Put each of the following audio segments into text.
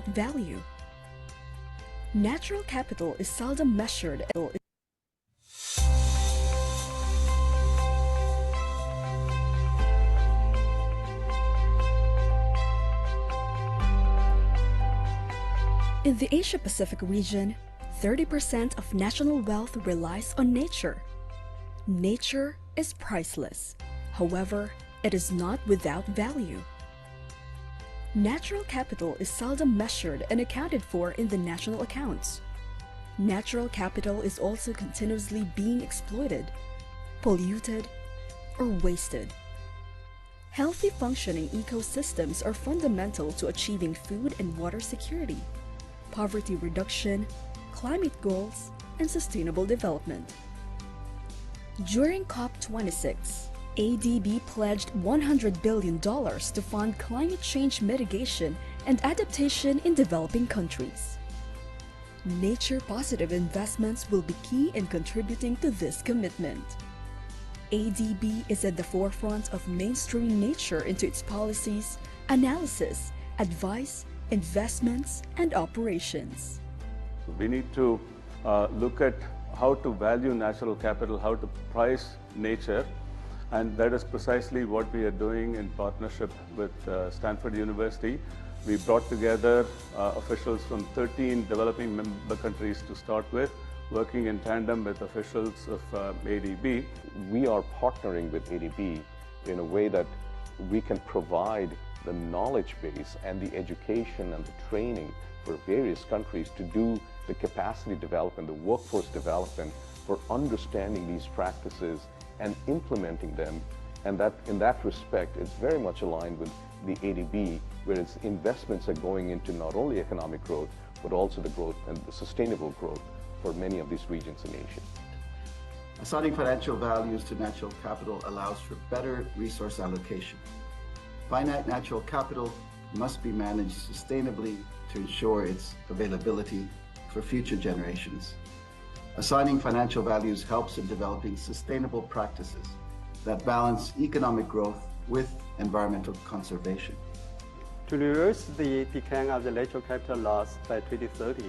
value. Natural capital is seldom measured. In the Asia-Pacific region, 30% of national wealth relies on nature. Nature is priceless. However, it is not without value. Natural capital is seldom measured and accounted for in the national accounts. Natural capital is also continuously being exploited, polluted, or wasted. Healthy functioning ecosystems are fundamental to achieving food and water security, poverty reduction, climate goals, and sustainable development. During COP26, ADB pledged $100 billion to fund climate change mitigation and adaptation in developing countries. Nature-positive investments will be key in contributing to this commitment. ADB is at the forefront of mainstreaming nature into its policies, analysis, advice, investments, and operations. We need to look at how to value natural capital, how to price nature, and that is precisely what we are doing in partnership with Stanford University. We brought together officials from 13 developing member countries to start with, working in tandem with officials of ADB. We are partnering with ADB in a way that we can provide the knowledge base and the education and the training for various countries to do the capacity development, the workforce development for understanding these practices and implementing them. And that, in that respect, it's very much aligned with the ADB, where its investments are going into not only economic growth, but also the growth and the sustainable growth for many of these regions in Asia. Assigning financial values to natural capital allows for better resource allocation. Finite natural capital must be managed sustainably to ensure its availability for future generations. Assigning financial values helps in developing sustainable practices that balance economic growth with environmental conservation. To reverse the decline of the natural capital loss by 2030,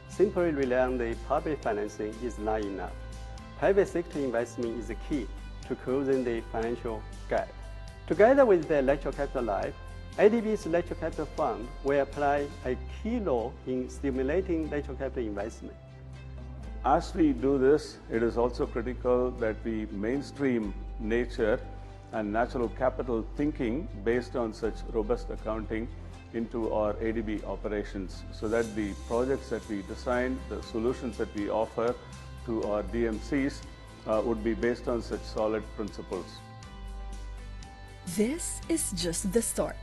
simply relying on the public financing is not enough. Private sector investment is the key to closing the financial gap. Together with the natural capital life, ADB's natural capital fund will apply a key role in stimulating natural capital investment. As we do this, it is also critical that we mainstream nature and natural capital thinking based on such robust accounting into our ADB operations, so that the projects that we design, the solutions that we offer to our DMCs would be based on such solid principles. This is just the start.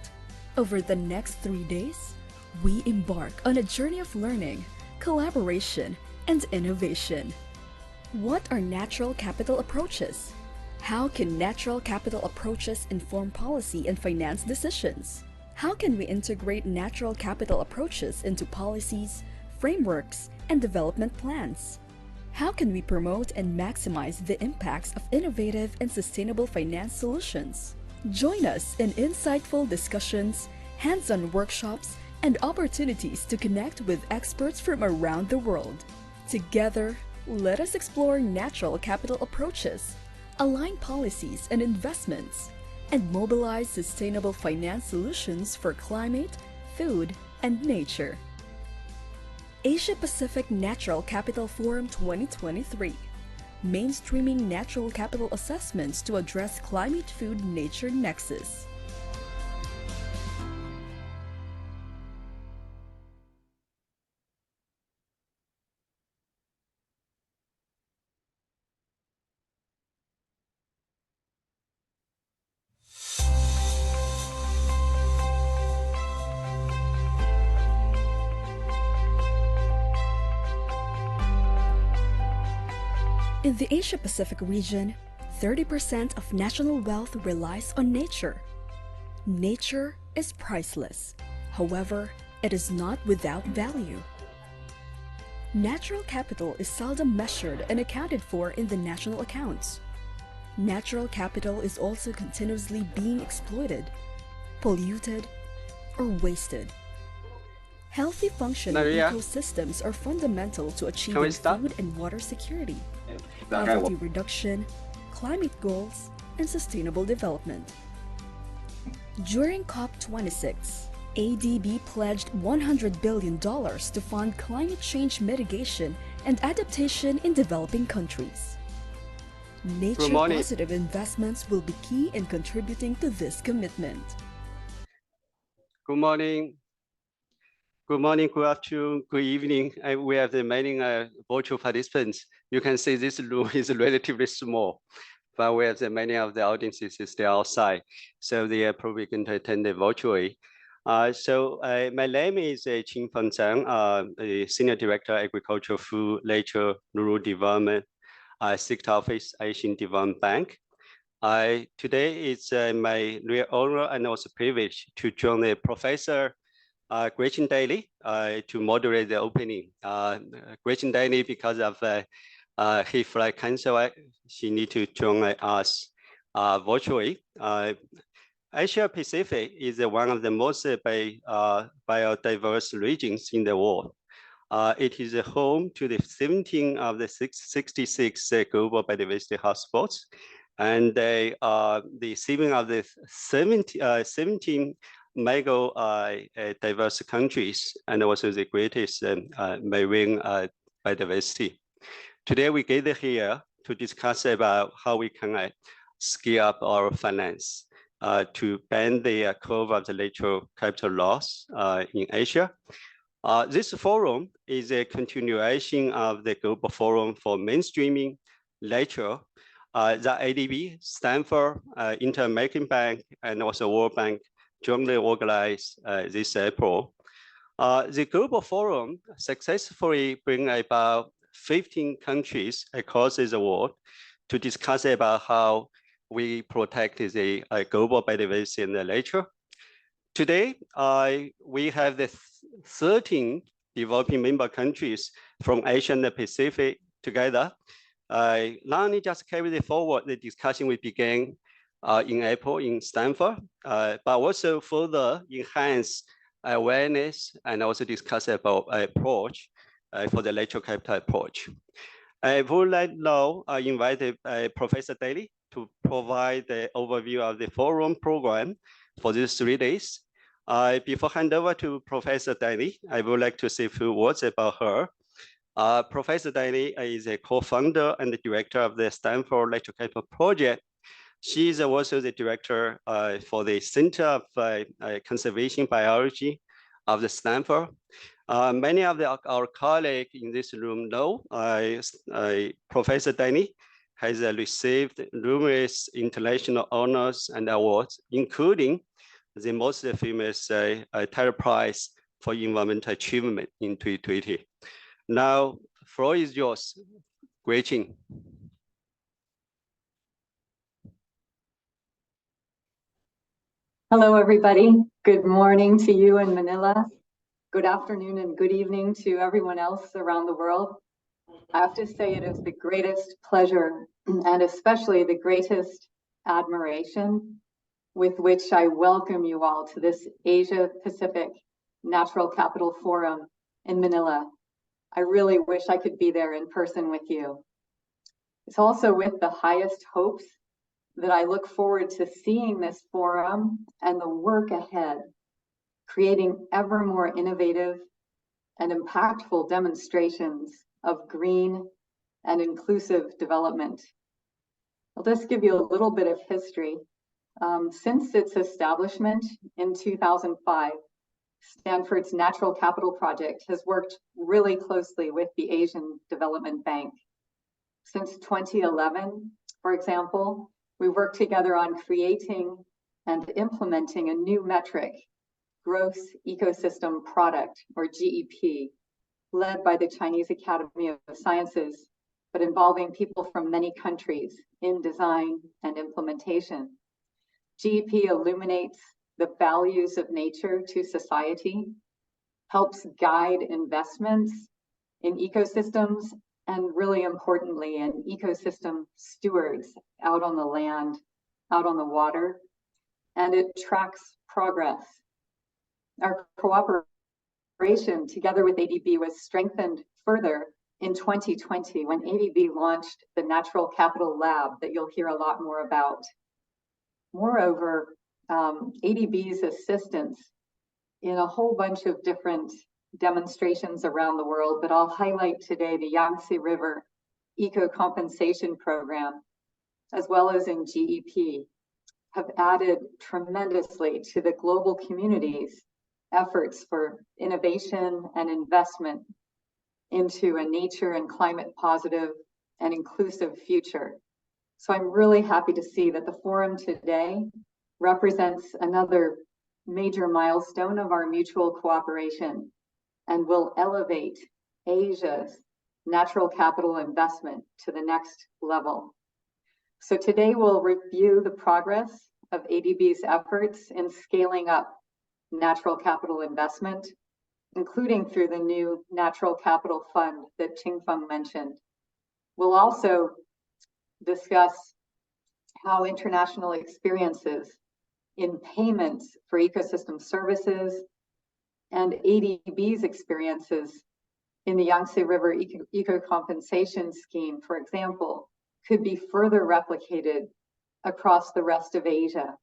Over the next 3 days, we embark on a journey of learning, collaboration, and innovation. What are natural capital approaches? How can natural capital approaches inform policy and finance decisions? How can we integrate natural capital approaches into policies, frameworks, and development plans? How can we promote and maximize the impacts of innovative and sustainable finance solutions? Join us in insightful discussions, hands-on workshops, and opportunities to connect with experts from around the world. Together, let us explore natural capital approaches, align policies and investments, and mobilize sustainable finance solutions for climate, food, and nature. Asia-Pacific Natural Capital Forum 2023. Mainstreaming natural capital assessments to address climate, food, nature nexus. In the Asia-Pacific region, 30% of national wealth relies on nature. Nature is priceless. However, it is not without value. Natural capital is seldom measured and accounted for in the national accounts. Natural capital is also continuously being exploited, polluted, or wasted. Healthy functioning Maria, ecosystems are fundamental to can we achieving start? food and water security, poverty reduction, climate goals, and sustainable development. During COP26, ADB pledged $100 billion to fund climate change mitigation and adaptation in developing countries. Nature-positive investments will be key in contributing to this commitment. Good morning. Good morning, good afternoon, good evening. We have the many virtual participants. You can see this room is relatively small, but we have the many of the audiences is still outside, so they are probably going to attend it virtually. My name is Qingfeng Zhang, the Senior Director, Agriculture, Food, Nature, Rural Development, 6th Office, Asian Development Bank. Today it's my real honor and also privilege to join the Professor Gretchen Daly to moderate the opening. Gretchen Daly, because of her flight cancel, she need to join us virtually. Asia Pacific is one of the most biodiverse regions in the world. It is a home to the 17 of the 66 global biodiversity hotspots, and the 7 of the 17 mega diverse countries, and also the greatest marine biodiversity. Today we gather here to discuss about how we can scale up our finance to bend the curve of the natural capital loss in Asia. This forum is a continuation of the Global Forum for Mainstreaming Nature that ADB-Stanford, Inter-American Bank, and also World Bank jointly organized this April. The Global Forum successfully bring about 15 countries across the world to discuss about how we protect the global biodiversity and the nature. Today, we have the 13 developing member countries from Asia and the Pacific together. Not only just carry forward the discussion we began in April in Stanford, but also further enhance awareness and also discuss about approach for the natural capital approach. I would like now invite Professor Daly to provide the overview of the forum program for these 3 days. Before hand over to Professor Daly, I would like to say a few words about her. Professor Daly is a co-founder and the director of the Stanford Natural Capital Project. She is also the director for the Center of Conservation Biology of the Stanford. Many of our colleagues in this room know Professor Daly has received numerous international honors and awards, including the most famous Tyler Prize for Environmental Achievement in 2020. Now, floor is yours, Gretchen. Hello, everybody. Good morning to you in Manila. Good afternoon and good evening to everyone else around the world. I have to say it is the greatest pleasure and especially the greatest admiration with which I welcome you all to this Asia Pacific Natural Capital Forum in Manila. I really wish I could be there in person with you. It's also with the highest hopes that I look forward to seeing this forum and the work ahead, creating ever more innovative and impactful demonstrations of green and inclusive development. I'll just give you a little bit of history. Since its establishment in 2005, Stanford's Natural Capital Project has worked really closely with the Asian Development Bank. Since 2011, for example, we worked together on creating and implementing a new metric, Gross Ecosystem Product, or GEP, led by the Chinese Academy of Sciences, but involving people from many countries in design and implementation. GEP illuminates the values of nature to society, helps guide investments in ecosystems, and really importantly, in ecosystem stewards out on the land, out on the water, and it tracks progress. Our cooperation collaboration together with ADB was strengthened further in 2020 when ADB launched the Natural Capital Lab that you'll hear a lot more about. Moreover, ADB's assistance in a whole bunch of different demonstrations around the world, but I'll highlight today the Yangtze River Eco Compensation Program, as well as in GEP, have added tremendously to the global community's efforts for innovation and investment into a nature and climate positive and inclusive future. So I'm really happy to see that the forum today represents another major milestone of our mutual cooperation and will elevate Asia's natural capital investment to the next level. So today we'll review the progress of ADB's efforts in scaling up natural capital investment, including through the new Natural Capital Fund that Qingfeng mentioned. We'll also discuss how international experiences in payments for ecosystem services and ADB's experiences in the Yangtze River Eco Compensation Scheme, for example, could be further replicated across the rest of Asia.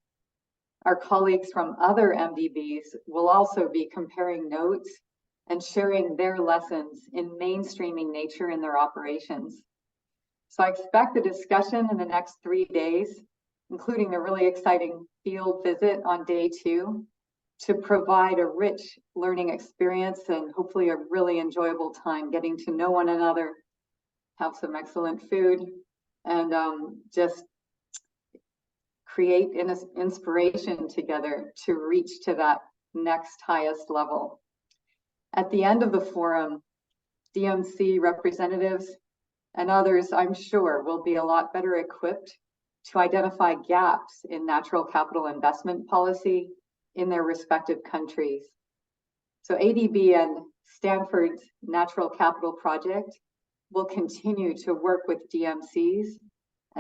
Our colleagues from other MDBs will also be comparing notes and sharing their lessons in mainstreaming nature in their operations. So I expect the discussion in the next 3 days, including a really exciting field visit on day 2, to provide a rich learning experience and hopefully a really enjoyable time getting to know one another, have some excellent food, and just create an inspiration together to reach to that next highest level. At the end of the forum, DMC representatives and others, I'm sure, will be a lot better equipped to identify gaps in natural capital investment policy in their respective countries. So ADB and Stanford's Natural Capital Project will continue to work with DMCs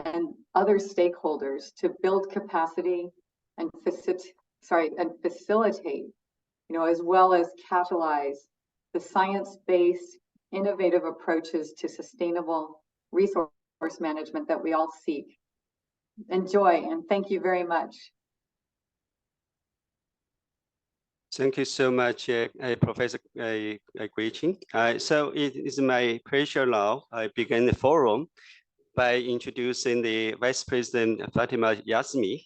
and other stakeholders to build capacity and facilitate, as well as catalyze the science-based innovative approaches to sustainable resource management that we all seek. Enjoy, and thank you very much. Thank you so much, Professor Gui-Qing. So it is my pleasure now. I begin the forum by introducing the Vice President Fatima Yasmi.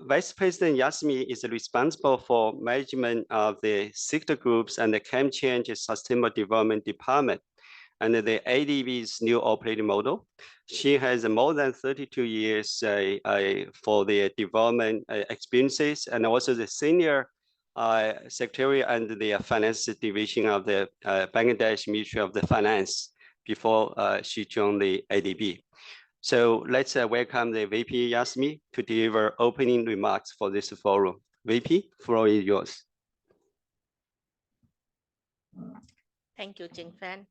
Vice President Yasmi is responsible for management of the sector groups and the climate change sustainable development department under the ADB's new operating model. She has more than 32 years for the development experiences, and also the senior secretary under the finance division of the Bangladesh Ministry of the Finance before she joined the ADB. So let's welcome the VP Yasmi to deliver opening remarks for this forum. VP, floor is yours. Thank you, Qingfeng.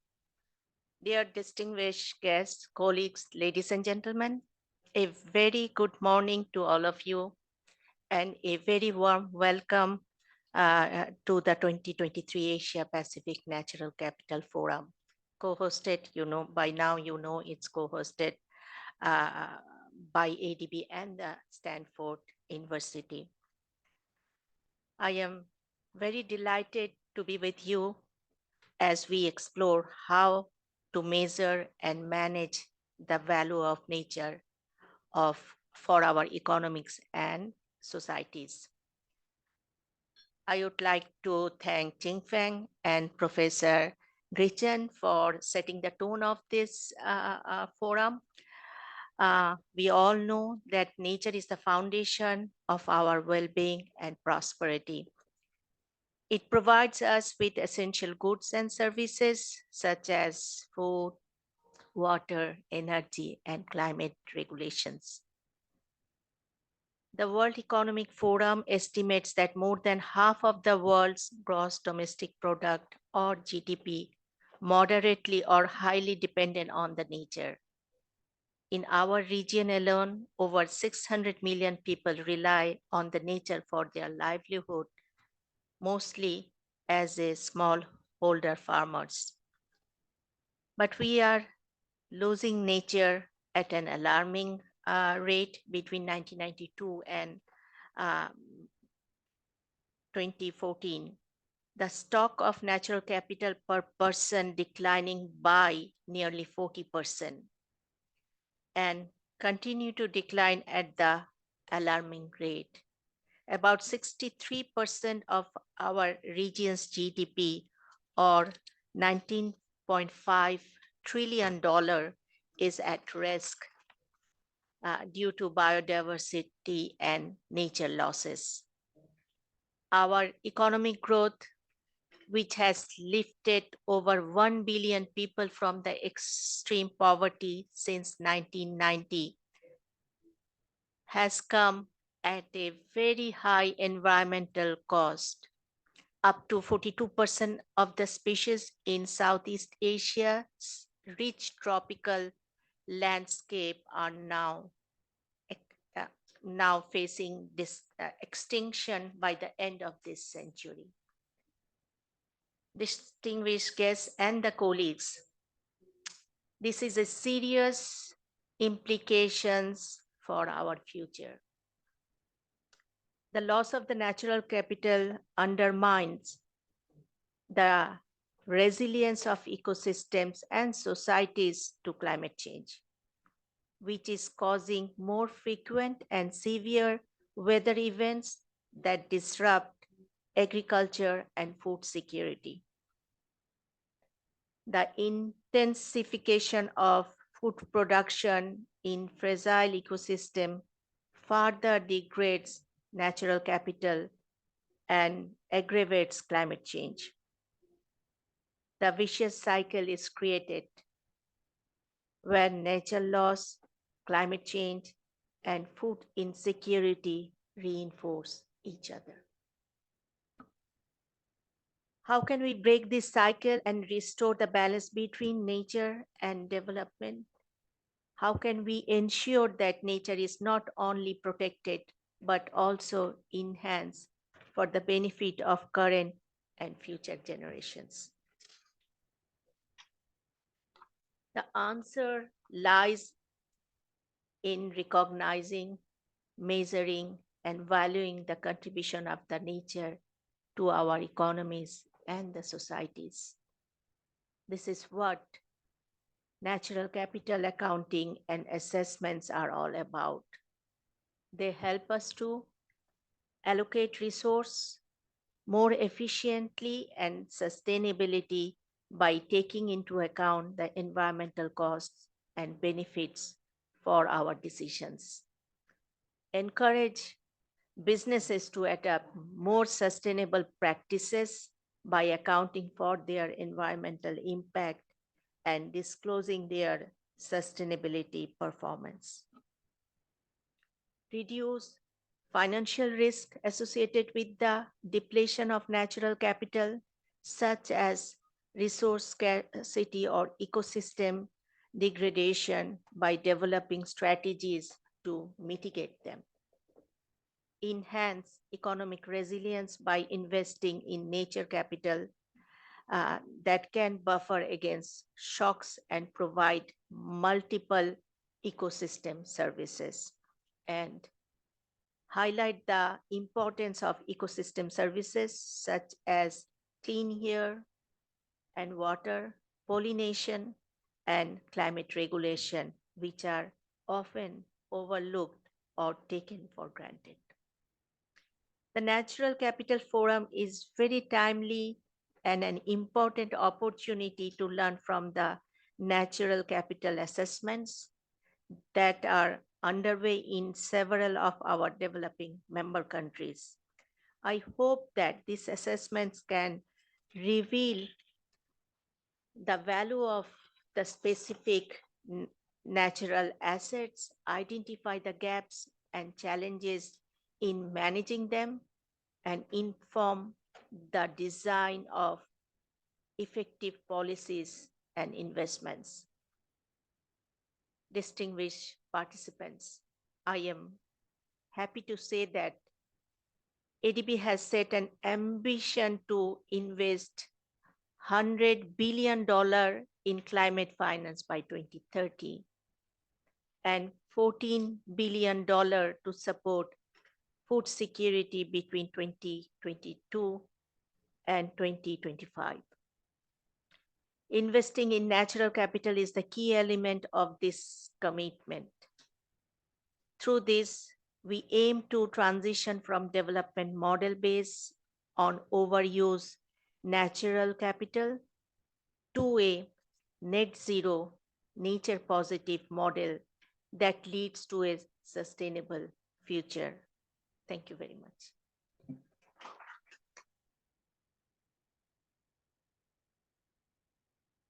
Dear distinguished guests, colleagues, ladies and gentlemen, a very good morning to all of you and a very warm welcome to the 2023 Asia Pacific Natural Capital Forum, co-hosted, by now it's co-hosted by ADB and the Stanford University. I am very delighted to be with you as we explore how to measure and manage the value of nature for our economics and societies. I would like to thank Qingfeng and Professor Gui-Qing for setting the tone of this forum. We all know that nature is the foundation of our well-being and prosperity. It provides us with essential goods and services such as food, water, energy, and climate regulations. The World Economic Forum estimates that more than half of the world's gross domestic product, or GDP, moderately or highly dependent on the nature. In our region alone, over 600 million people rely on the nature for their livelihood, mostly as a smallholder farmers. But we are losing nature at an alarming rate between 1992 and 2014. The stock of natural capital per person declining by nearly 40% and continue to decline at the alarming rate. About 63% of our region's GDP, or $19.5 trillion, is at risk due to biodiversity and nature losses. Our economic growth, which has lifted over 1 billion people from the extreme poverty since 1990, has come at a very high environmental cost. Up to 42% of the species in Southeast Asia's rich tropical landscape are now facing this extinction by the end of this century. Distinguished guests and the colleagues, this is a serious implications for our future. The loss of the natural capital undermines the resilience of ecosystems and societies to climate change, which is causing more frequent and severe weather events that disrupt agriculture and food security. The intensification of food production in fragile ecosystem further degrades natural capital and aggravates climate change. The vicious cycle is created when nature loss, climate change, and food insecurity reinforce each other. How can we break this cycle and restore the balance between nature and development? How can we ensure that nature is not only protected, but also enhanced for the benefit of current and future generations? The answer lies in recognizing, measuring, and valuing the contribution of the nature to our economies and the societies. This is what natural capital accounting and assessments are all about. They help us to allocate resource more efficiently and sustainability by taking into account the environmental costs and benefits for our decisions. Encourage businesses to adopt more sustainable practices by accounting for their environmental impact and disclosing their sustainability performance. Reduce financial risk associated with the depletion of natural capital, such as resource scarcity or ecosystem degradation, by developing strategies to mitigate them. Enhance economic resilience by investing in nature capital that can buffer against shocks and provide multiple ecosystem services. And highlight the importance of ecosystem services such as clean air and water, pollination, and climate regulation, which are often overlooked or taken for granted. The Natural Capital Forum is very timely and an important opportunity to learn from the natural capital assessments that are underway in several of our developing member countries. I hope that these assessments can reveal the value of the specific natural assets, identify the gaps and challenges in managing them, and inform the design of effective policies and investments. Distinguished participants, I am happy to say that ADB has set an ambition to invest $100 billion in climate finance by 2030 and $14 billion to support food security between 2022 and 2025. Investing in natural capital is the key element of this commitment. Through this, we aim to transition from development model based on overuse natural capital to a net zero, nature positive model that leads to a sustainable future. Thank you very much.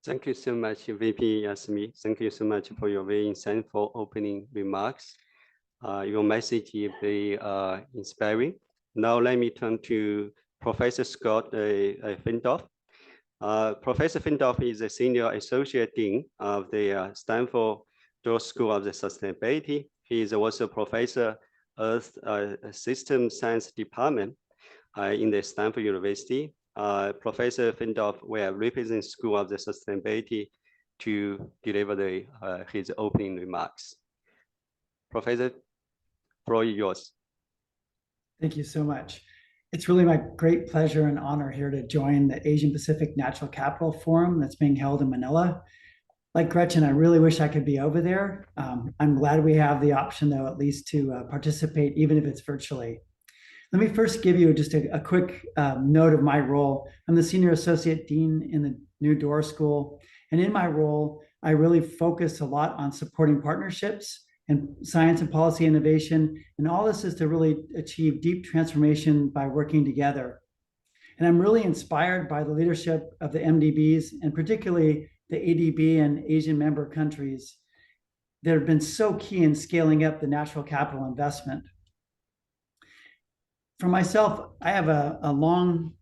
Thank you so much, VP Yasmi. Thank you so much for your very insightful opening remarks. Your message is very inspiring. Now let me turn to Professor Scott Findorf. Professor Findorf is a Senior Associate Dean of the Stanford Doerr School of Sustainability. He is also Professor of System Science Department in the Stanford University. Professor Findorf will represent School of Sustainability to deliver his opening remarks. Professor, floor is yours. Thank you so much. It's really my great pleasure and honor here to join the Asian Pacific Natural Capital Forum that's being held in Manila. Like Gretchen, I really wish I could be over there. I'm glad we have the option, though, at least to participate, even if it's virtually. Let me first give you just a quick note of my role. I'm the Senior Associate Dean in the new Doerr School. And in my role, I really focus a lot on supporting partnerships and science and policy innovation. And all this is to really achieve deep transformation by working together. And I'm really inspired by the leadership of the MDBs, and particularly the ADB and Asian member countries that have been so key in scaling up the natural capital investment. For myself, I have a long,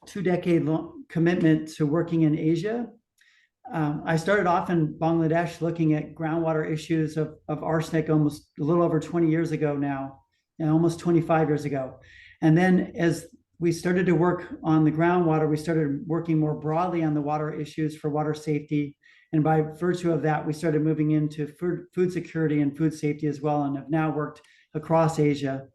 2-decade long commitment to working in Asia. I started off in Bangladesh looking at groundwater issues of arsenic almost a little over 20 years ago now, almost 25 years ago. And then as we started to work on the groundwater, we started working more broadly on the water issues for water safety. And by virtue of that, we started moving into food security and food safety as well, and have now worked across Asia.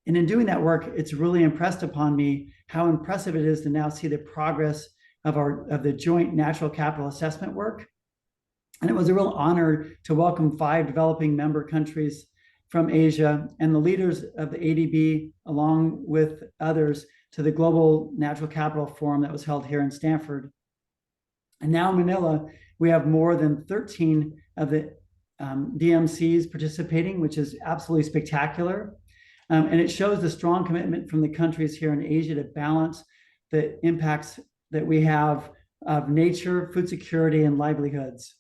And in doing that work, it's really impressed upon me how impressive it is to now see the progress of the joint natural capital assessment work. And it was a real honor to welcome 5 developing member countries from Asia and the leaders of the ADB, along with others, to the Global Natural Capital Forum that was held here in Stanford. And now in Manila, we have more than 13 of the DMCs participating, which is absolutely spectacular. And it shows the strong commitment from the countries here in Asia to balance the impacts that we have of nature, food security, and livelihoods.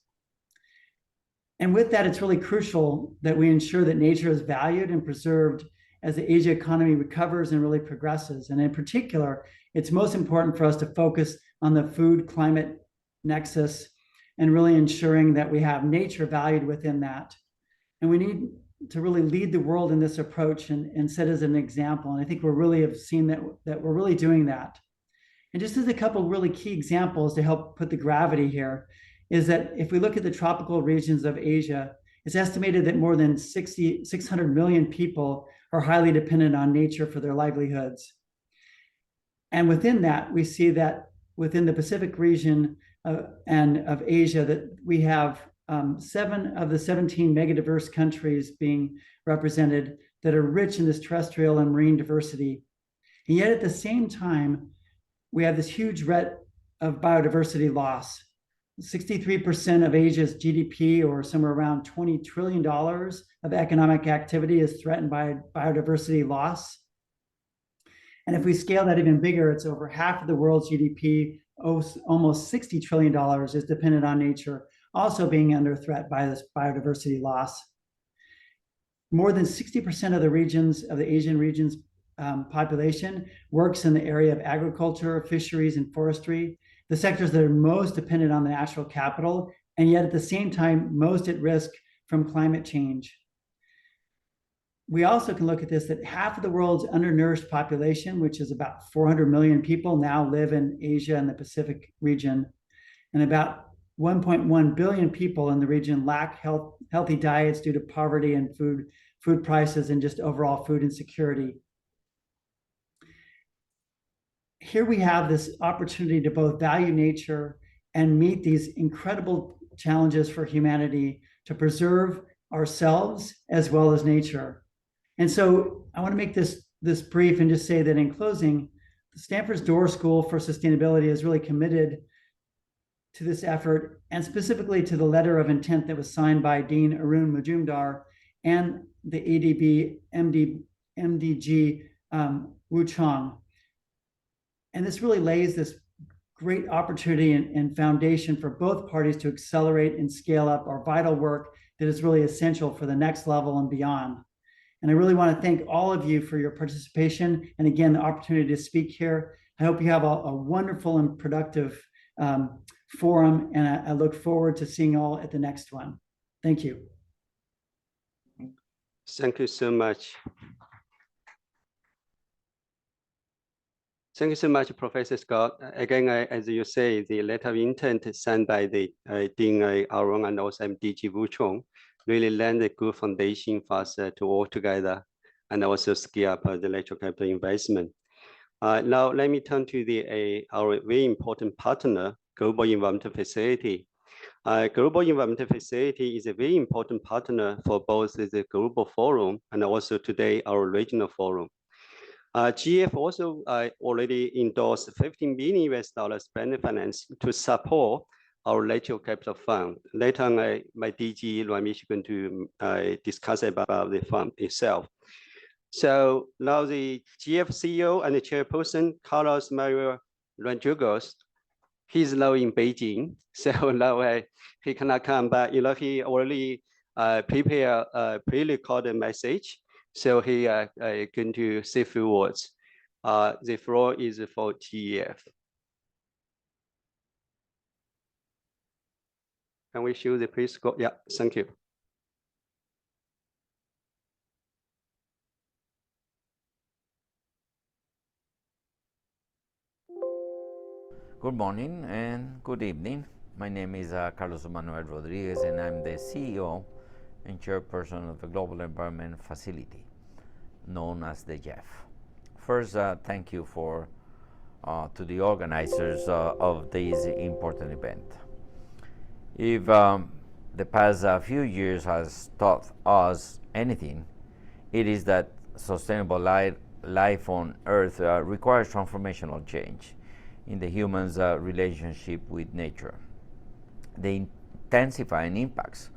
And with that, it's really crucial that we ensure that nature is valued and preserved as the Asia economy recovers and really progresses. And in particular, it's most important for us to focus on the food climate nexus and really ensuring that we have nature valued within that. And we need to really lead the world in this approach and set as an example. And I think we really have seen that we're really doing that. And just as a couple of really key examples to help put the gravity here, is that if we look at the tropical regions of Asia, it's estimated that more than 600 million people are highly dependent on nature for their livelihoods. And within that, we see that within the Pacific region and of Asia, that we have 7 of the 17 megadiverse countries being represented that are rich in this terrestrial and marine diversity. And yet at the same time, we have this huge threat of biodiversity loss. 63% of Asia's GDP, or somewhere around $20 trillion of economic activity, is threatened by biodiversity loss. And if we scale that even bigger, it's over half of the world's GDP, almost $60 trillion, is dependent on nature, also being under threat by this biodiversity loss. More than 60% of the Asian region's population works in the area of agriculture, fisheries, and forestry, the sectors that are most dependent on the natural capital, and yet at the same time, most at risk from climate change. we also can look at this, that half of the world's undernourished population, which is about 400 million people, now live in Asia and the Pacific region. And about 1.1 billion people in the region lack healthy diets due to poverty and food prices and just overall food insecurity. Here we have this opportunity to both value nature and meet these incredible challenges for humanity to preserve ourselves as well as nature. And so I want to make this brief and just say that in closing, Stanford's Doerr School for Sustainability is really committed to this effort, and specifically to the letter of intent that was signed by Dean Arun Majumdar and the ADB MDG Wu Chong. And this really lays this great opportunity and foundation for both parties to accelerate and scale up our vital work that is really essential for the next level and beyond. And I really want to thank all of you for your participation and again, the opportunity to speak here. I hope you have a wonderful and productive forum, and I look forward to seeing you all at the next one. Thank you. Thank you so much. Thank you so much, Professor Scott. Again, as you say, the letter of intent signed by the Dean Arun and also MDG Wu Chong really laid a good foundation for us to work together and also scale up the natural capital investment. Now, let me turn to our very important partner, Global Environmental Facility. Global Environmental Facility is a very important partner for both the Global Forum and also today our regional forum. GF also already endorsed $15 billion spending finance to support our natural capital fund. Later on, my DG Ramesh is going to discuss about the fund itself. So now the GF CEO and the chairperson, Carlos Mario Rodriguez, he's now in Beijing. So now he cannot come back. You know, he already prepared a pre-recorded message. So he going to say a few words. The floor is for GF. Can we show the pre-score? Yeah, thank you. Good morning and good evening. My name is Carlos Manuel Rodriguez, and I'm the CEO and chairperson of the Global Environment Facility, known as the GEF. First, thank you to the organizers of this important event. If the past few years has taught us anything, it is that sustainable life on Earth requires transformational change in the human's relationship with nature. The intensifying impacts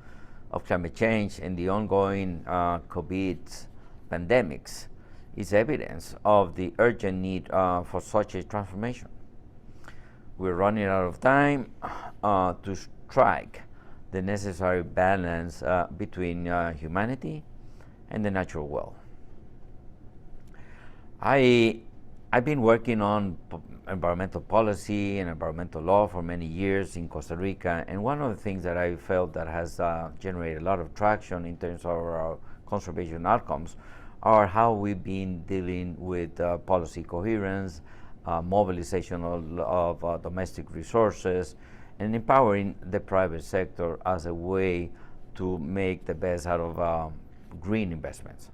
of climate change and the ongoing COVID pandemics is evidence of the urgent need for such a transformation. We're running out of time to strike the necessary balance between humanity and the natural world. I've been working on environmental policy and environmental law for many years in Costa Rica, and one of the things that I felt that has generated a lot of traction in terms of our conservation outcomes are how we've been dealing with policy coherence, mobilization of domestic resources, and empowering the private sector as a way to make the best out of green investments.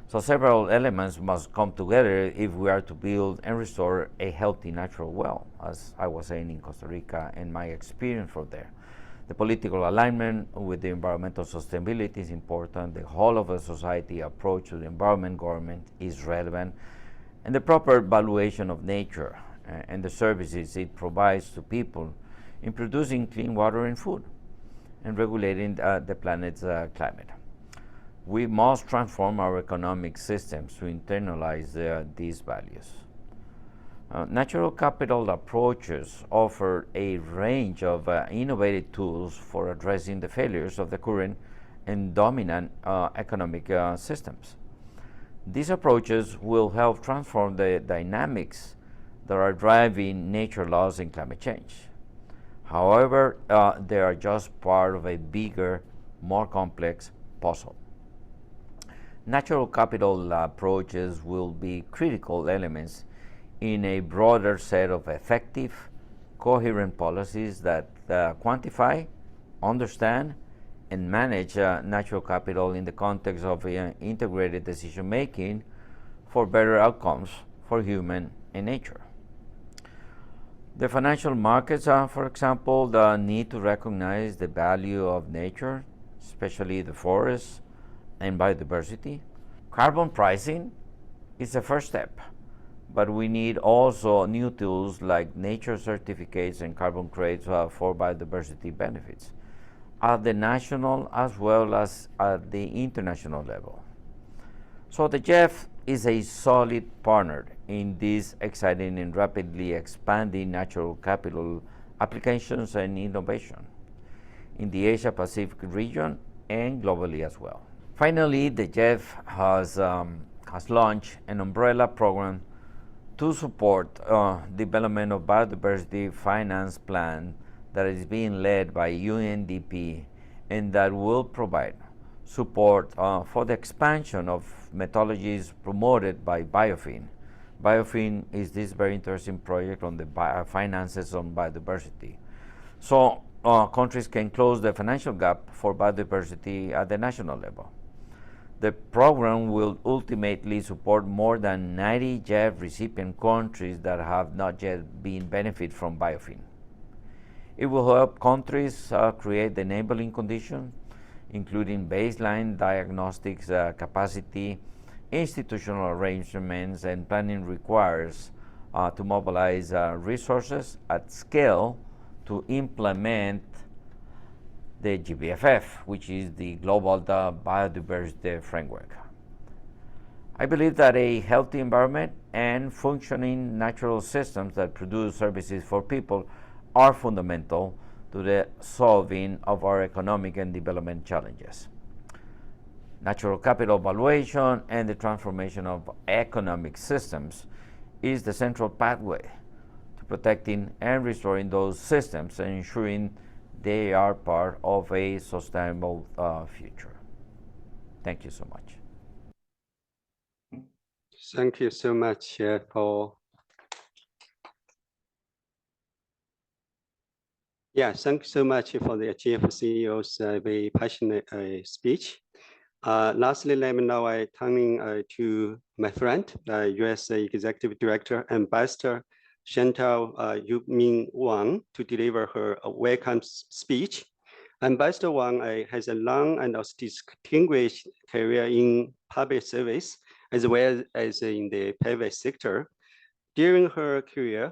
So several elements must come together if we are to build and restore a healthy natural world, as I was saying in Costa Rica and my experience from there. The political alignment with the environmental sustainability is important. The whole of a society approach to the environment government is relevant, and the proper valuation of nature and the services it provides to people in producing clean water and food and regulating the planet's climate. We must transform our economic systems to internalize these values. Natural capital approaches offer a range of innovative tools for addressing the failures of the current and dominant economic systems. These approaches will help transform the dynamics that are driving nature laws and climate change. However, they are just part of a bigger, more complex puzzle. Natural capital approaches will be critical elements in a broader set of effective, coherent policies that quantify, understand, and manage natural capital in the context of integrated decision making for better outcomes for human and nature. The financial markets, for example, the need to recognize the value of nature, especially the forests and biodiversity. Carbon pricing is a first step, but we need also new tools like nature certificates and carbon credits for biodiversity benefits at the national as well as at the international level. So the GEF is a solid partner in these exciting and rapidly expanding natural capital applications and innovation in the Asia-Pacific region and globally as well. Finally, the GEF has launched an umbrella program to support development of biodiversity finance plan that is being led by UNDP and that will provide support for the expansion of methodologies promoted by Biofin. Biofin is this very interesting project on the finances on biodiversity. So countries can close the financial gap for biodiversity at the national level. The program will ultimately support more than 90 GEF recipient countries that have not yet been benefit from Biofin. It will help countries create the enabling conditions, including baseline diagnostics capacity, institutional arrangements, and planning requires to mobilize resources at scale to implement the GBFF, which is the Global Biodiversity Framework. I believe that a healthy environment and functioning natural systems that produce services for people are fundamental to the solving of our economic and development challenges. Natural capital valuation and the transformation of economic systems is the central pathway to protecting and restoring those systems and ensuring they are part of a sustainable future. Thank you so much. Thank you so much for thank you so much for the GF CEO's very passionate speech. Lastly, let me now turning to my friend, U.S. Executive Director, Ambassador Chantal Yu-Ming Wang, to deliver her welcome speech. Ambassador Wang has a long and distinguished career in public service, as well as in the private sector. During her career,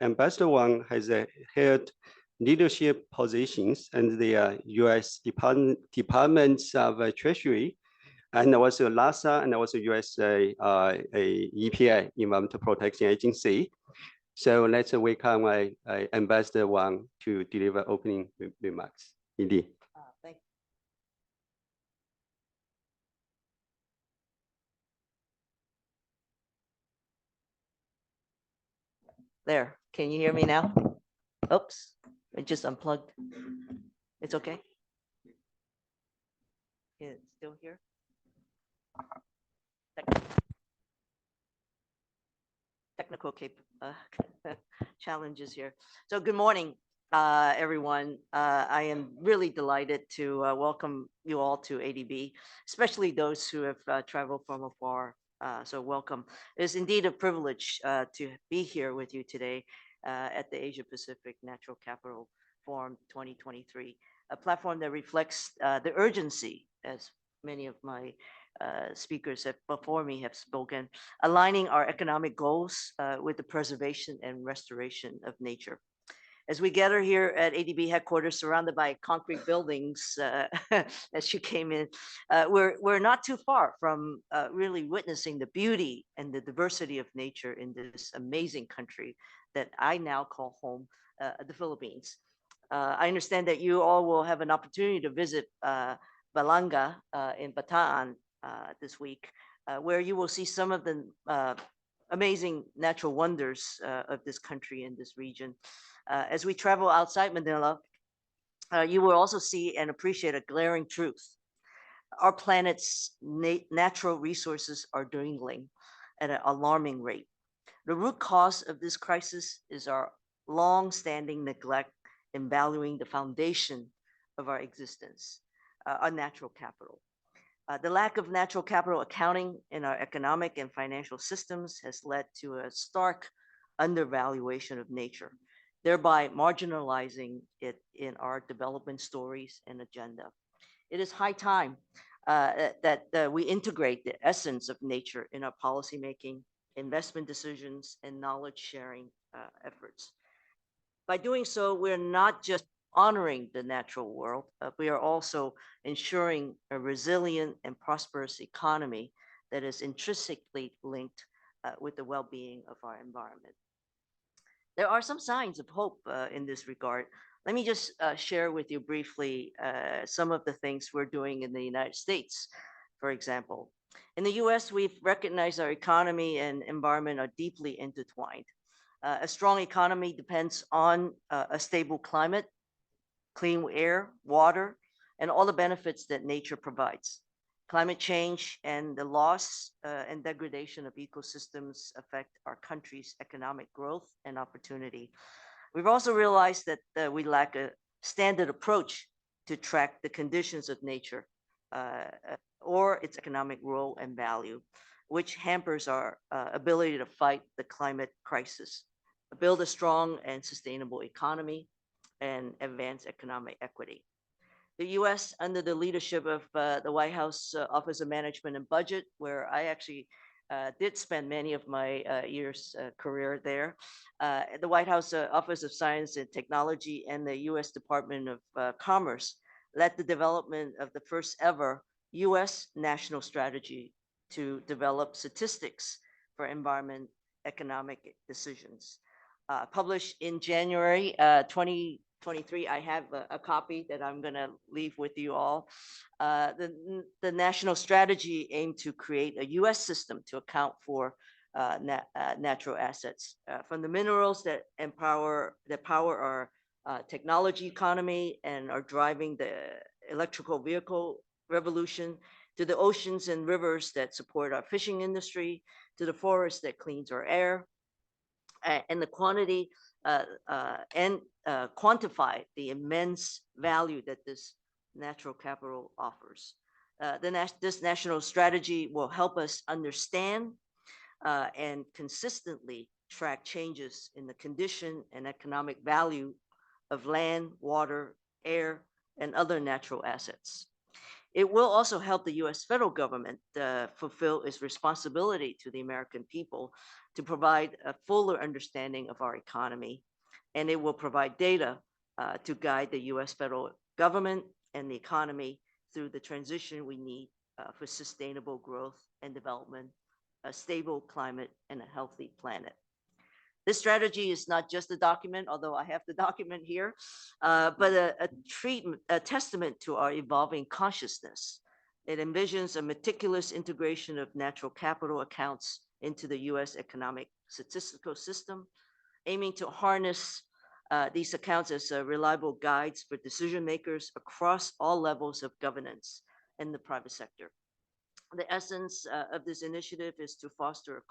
Ambassador Wang has held leadership positions in the U.S. Departments of Treasury, and also NASA, and also U.S. EPA, Environmental Protection Agency. So let's welcome Ambassador Wang to deliver opening remarks. Indeed. Thank you. There, can you hear me now? Oops, it just unplugged. It's okay? It's still here? Technical challenges here. So good morning, everyone. I am really delighted to welcome you all to ADB, especially those who have traveled from afar. So welcome. It is indeed a privilege to be here with you today at the Asia Pacific Natural Capital Forum 2023, a platform that reflects the urgency, as many of my speakers before me have spoken, aligning our economic goals with the preservation and restoration of nature. As we gather here at ADB headquarters, surrounded by concrete buildings, as you came in, we're not too far from really witnessing the beauty and the diversity of nature in this amazing country that I now call home, the Philippines. I understand that you all will have an opportunity to visit Balanga in Bataan this week, where you will see some of the amazing natural wonders of this country and this region. As we travel outside Manila, you will also see and appreciate a glaring truth. Our planet's natural resources are dwindling at an alarming rate. The root cause of this crisis is our long-standing neglect in valuing the foundation of our existence, our natural capital. The lack of natural capital accounting in our economic and financial systems has led to a stark undervaluation of nature, thereby marginalizing it in our development stories and agenda. It is high time that we integrate the essence of nature in our policymaking, investment decisions, and knowledge sharing efforts. By doing so, we're not just honoring the natural world, we are also ensuring a resilient and prosperous economy that is intrinsically linked with the well-being of our environment. There are some signs of hope in this regard. Let me just share with you briefly some of the things we're doing in the United States, for example. In the US, we've recognized our economy and environment are deeply intertwined. A strong economy depends on a stable climate, clean air, water, and all the benefits that nature provides. Climate change and the loss and degradation of ecosystems affect our country's economic growth and opportunity. We've also realized that we lack a standard approach to track the conditions of nature or its economic role and value, which hampers our ability to fight the climate crisis, build a strong and sustainable economy, and advance economic equity. The US, under the leadership of the White House Office of Management and Budget, where I actually did spend many of my years career there, the White House Office of Science and Technology and the US Department of Commerce led the development of the first ever US national strategy to develop statistics for environment economic decisions. Published in January 2023, I have a copy that I'm going to leave with you all. The national strategy aimed to create a US system to account for natural assets, from the minerals that power our technology economy and are driving the electrical vehicle revolution, to the oceans and rivers that support our fishing industry, to the forest that cleans our air, and the quantity and quantify the immense value that this natural capital offers. This national strategy will help us understand and consistently track changes in the condition and economic value of land, water, air, and other natural assets. It will also help the US federal government fulfill its responsibility to the American people to provide a fuller understanding of our economy. And it will provide data to guide the US federal government and the economy through the transition we need for sustainable growth and development, a stable climate, and a healthy planet. This strategy is not just a document, although I have the document here, but a testament to our evolving consciousness. It envisions a meticulous integration of natural capital accounts into the US economic statistical system, aiming to harness these accounts as reliable guides for decision makers across all levels of governance in the private sector. The essence of this initiative is to foster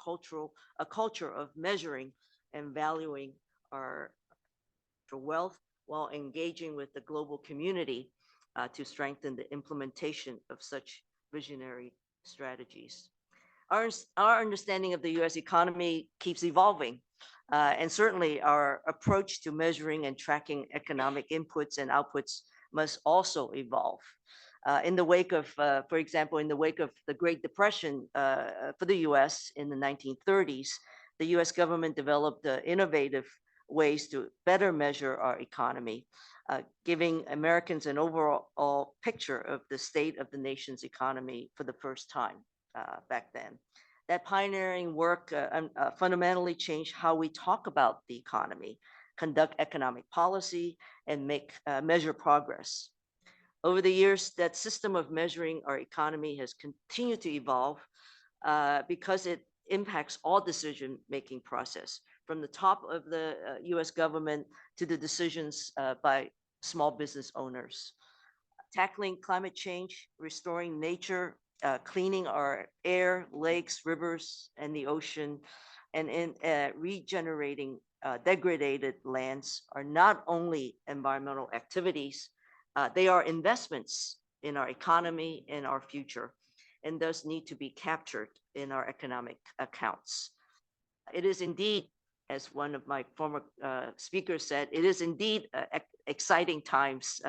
a culture of measuring and valuing our wealth while engaging with the global community to strengthen the implementation of such visionary strategies. Our understanding of the US economy keeps evolving, and certainly our approach to measuring and tracking economic inputs and outputs must also evolve. In the wake of, for example, in the wake of the Great Depression for the US in the 1930s, the US government developed innovative ways to better measure our economy, giving Americans an overall picture of the state of the nation's economy for the first time back then. That pioneering work fundamentally changed how we talk about the economy, conduct economic policy, and measure progress. Over the years, that system of measuring our economy has continued to evolve because it impacts all decision-making process, from the top of the US government to the decisions by small business owners, tackling climate change, restoring nature, cleaning our air, lakes, rivers, and the ocean, and in regenerating degraded lands are not only environmental activities, they are investments in our economy and our future, and thus need to be captured in our economic accounts. It is indeed, as one of my former speakers said, it is indeed exciting times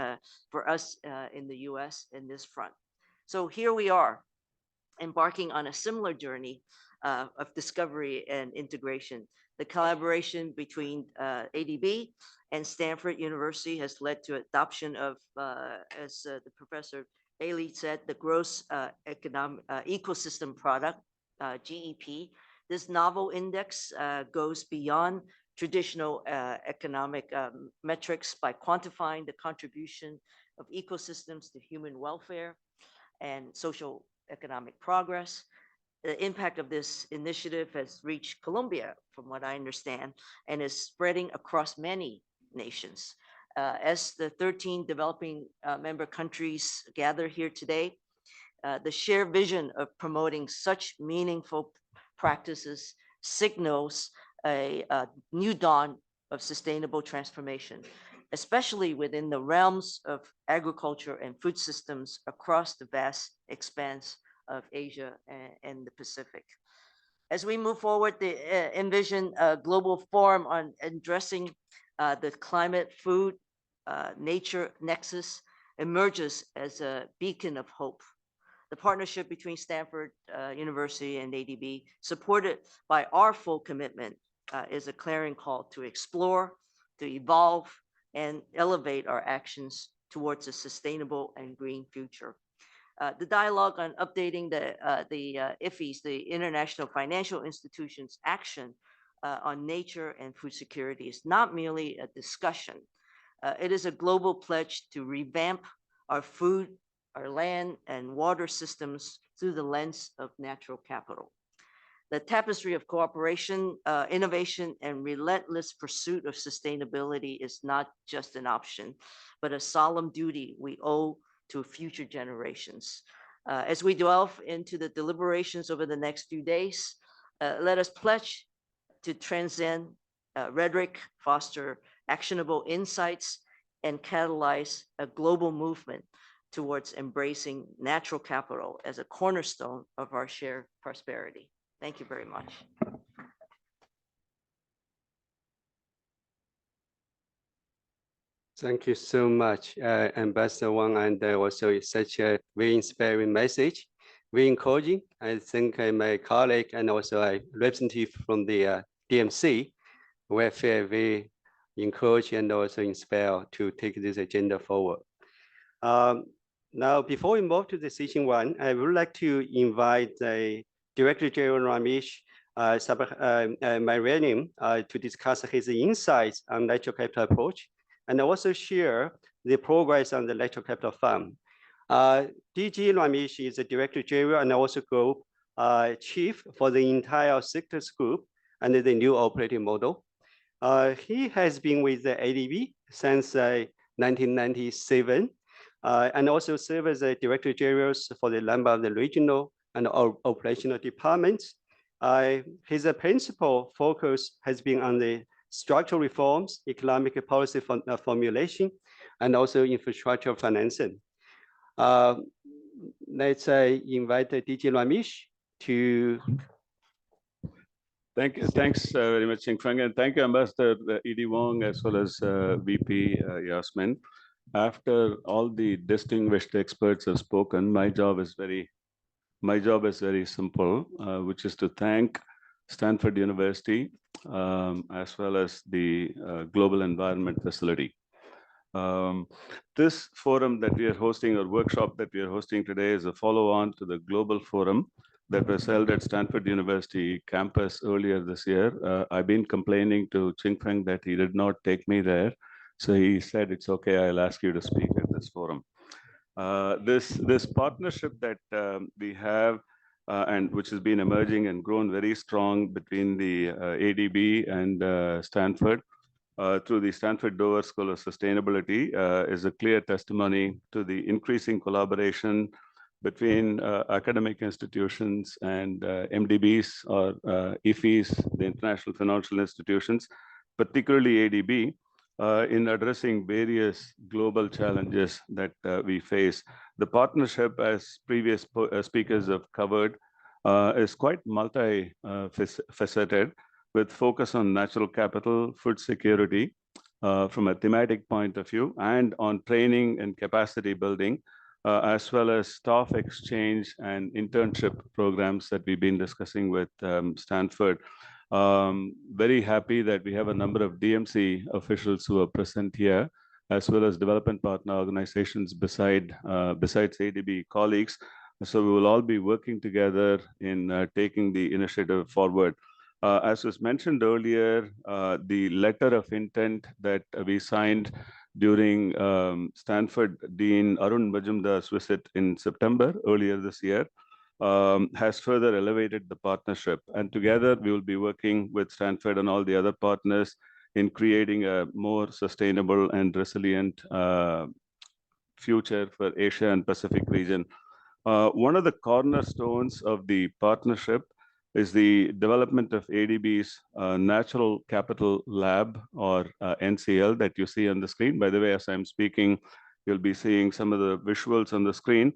for us in the US in this front. So here we are, embarking on a similar journey of discovery and integration. The collaboration between ADB and Stanford University has led to adoption of, as the Professor Bailey said, the gross economic ecosystem product, GEP. This novel index goes beyond traditional economic metrics by quantifying the contribution of ecosystems to human welfare and social economic progress. The impact of this initiative has reached Colombia, from what I understand, and is spreading across many nations. As the 13 developing member countries gather here today, the shared vision of promoting such meaningful practices signals a new dawn of sustainable transformation, especially within the realms of agriculture and food systems across the vast expanse of Asia and the Pacific. As we move forward, the envision a global forum on addressing the climate, food, nature nexus emerges as a beacon of hope. The partnership between Stanford University and ADB, supported by our full commitment, is a clarion call to explore, to evolve, and elevate our actions towards a sustainable and green future. The dialogue on updating the IFI's, the International Financial Institutions action on nature and food security, is not merely a discussion. It is a global pledge to revamp our food, our land, and water systems through the lens of natural capital. The tapestry of cooperation, innovation, and relentless pursuit of sustainability is not just an option, but a solemn duty we owe to future generations. As we delve into the deliberations over the next few days, let us pledge to transcend rhetoric, foster actionable insights, and catalyze a global movement towards embracing natural capital as a cornerstone of our shared prosperity. Thank you very much. Thank you so much, Ambassador Wang, and also it's such a very inspiring message, very encouraging. I think my colleague and also a representative from the DMC were very encouraged and also inspired to take this agenda forward. Now, before we move to decision one, I would like to invite the Director General Ramesh Subramaniam to discuss his insights on natural capital approach, and also share the progress on the natural capital fund. DG Ramesh is the Director General and also Group Chief for the entire sectors group under the new operating model. He has been with the ADB since 1997, and also served as the Director General for the number of the regional and operational departments. His principal focus has been on the structural reforms, economic policy formulation, and also infrastructure financing. Let's invite DG Ramesh to. Thanks very much, Ching-Feng, and thank you, Ambassador E.D. Wong, as well as VP Yasmin. After all the distinguished experts have spoken, my job is very simple, which is to thank Stanford University, as well as the Global Environment Facility. This forum that we are hosting, or workshop that we are hosting today, is a follow-on to the global forum that was held at Stanford University campus earlier this year. I've been complaining to Ching-Feng that he did not take me there. So he said, it's okay, I'll ask you to speak at this forum. This partnership that we have, and which has been emerging and grown very strong between the ADB and Stanford, through the Stanford Dover School of Sustainability is a clear testimony to the increasing collaboration between academic institutions and MDBs or IFIs, the international financial institutions, particularly ADB, in addressing various global challenges that we face. The partnership, as previous speakers have covered, is quite multi-faceted, with focus on natural capital, food security, from a thematic point of view, and on training and capacity building, as well as staff exchange and internship programs that we've been discussing with Stanford. Very happy that we have a number of DMC officials who are present here, as well as development partner organizations besides ADB colleagues. So we will all be working together in taking the initiative forward. As was mentioned earlier, the letter of intent that we signed during Stanford Dean Arun Majumdar's visit in September earlier this year has further elevated the partnership. And together we will be working with Stanford and all the other partners in creating a more sustainable and resilient future for Asia and Pacific region. One of the cornerstones of the partnership is the development of ADB's Natural Capital Lab, or NCL, that you see on the screen. By the way, as I'm speaking, you'll be seeing some of the visuals on the screen.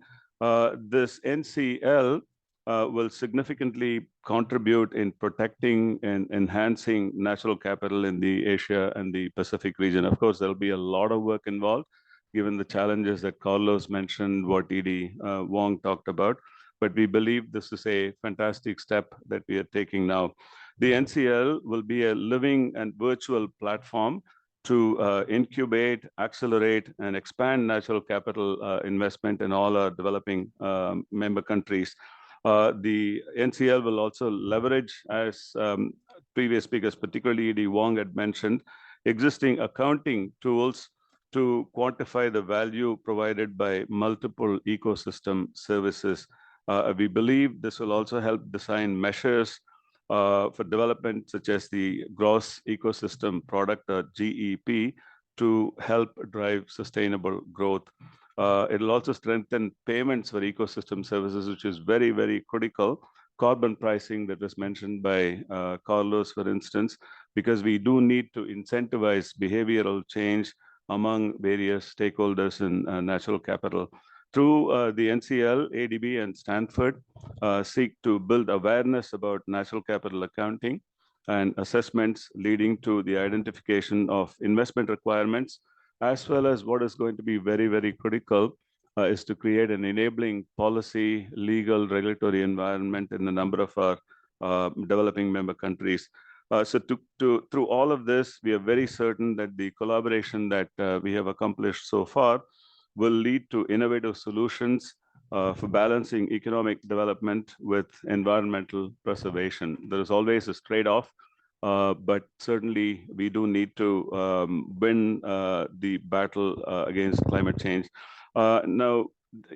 This NCL will significantly contribute in protecting and enhancing natural capital in the Asia and the Pacific region. Of course, there'll be a lot of work involved, given the challenges that Carlos mentioned, what Edie Wong talked about. But we believe this is a fantastic step that we are taking now. The NCL will be a living and virtual platform to incubate, accelerate, and expand natural capital investment in all our developing member countries. The NCL will also leverage, as previous speakers, particularly Edie Wong had mentioned, existing accounting tools to quantify the value provided by multiple ecosystem services. We believe this will also help design measures for development, such as the Gross Ecosystem Product, or GEP, to help drive sustainable growth. It'll also strengthen payments for ecosystem services, which is very, very critical. Carbon pricing that was mentioned by Carlos, for instance, because we do need to incentivize behavioral change among various stakeholders in natural capital. Through the NCL, ADB, and Stanford seek to build awareness about natural capital accounting and assessments, leading to the identification of investment requirements, as well as what is going to be very, very critical is to create an enabling policy, legal, regulatory environment in a number of our developing member countries. So through all of this, we are very certain that the collaboration that we have accomplished so far will lead to innovative solutions for balancing economic development with environmental preservation. There is always this trade-off, but certainly we do need to win the battle against climate change. Now,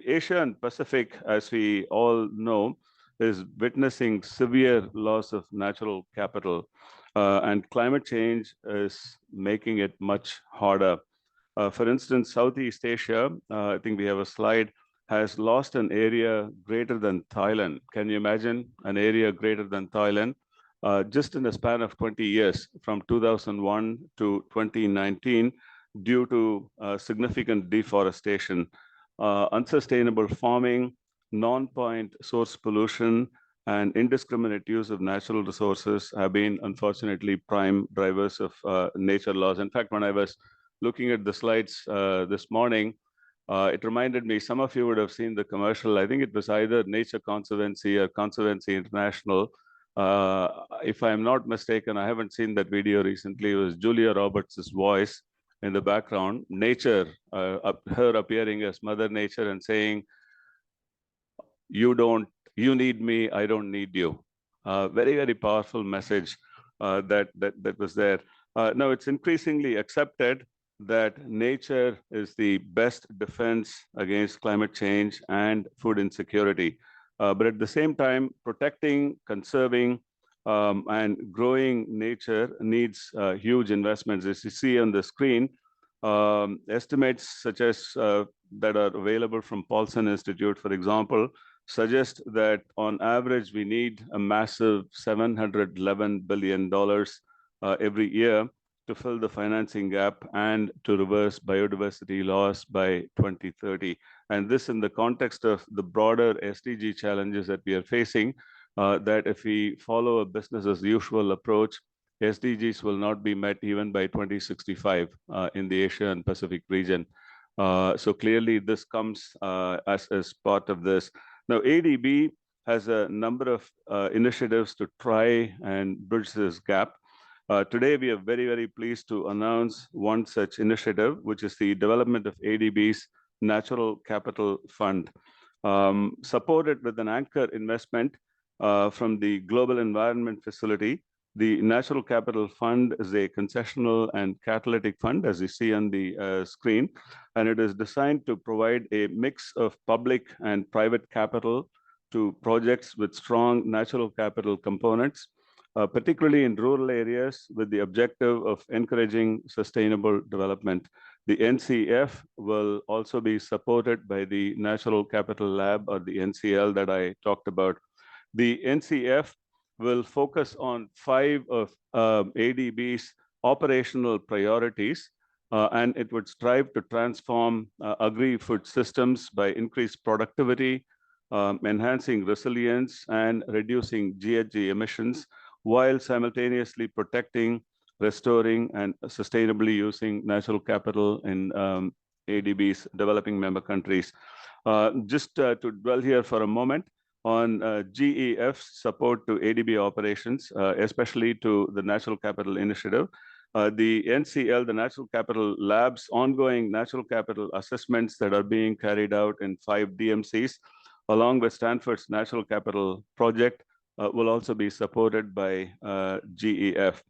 Asia and Pacific, as we all know, is witnessing severe loss of natural capital, and climate change is making it much harder. For instance, Southeast Asia, I think we have a slide, has lost an area greater than Thailand. Can you imagine an area greater than Thailand? Just in the span of 20 years, from 2001 to 2019, due to significant deforestation, unsustainable farming, non-point source pollution, and indiscriminate use of natural resources have been, unfortunately, prime drivers of nature loss. In fact, when I was looking at the slides this morning, it reminded me, some of you would have seen the commercial. I think it was either Nature Conservancy or Conservancy International. If I'm not mistaken, I haven't seen that video recently. It was Julia Roberts' voice in the background, nature, her appearing as Mother Nature and saying, you need me, I don't need you. Very, very powerful message that was there. Now, it's increasingly accepted that nature is the best defense against climate change and food insecurity. But at the same time, protecting, conserving, and growing nature needs huge investments. As you see on the screen, estimates such as that are available from Paulson Institute, for example, suggest that on average we need a massive $711 billion every year to fill the financing gap and to reverse biodiversity loss by 2030. And this in the context of the broader SDG challenges that we are facing, that if we follow a business as usual approach, SDGs will not be met even by 2065 in the Asia and Pacific region. So clearly this comes as part of this. Now, ADB has a number of initiatives to try and bridge this gap. Today, we are very, very pleased to announce one such initiative, which is the development of ADB's Natural Capital Fund, supported with an anchor investment from the Global Environment Facility. The Natural Capital Fund is a concessional and catalytic fund, as you see on the screen, and it is designed to provide a mix of public and private capital to projects with strong natural capital components, particularly in rural areas, with the objective of encouraging sustainable development. The NCF will also be supported by the Natural Capital Lab, or the NCL that I talked about. The NCF will focus on 5 of ADB's operational priorities, and it would strive to transform agri-food systems by increased productivity, enhancing resilience, and reducing GHG emissions, while simultaneously protecting, restoring, and sustainably using natural capital in ADB's developing member countries. Just to dwell here for a moment on GEF's support to ADB operations, especially to the Natural Capital Initiative. The NCL, the Natural Capital Lab's ongoing natural capital assessments that are being carried out in 5 DMCs, along with Stanford's Natural Capital Project, will also be supported by GEF.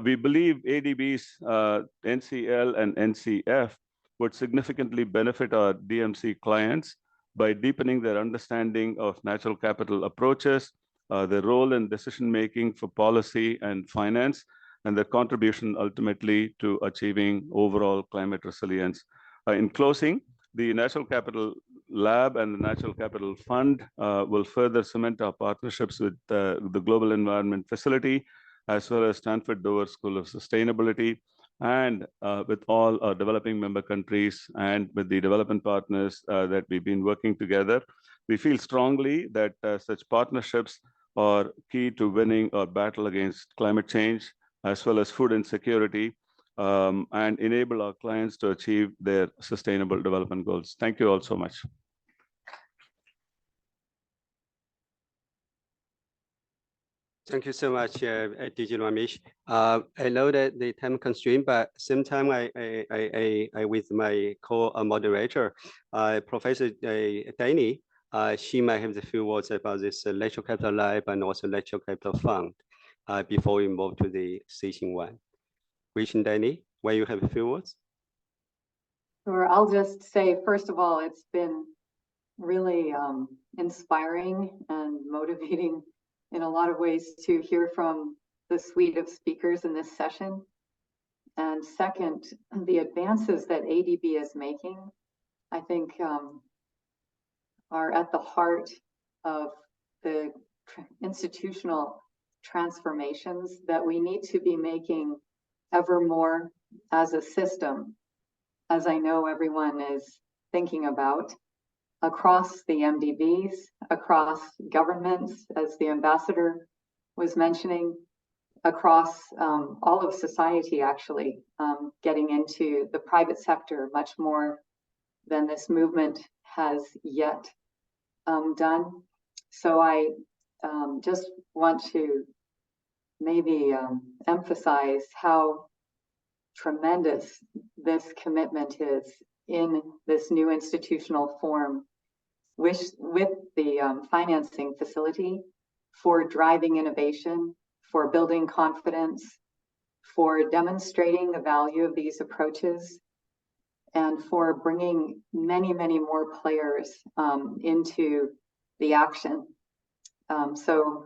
We believe ADB's NCL and NCF would significantly benefit our DMC clients by deepening their understanding of natural capital approaches, their role in decision-making for policy and finance, and their contribution ultimately to achieving overall climate resilience. In closing, the Natural Capital Lab and the Natural Capital Fund will further cement our partnerships with the Global Environment Facility, as well as Stanford Dover School of Sustainability, and with all our developing member countries and with the development partners that we've been working together. We feel strongly that such partnerships are key to winning our battle against climate change, as well as food insecurity, and enable our clients to achieve their sustainable development goals. Thank you all so much. Thank you so much, DG Ramesh. I know that the time constraint, but same time I with my co-moderator, Professor Danny, she might have a few words about this Natural Capital Lab and also Natural Capital Fund before we move to the session 1. Rich and Danny, will you have a few words? Sure, I'll just say, first of all, it's been really inspiring and motivating in a lot of ways to hear from the suite of speakers in this session. And second, the advances that ADB is making, I think, are at the heart of the institutional transformations that we need to be making ever more as a system, as I know everyone is thinking about, across the MDBs, across governments, as the ambassador was mentioning, across all of society, actually, getting into the private sector much more than this movement has yet done. So I just want to maybe emphasize how tremendous this commitment is in this new institutional form with the financing facility for driving innovation, for building confidence, for demonstrating the value of these approaches, and for bringing many, many more players into the action. So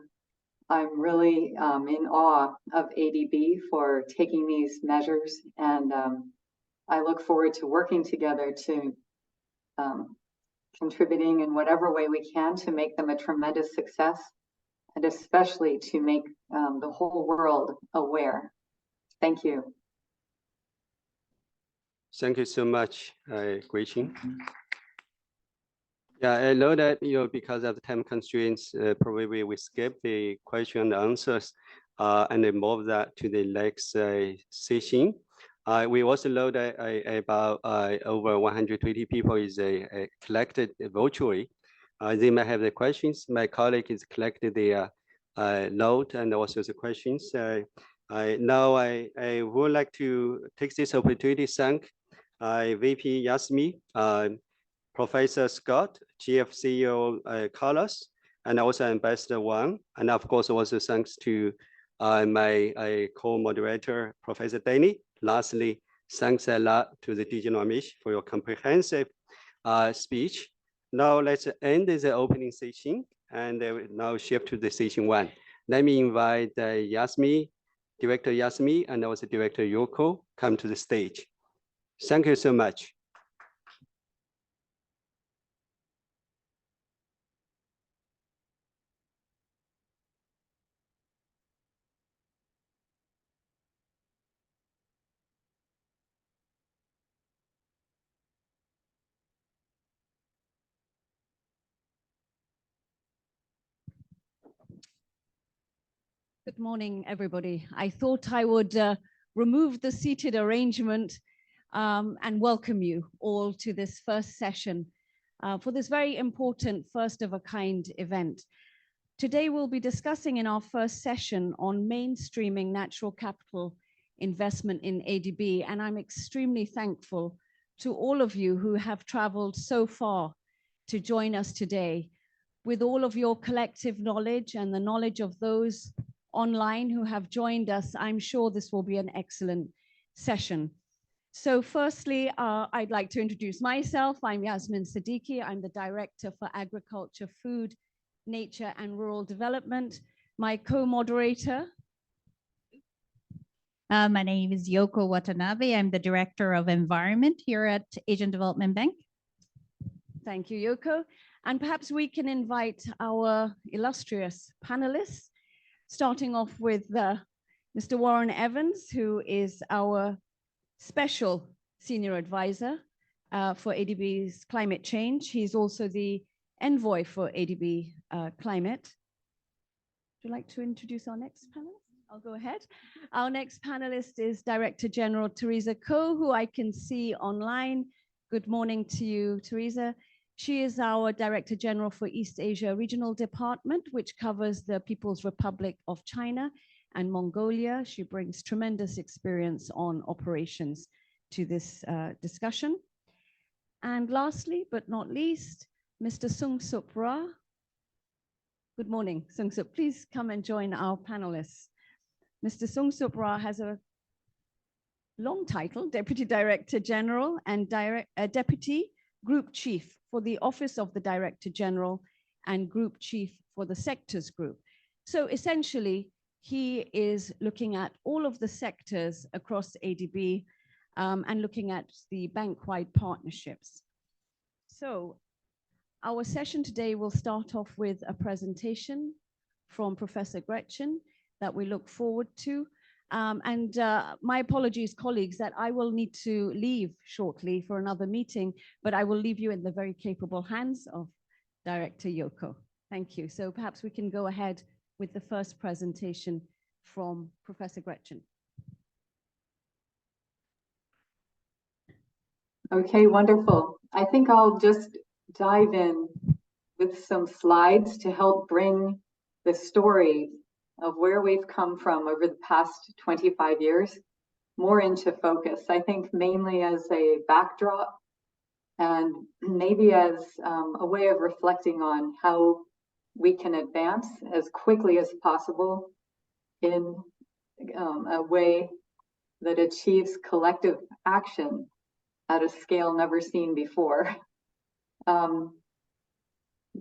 I'm really in awe of ADB for taking these measures, and I look forward to working together to contributing in whatever way we can to make them a tremendous success, and especially to make the whole world aware. Thank you. Thank you so much, Gretchen. Yeah, I know that because of the time constraints, probably we skip the question and answers and move that to the next session. We also know that about over 120 people is collected virtually. They might have the questions. My colleague has collected the note and also the questions. Now I would like to take this opportunity to thank VP Yasmi, Professor Scott, GFCO Carlos, and also Ambassador Wang. And of course, also thanks to my co-moderator, Professor Danny. Lastly, thanks a lot to the Digital Amish for your comprehensive speech. Now let's end the opening session and now shift to the session one. Let me invite Yasmi, Director Yasmi, and also Director Yoko come to the stage. Thank you so much. Good morning, everybody. I thought I would remove the seated arrangement and welcome you all to this first session for this very important first of a kind event. Today, we'll be discussing in our first session on mainstreaming natural capital investment in ADB, and I'm extremely thankful to all of you who have traveled so far to join us today. With all of your collective knowledge and the knowledge of those online who have joined us, I'm sure this will be an excellent session. So firstly, I'd like to introduce myself. I'm Yasmin Siddiqui. I'm the Director for Agriculture, Food, Nature and Rural Development. My co-moderator. My name is Yoko Watanabe. I'm the Director of Environment here at Asian Development Bank. Thank you, Yoko. And perhaps we can invite our illustrious panelists, starting off with Mr. Warren Evans, who is our special senior advisor for ADB's climate change. He's also the envoy for ADB climate. Would you like to introduce our next panelist? I'll go ahead. Our next panelist is Director General Teresa Ko, who I can see online. Good morning to you, Teresa. She is our Director General for East Asia Regional Department, which covers the People's Republic of China and Mongolia. She brings tremendous experience on operations to this discussion. And lastly, but not least, Mr. Sung Sup Ra. Good morning, Sung Sup. Please come and join our panelists. Mr. Sung Sup Ra has a long title, Deputy Director General and Deputy Group Chief for the Office of the Director General and Group Chief for the Sectors Group. So essentially, he is looking at all of the sectors across ADB and looking at the bank-wide partnerships. So our session today will start off with a presentation from Professor Gretchen that we look forward to. My apologies, colleagues, that I will need to leave shortly for another meeting, but I will leave you in the very capable hands of Director Yoko. Thank you. So perhaps we can go ahead with the first presentation from Professor Gretchen. Okay, wonderful. I think I'll just dive in with some slides to help bring the story of where we've come from over the past 25 years more into focus. I think mainly as a backdrop and maybe as a way of reflecting on how we can advance as quickly as possible in a way that achieves collective action at a scale never seen before.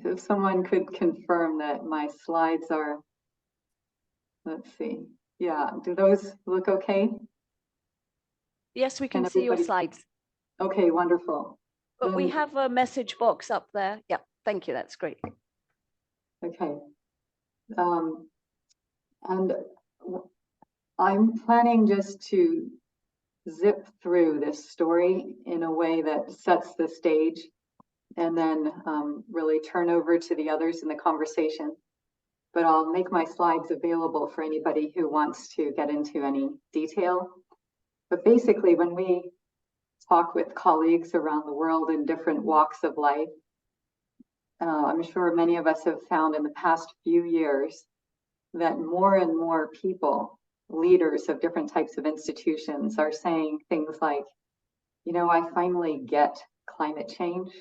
If someone could confirm that my slides are let's see. Yeah, do those look okay? Yes, we can see your slides. Okay, wonderful. But we have a message box up there. Yeah, thank you. That's great. Okay. And I'm planning just to zip through this story in a way that sets the stage and then really turn over to the others in the conversation. But I'll make my slides available for anybody who wants to get into any detail. But basically, when we talk with colleagues around the world in different walks of life, I'm sure many of us have found in the past few years that more and more people, leaders of different types of institutions, are saying things like, you know, I finally get climate change.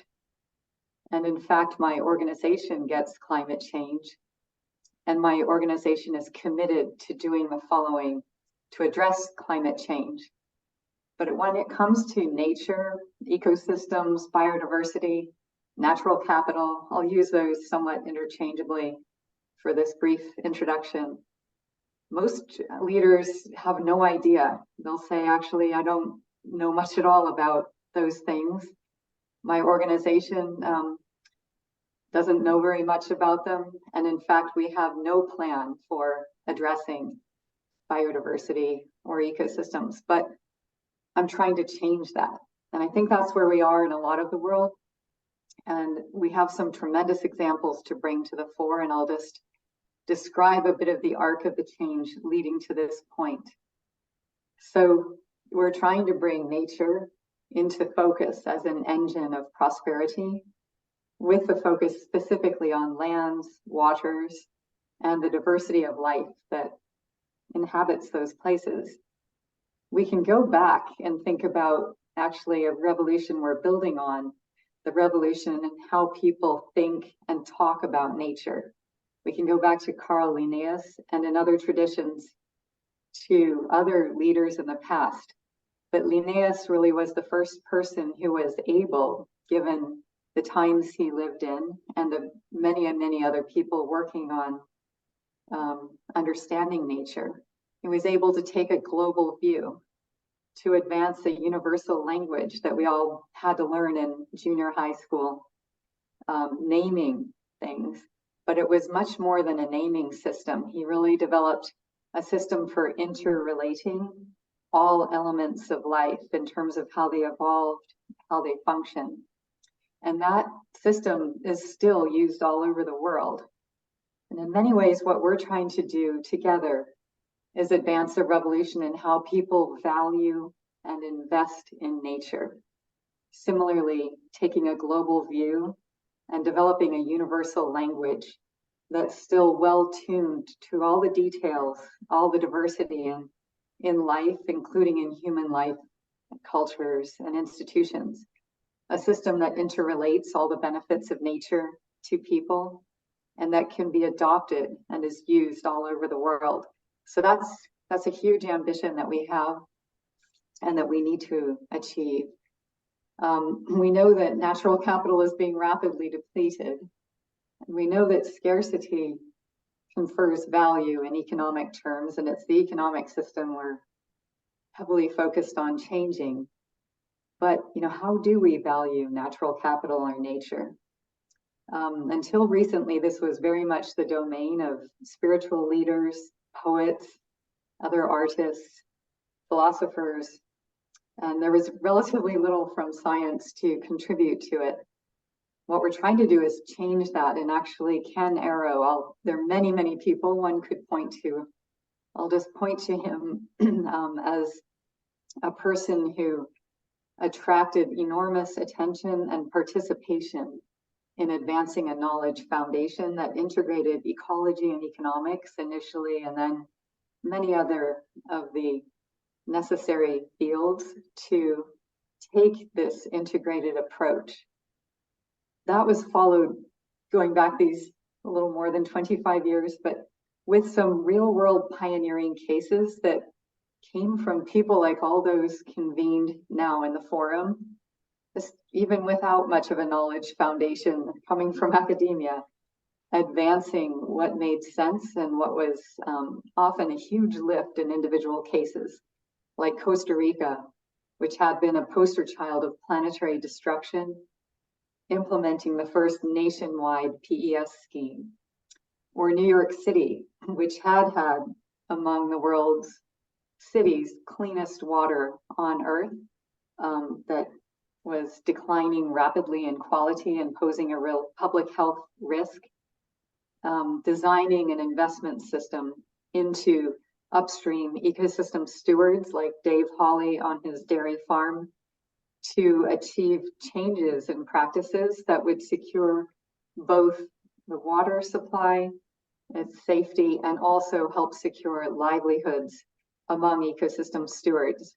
And in fact, my organization gets climate change. And my organization is committed to doing the following to address climate change. But when it comes to nature, ecosystems, biodiversity, natural capital, I'll use those somewhat interchangeably for this brief introduction. Most leaders have no idea. They'll say, actually, I don't know much at all about those things. My organization doesn't know very much about them. And in fact, we have no plan for addressing biodiversity or ecosystems, but I'm trying to change that. And I think that's where we are in a lot of the world. And we have some tremendous examples to bring to the fore, and I'll just describe a bit of the arc of the change leading to this point. So we're trying to bring nature into focus as an engine of prosperity, with the focus specifically on lands, waters, and the diversity of life that inhabits those places. We can go back and think about actually a revolution we're building on, the revolution in how people think and talk about nature. We can go back to Carl Linnaeus and in other traditions to other leaders in the past. But Linnaeus really was the first person who was able, given the times he lived in and the many and many other people working on understanding nature, he was able to take a global view to advance a universal language that we all had to learn in junior high school, naming things. But it was much more than a naming system. He really developed a system for interrelating all elements of life in terms of how they evolved, how they function. And that system is still used all over the world. And in many ways, what we're trying to do together is advance a revolution in how people value and invest in nature. Similarly, taking a global view and developing a universal language that's still well tuned to all the details, all the diversity in life, including in human life, cultures, and institutions. A system that interrelates all the benefits of nature to people and that can be adopted and is used all over the world. So that's a huge ambition that we have and that we need to achieve. We know that natural capital is being rapidly depleted. And we know that scarcity confers value in economic terms, and it's the economic system we're heavily focused on changing. But how do we value natural capital or nature? Until recently, this was very much the domain of spiritual leaders, poets, other artists, philosophers, and there was relatively little from science to contribute to it. What we're trying to do is change that, and actually Ken Arrow, there are many, many people one could point to. I'll just point to him as a person who attracted enormous attention and participation in advancing a knowledge foundation that integrated ecology and economics initially, and then many other of the necessary fields to take this integrated approach. That was followed, going back these a little more than 25 years, but with some real world pioneering cases that came from people like all those convened now in the forum, even without much of a knowledge foundation coming from academia. advancing what made sense and what was often a huge lift in individual cases, like Costa Rica, which had been a poster child of planetary destruction, implementing the first nationwide PES scheme, or New York City, which had among the world's cities cleanest water on Earth, that was declining rapidly in quality and posing a real public health risk, designing an investment system into upstream ecosystem stewards like Dave Hawley on his dairy farm to achieve changes in practices that would secure both the water supply, its safety, and also help secure livelihoods among ecosystem stewards.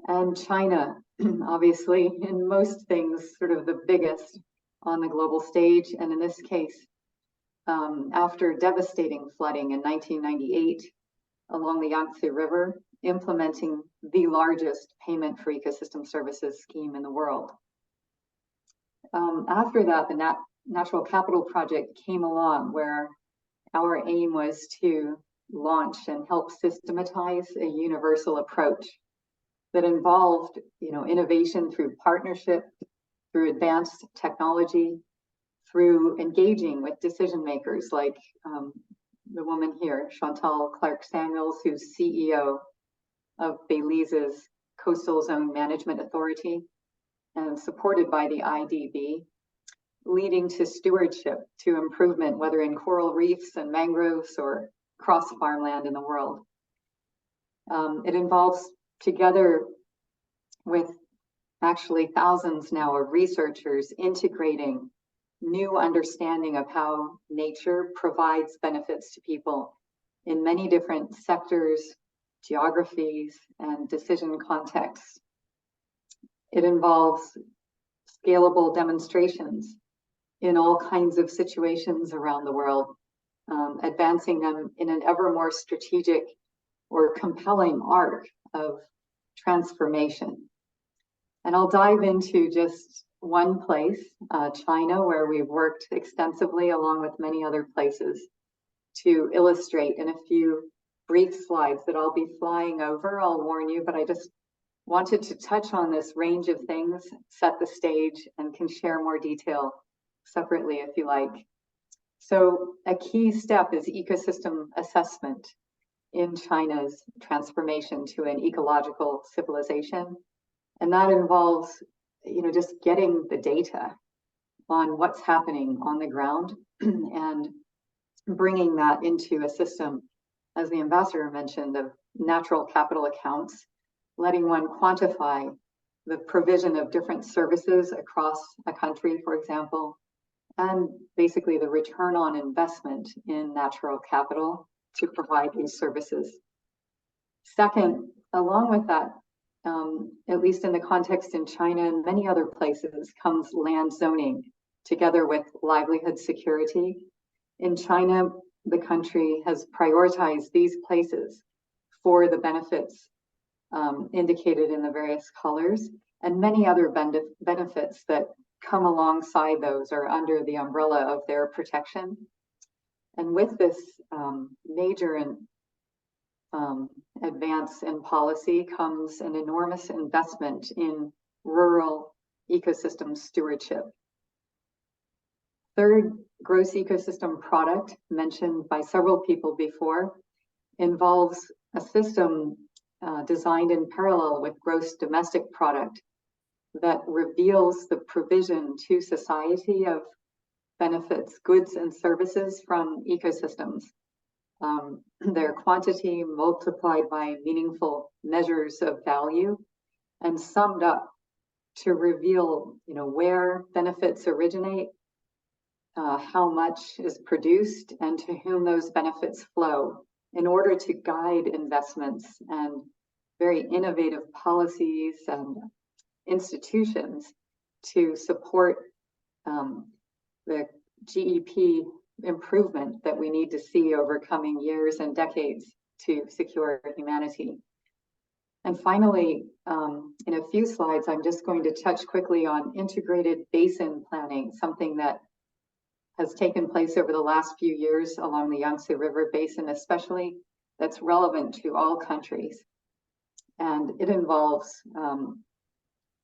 And China, obviously, in most things, sort of the biggest on the global stage. And in this case, after devastating flooding in 1998 along the Yangtze River, implementing the largest payment for ecosystem services scheme in the world. After that, the Natural Capital Project came along, where our aim was to launch and help systematize a universal approach that involved, innovation through partnership, through advanced technology, through engaging with decision makers like the woman here, Chantal Clark-Samuels, who's CEO of Belize's Coastal Zone Management Authority, and supported by the IDB, leading to stewardship, to improvement, whether in coral reefs and mangroves or across farmland in the world. It involves, together with actually thousands now of researchers, integrating new understanding of how nature provides benefits to people in many different sectors, geographies, and decision contexts. It involves scalable demonstrations in all kinds of situations around the world, advancing them in an ever more strategic or compelling arc of transformation. And I'll dive into just one place, China, where we've worked extensively along with many other places to illustrate in a few brief slides that I'll be flying over, I'll warn you, but I just wanted to touch on this range of things, set the stage, and can share more detail separately if you like. So a key step is ecosystem assessment in China's transformation to an ecological civilization. And that involves, just getting the data on what's happening on the ground and bringing that into a system, as the ambassador mentioned, of natural capital accounts, letting one quantify the provision of different services across a country, for example, and basically the return on investment in natural capital to provide these services. Second, along with that, at least in the context in China and many other places, comes land zoning together with livelihood security. In China, the country has prioritized these places for the benefits indicated in the various colors, and many other benefits that come alongside those are under the umbrella of their protection. And with this major advance in policy comes an enormous investment in rural ecosystem stewardship. Third, gross ecosystem product, mentioned by several people before, involves a system designed in parallel with gross domestic product that reveals the provision to society of benefits, goods, and services from ecosystems. Their quantity multiplied by meaningful measures of value and summed up to reveal, where benefits originate, how much is produced, and to whom those benefits flow, in order to guide investments and very innovative policies and institutions to support the GEP improvement that we need to see over coming years and decades to secure humanity. And finally, in a few slides, I'm just going to touch quickly on integrated basin planning, something that has taken place over the last few years along the Yangtze River Basin, especially, that's relevant to all countries. And it involves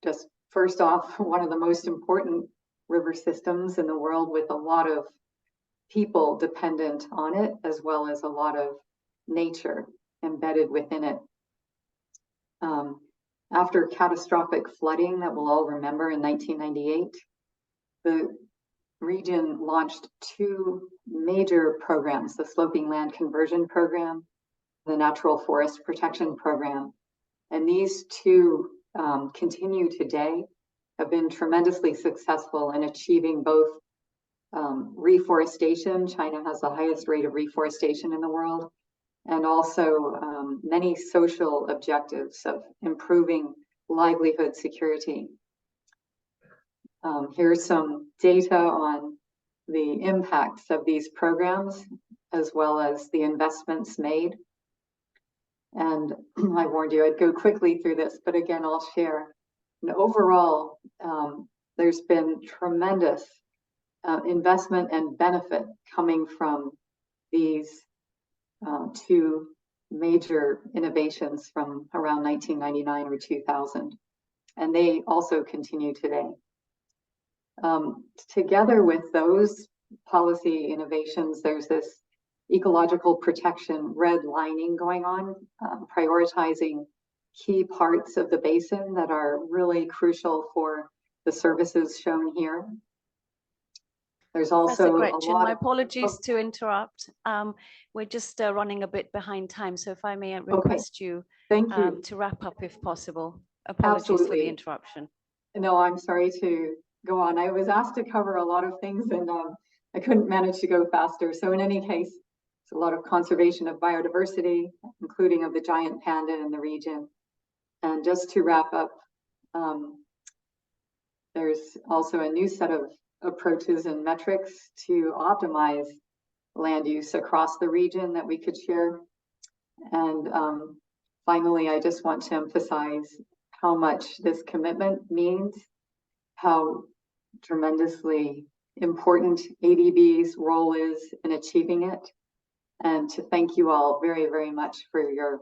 just first off, one of the most important river systems in the world, with a lot of people dependent on it, as well as a lot of nature embedded within it. After catastrophic flooding that we'll all remember in 1998, the region launched two major programs, the Sloping Land Conversion Program, the Natural Forest Protection Program. And these two continue today, have been tremendously successful in achieving both reforestation. China has the highest rate of reforestation in the world, and also many social objectives of improving livelihood security. Here's some data on the impacts of these programs, as well as the investments made. And I warned you I'd go quickly through this, but again, I'll share. And overall, there's been tremendous investment and benefit coming from these two major innovations from around 1999 or 2000. And they also continue today. Together with those policy innovations, there's this ecological protection red lining going on, prioritizing key parts of the basin that are really crucial for the services shown here. There's also Gretchen, a lot my of, apologies to interrupt. We're just running a bit behind time, so if I may request you, thank you. To wrap up if possible. Apologies for the interruption. No, I'm sorry to go on. I was asked to cover a lot of things, and I couldn't manage to go faster. So in any case, it's a lot of conservation of biodiversity, including of the giant panda in the region. And just to wrap up, there's also a new set of approaches and metrics to optimize land use across the region that we could share. And finally, I just want to emphasize how much this commitment means, how tremendously important ADB's role is in achieving it, and to thank you all very, very much for your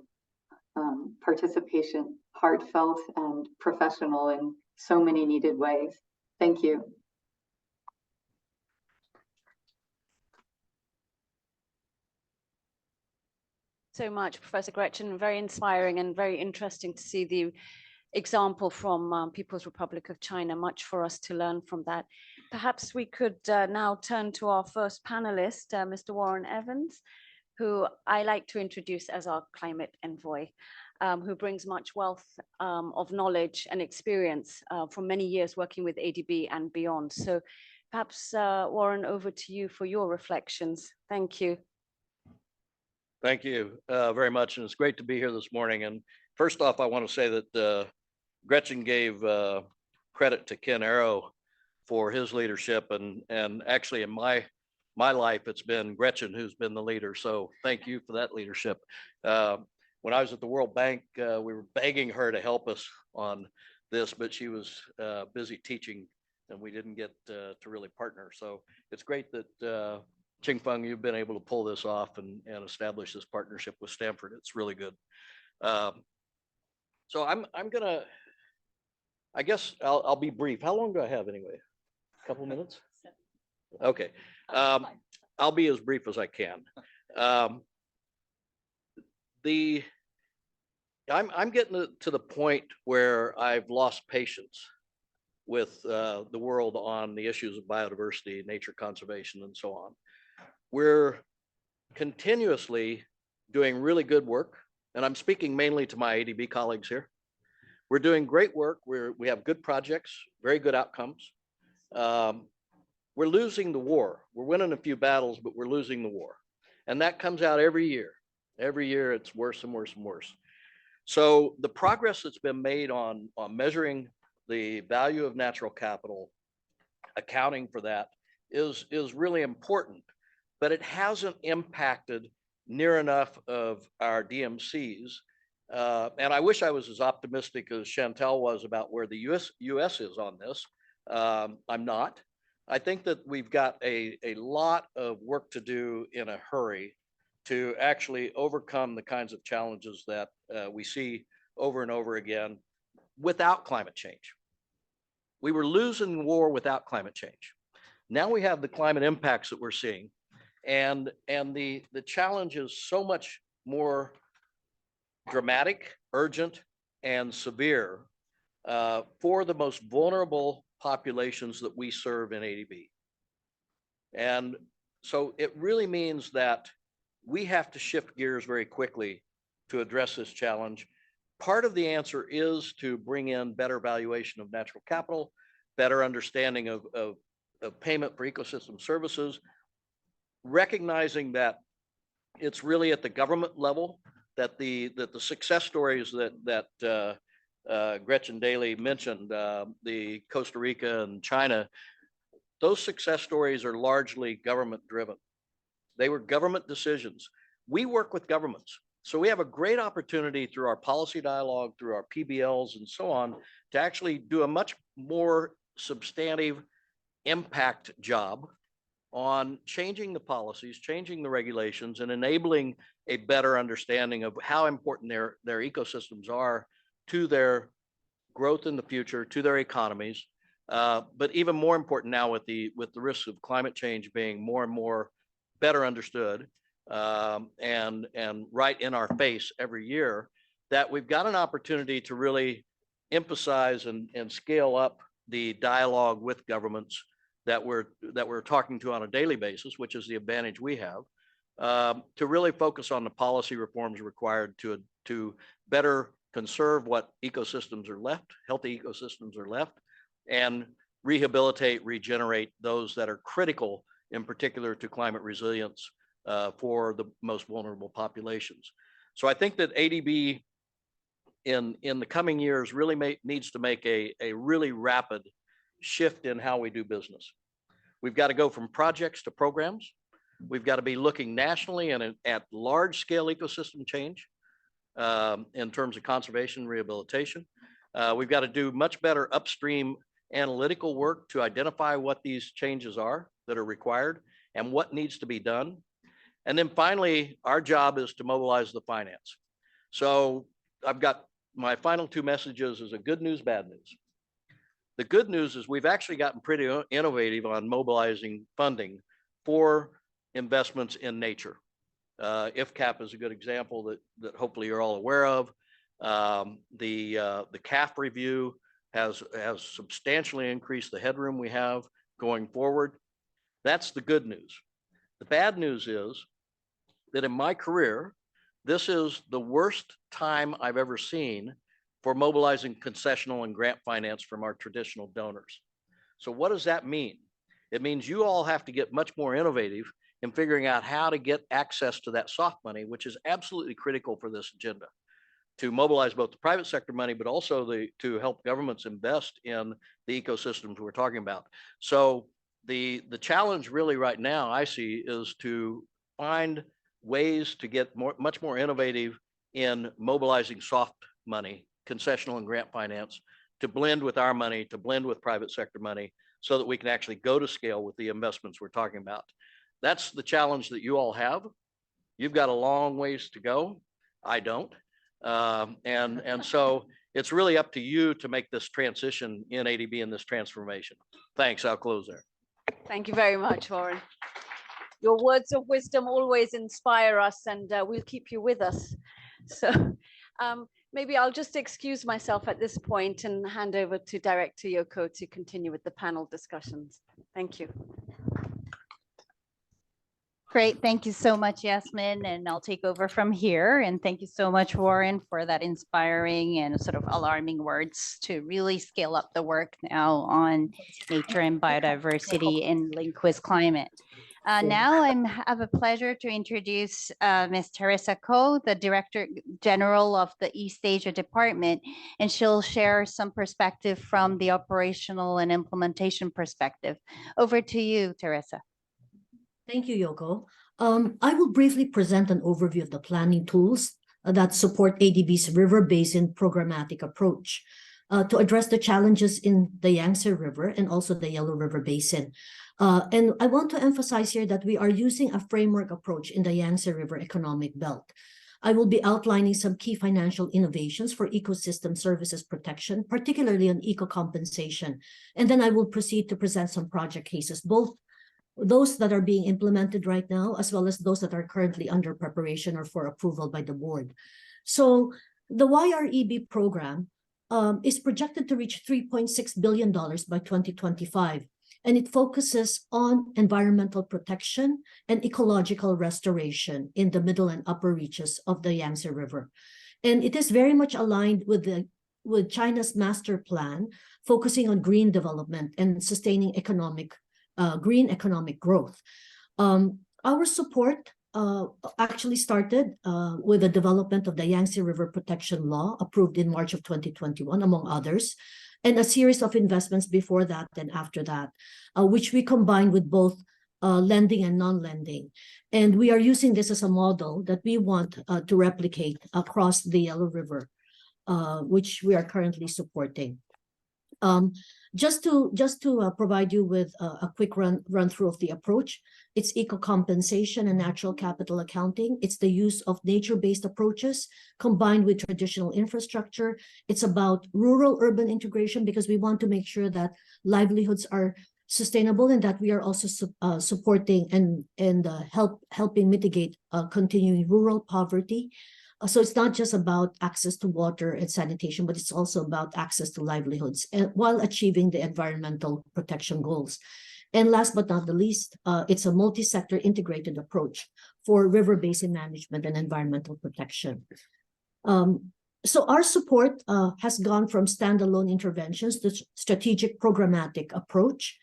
participation, heartfelt and professional in so many needed ways. Thank you. So much, Professor Gretchen. Very inspiring and very interesting to see the example from People's Republic of China. Much for us to learn from that. Perhaps we could now turn to our first panelist, Mr. Warren Evans, who I like to introduce as our climate envoy, who brings much wealth of knowledge and experience from many years working with ADB and beyond. So perhaps, Warren, over to you for your reflections. Thank you. Thank you very much, and it's great to be here this morning. And first off, I want to say that Gretchen gave credit to Ken Arrow for his leadership, and actually in my life, it's been Gretchen who's been the leader. So thank you for that leadership. When I was at the World Bank, we were begging her to help us on this, but she was busy teaching, and we didn't get to really partner. So it's great that Qingfeng, you've been able to pull this off and establish this partnership with Stanford. It's really good. So I'm gonna, I guess I'll be brief. How long do I have anyway? A couple minutes? Okay. I'll be as brief as I can. I'm getting to the point where I've lost patience with the world on the issues of biodiversity, nature conservation, and so on. We're continuously doing really good work, and I'm speaking mainly to my ADB colleagues here. We're doing great work. We have good projects, very good outcomes. We're losing the war. We're winning a few battles, but we're losing the war. And that comes out every year. Every year it's worse and worse and worse. So the progress that's been made on measuring the value of natural capital, accounting for that is really important, but it hasn't impacted near enough of our DMCs. And I wish I was as optimistic as Chantal was about where the US is on this. I'm not. I think that we've got a lot of work to do in a hurry to actually overcome the kinds of challenges that we see over and over again without climate change. We were losing war without climate change. Now we have the climate impacts that we're seeing, and the challenge is so much more dramatic, urgent, and severe for the most vulnerable populations that we serve in ADB. And so it really means that we have to shift gears very quickly to address this challenge. Part of the answer is to bring in better valuation of natural capital, better understanding of payment for ecosystem services, recognizing that it's really at the government level that the success stories that Gretchen Daly mentioned, the Costa Rica and China, those success stories are largely government driven. They were government decisions. We work with governments. So we have a great opportunity through our policy dialogue, through our PBLs and so on, to actually do a much more substantive impact job on changing the policies, changing the regulations, and enabling a better understanding of how important their ecosystems are to their growth in the future, to their economies. But even more important now with the risks of climate change being more and more better understood and right in our face every year, that we've got an opportunity to really emphasize and scale up the dialogue with governments that we're talking to on a daily basis, which is the advantage we have, to really focus on the policy reforms required to better conserve what ecosystems are left, healthy ecosystems are left, and rehabilitate, regenerate those that are critical, in particular to climate resilience for the most vulnerable populations. So I think that ADB in the coming years really needs to make a really rapid shift in how we do business. We've got to go from projects to programs. We've got to be looking nationally and at large scale ecosystem change in terms of conservation, rehabilitation. We've got to do much better upstream analytical work to identify what these changes are that are required and what needs to be done. And then finally, our job is to mobilize the finance. So I've got my final two messages is a good news, bad news. The good news is we've actually gotten pretty innovative on mobilizing funding for investments in nature. IFCAP is a good example that hopefully you're all aware of. The CAF review has substantially increased the headroom we have going forward. That's the good news. The bad news is that in my career, this is the worst time I've ever seen for mobilizing concessional and grant finance from our traditional donors. So what does that mean? It means you all have to get much more innovative in figuring out how to get access to that soft money, which is absolutely critical for this agenda, to mobilize both the private sector money, but also to help governments invest in the ecosystems we're talking about. So the challenge really right now I see is to find ways to get much more innovative in mobilizing soft money, concessional and grant finance, to blend with our money, to blend with private sector money, so that we can actually go to scale with the investments we're talking about. That's the challenge that you all have. You've got a long ways to go. I don't. And so it's really up to you to make this transition in ADB and this transformation. Thanks, I'll close there. Thank you very much, Warren. Your words of wisdom always inspire us, and we'll keep you with us. So maybe I'll just excuse myself at this point and hand over to Director Yoko to continue with the panel discussions. Thank you. Great, thank you so much, Yasmin, and I'll take over from here. And thank you so much, Warren, for that inspiring and sort of alarming words to really scale up the work now on nature and biodiversity in link with climate. Now I have a pleasure to introduce Ms. Teresa Ko, the Director General of the East Asia Department, and she'll share some perspective from the operational and implementation perspective. Over to you, Teresa. Thank you, Yoko. I will briefly present an overview of the planning tools that support ADB's river basin programmatic approach. to address the challenges in the Yangtze River and also the Yellow River Basin. And I want to emphasize here that we are using a framework approach in the Yangtze River Economic Belt. I will be outlining some key financial innovations for ecosystem services protection, particularly on eco-compensation. And then I will proceed to present some project cases, both those that are being implemented right now, as well as those that are currently under preparation or for approval by the board. So the YREB program is projected to reach $3.6 billion by 2025. And it focuses on environmental protection and ecological restoration in the middle and upper reaches of the Yangtze River. And it is very much aligned with China's master plan, focusing on green development and sustaining green economic growth. Our support actually started with the development of the Yangtze River Protection Law, approved in March of 2021, among others, and a series of investments before that and after that, which we combine with both lending and non-lending. And we are using this as a model that we want to replicate across the Yellow River, which we are currently supporting. Just to provide you with a quick run through of the approach, it's eco-compensation and natural capital accounting. It's the use of nature-based approaches combined with traditional infrastructure. It's about rural-urban integration, because we want to make sure that livelihoods are sustainable and that we are also supporting and helping mitigate continuing rural poverty. So it's not just about access to water and sanitation, but it's also about access to livelihoods while achieving the environmental protection goals. And last but not the least, it's a multi-sector integrated approach for river basin management and environmental protection. So our support has gone from standalone interventions to strategic programmatic approach.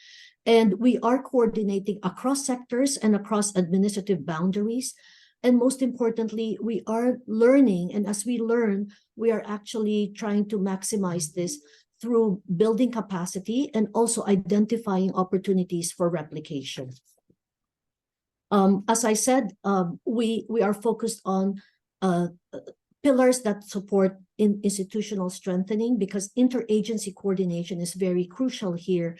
And we are coordinating across sectors and across administrative boundaries. And most importantly, we are learning. And as we learn, we are actually trying to maximize this through building capacity and also identifying opportunities for replication. As I said, we are focused on pillars that support institutional strengthening, because interagency coordination is very crucial here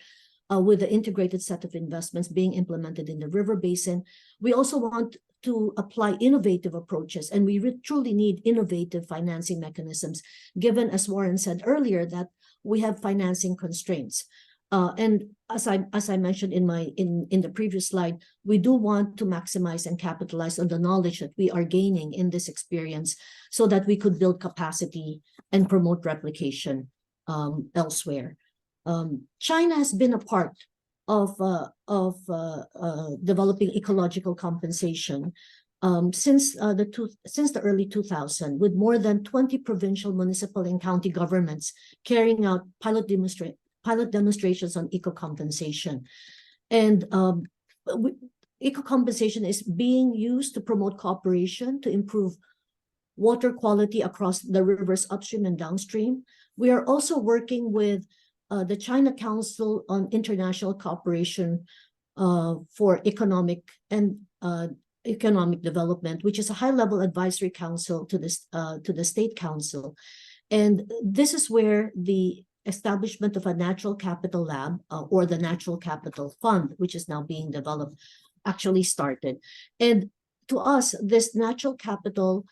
with the integrated set of investments being implemented in the river basin. We also want to apply innovative approaches, and we truly need innovative financing mechanisms, given, as Warren said earlier, that we have financing constraints. And as I mentioned in the previous slide, we do want to maximize and capitalize on the knowledge that we are gaining in this experience so that we could build capacity and promote replication elsewhere. China has been a part of developing ecological compensation since the early 2000s, with more than 20 provincial, municipal, and county governments carrying out pilot demonstrations on eco-compensation. And eco-compensation is being used to promote cooperation to improve water quality across the rivers upstream and downstream. We are also working with the China Council on International Cooperation for Economic Development, which is a high-level advisory council to the State Council. And this is where the establishment of a natural capital lab or the natural capital fund, which is now being developed, actually started. And to us, this natural capital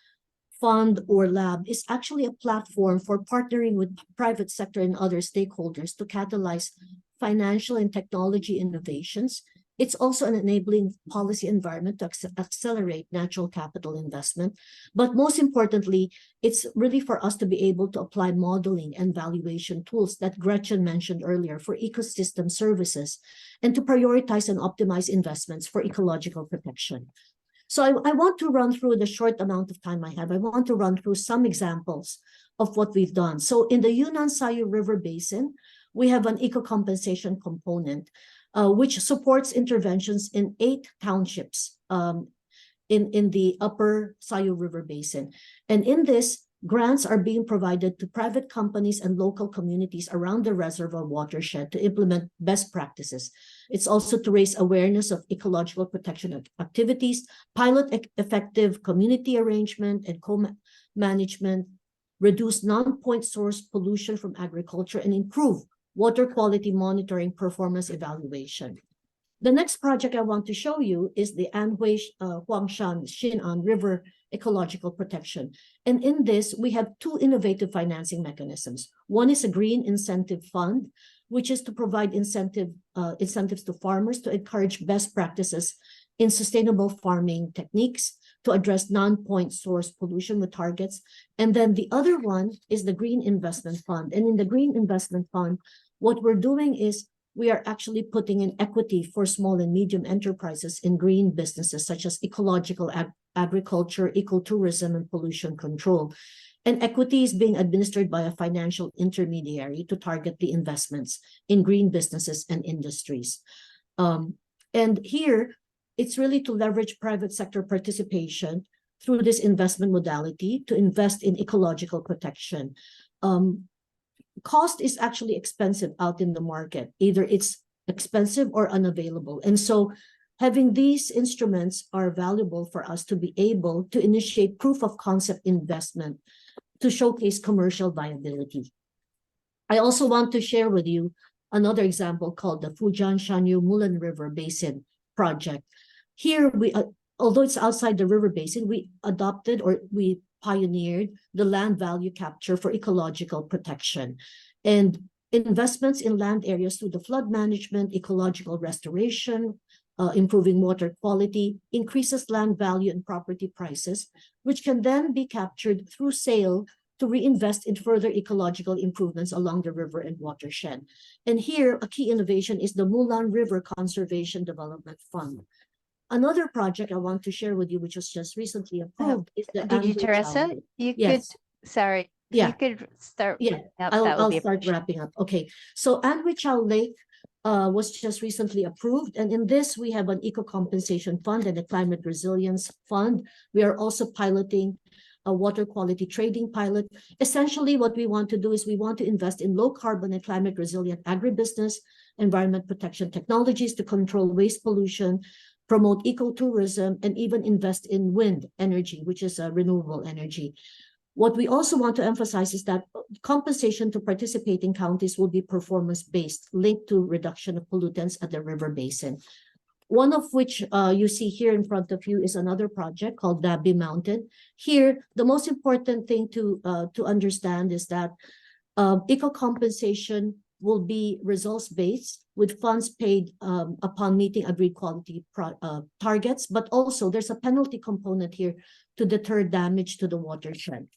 fund or lab is actually a platform for partnering with private sector and other stakeholders to catalyze financial and technology innovations. It's also an enabling policy environment to accelerate natural capital investment. But most importantly, it's really for us to be able to apply modeling and valuation tools that Gretchen mentioned earlier for ecosystem services, and to prioritize and optimize investments for ecological protection. So I want to run through the short amount of time I have. I want to run through some examples of what we've done. So in the Yunnan-Sayu River Basin, we have an eco-compensation component, which supports interventions in 8 townships in the upper Sayu River Basin. And in this, grants are being provided to private companies and local communities around the reservoir watershed to implement best practices. It's also to raise awareness of ecological protection activities, pilot effective community arrangement and co-management, reduce non-point source pollution from agriculture, and improve water quality monitoring performance evaluation. The next project I want to show you is the Anhui Huangshan Xinan River Ecological Protection. And in this, we have two innovative financing mechanisms. One is a green incentive fund, which is to provide incentives to farmers to encourage best practices in sustainable farming techniques to address non-point source pollution with targets. And then the other one is the Green Investment Fund. And in the Green Investment Fund, what we're doing is we are actually putting in equity for small and medium enterprises in green businesses such as ecological agriculture, ecotourism, and pollution control. And equity is being administered by a financial intermediary to target the investments in green businesses and industries. And here, it's really to leverage private sector participation through this investment modality to invest in ecological protection. Cost is actually expensive out in the market. Either it's expensive or unavailable. And so having these instruments are valuable for us to be able to initiate proof of concept investment to showcase commercial viability. I also want to share with you another example called the Fujian Shanyu Mulan River Basin Project. Here, although it's outside the river basin, we adopted or we pioneered the land value capture for ecological protection and investments in land areas through the flood management, ecological restoration, improving water quality, increases land value and property prices, which can then be captured through sale to reinvest in further ecological improvements along the river and watershed. And here, a key innovation is the Mulan River Conservation Development Fund. Another project I want to share with you, which was just recently approved, is the Did you, Anhui Teresa? Chao. You Yes. could, sorry, Yeah. you could start. Yeah, I'll start wrapping up. Okay, so Anhui Chao Lake was just recently approved. And in this, we have an eco compensation fund and a climate resilience fund. We are also piloting a water quality trading pilot. Essentially, what we want to do is we want to invest in low carbon and climate resilient agribusiness, environment protection technologies to control waste pollution, promote ecotourism, and even invest in wind energy, which is a renewable energy. What we also want to emphasize is that compensation to participating counties will be performance-based, linked to reduction of pollutants at the river basin. One of which you see here in front of you is another project called Dabi Mountain. Here, the most important thing to understand is that eco-compensation will be results-based with funds paid upon meeting agreed quality targets, but also there's a penalty component here to deter damage to the watershed.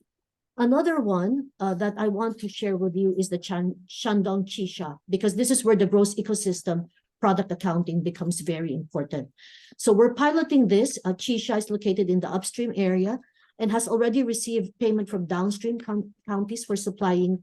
Another one that I want to share with you is the Shandong Chisha, because this is where the gross ecosystem product accounting becomes very important. So we're piloting this. Chisha is located in the upstream area and has already received payment from downstream counties for supplying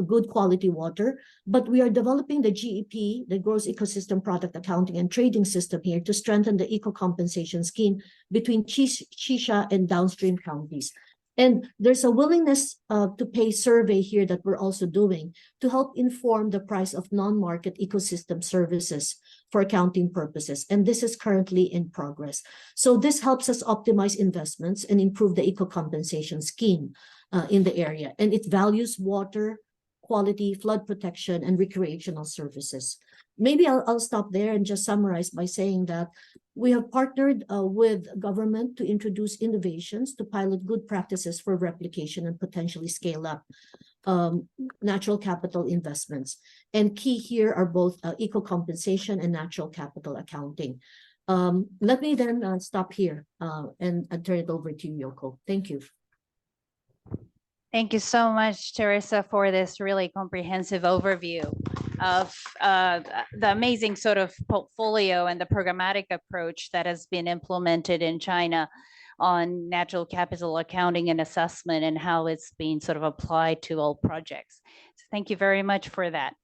good quality water, but we are developing the GEP, the gross ecosystem product accounting and trading system here to strengthen the eco compensation scheme between Chisha and downstream counties. And there's a willingness to pay survey here that we're also doing to help inform the price of non-market ecosystem services for accounting purposes. And this is currently in progress. So this helps us optimize investments and improve the eco compensation scheme in the area. And it values water quality, flood protection, and recreational services. Maybe I'll stop there and just summarize by saying that we have partnered with government to introduce innovations to pilot good practices for replication and potentially scale up natural capital investments. And key here are both eco compensation and natural capital accounting. Let me then stop here and turn it over to you, Yoko. Thank you. Thank you so much, Teresa, for this really comprehensive overview of the amazing sort of portfolio and the programmatic approach that has been implemented in China on natural capital accounting and assessment and how it's being sort of applied to all projects. So thank you very much for that.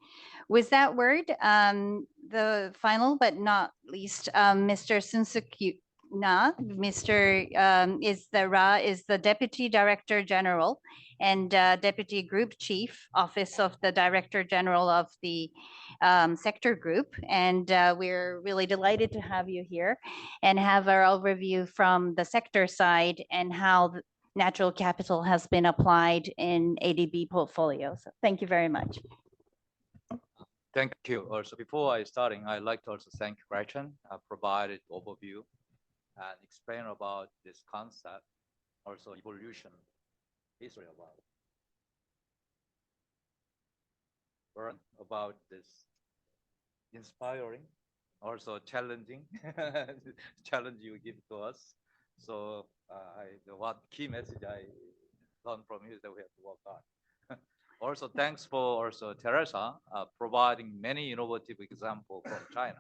With that word, the final but not least, Mr. Sunsuk Na, Mr. is the Deputy Director General and Deputy Group Chief Office of the Director General of the Sector Group. And we're really delighted to have you here and have our overview from the sector side and how natural capital has been applied in ADB portfolios. Thank you very much. Thank you. Also, before I starting, I'd like to also thank Gretchen, provided overview and explain about this concept, also evolution, history about this inspiring, also challenging challenge you give to us. So what key message I learned from you is that we have to work hard. Also, thanks for also Teresa providing many innovative examples from China,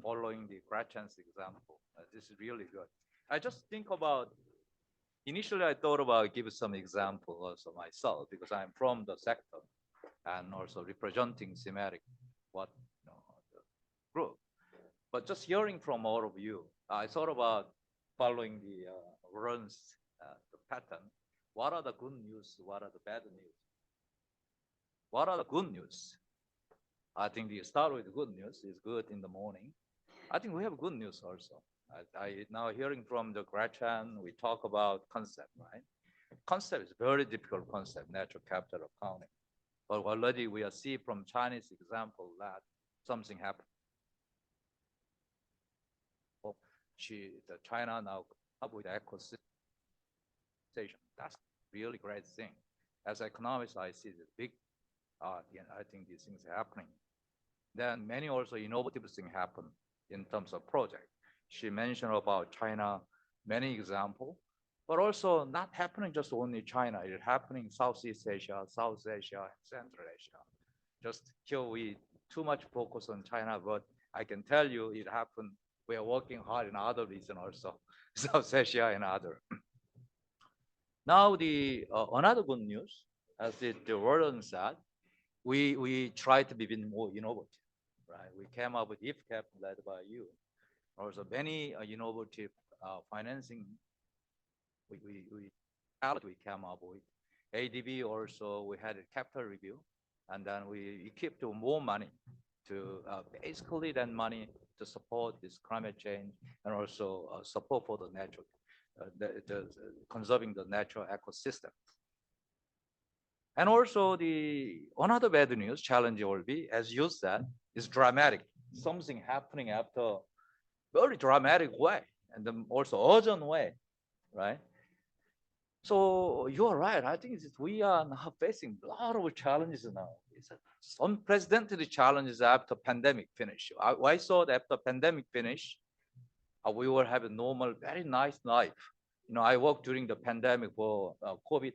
following the Gretchen's example. This is really good. I just think about, initially I thought about give some example also myself, because I'm from the sector and also representing thematic what the group. But just hearing from all of you, I thought about following the Warren's the pattern. What are the good news? What are the bad news? What are the good news? I think you start with good news is good in the morning. I think we have good news also. I now hearing from the Gretchen, we talk about concept, right? Concept is very difficult concept, natural capital accounting. But already we are see from Chinese example that something happened. China now up with ecosystem. That's really great thing. As economists, I see the big, I think these things are happening. Then many also innovative things happen in terms of project. She mentioned about China, many examples, but also not happening just only China. It's happening Southeast Asia, South Asia, Central Asia. Just here we too much focus on China, but I can tell you it happened. We are working hard in other regions also, South Asia and other. Now the another good news, as the Warren said, we try to be even more innovative, right? We came up with IFCAP led by you. Also many innovative financing we came up with. ADB also, we had a capital review, and then we equipped more money to basically then money to support this climate change and also support for the natural, conserving the natural ecosystem. And also the another bad news challenge will be, as you said, is dramatic. Something happening after very dramatic way, and then also urgent way, right? So you're right. I think we are now facing a lot of challenges now. It's unprecedented challenges after pandemic finish. I thought after pandemic finish, we will have a normal, very nice life. You know, I worked during the pandemic for COVID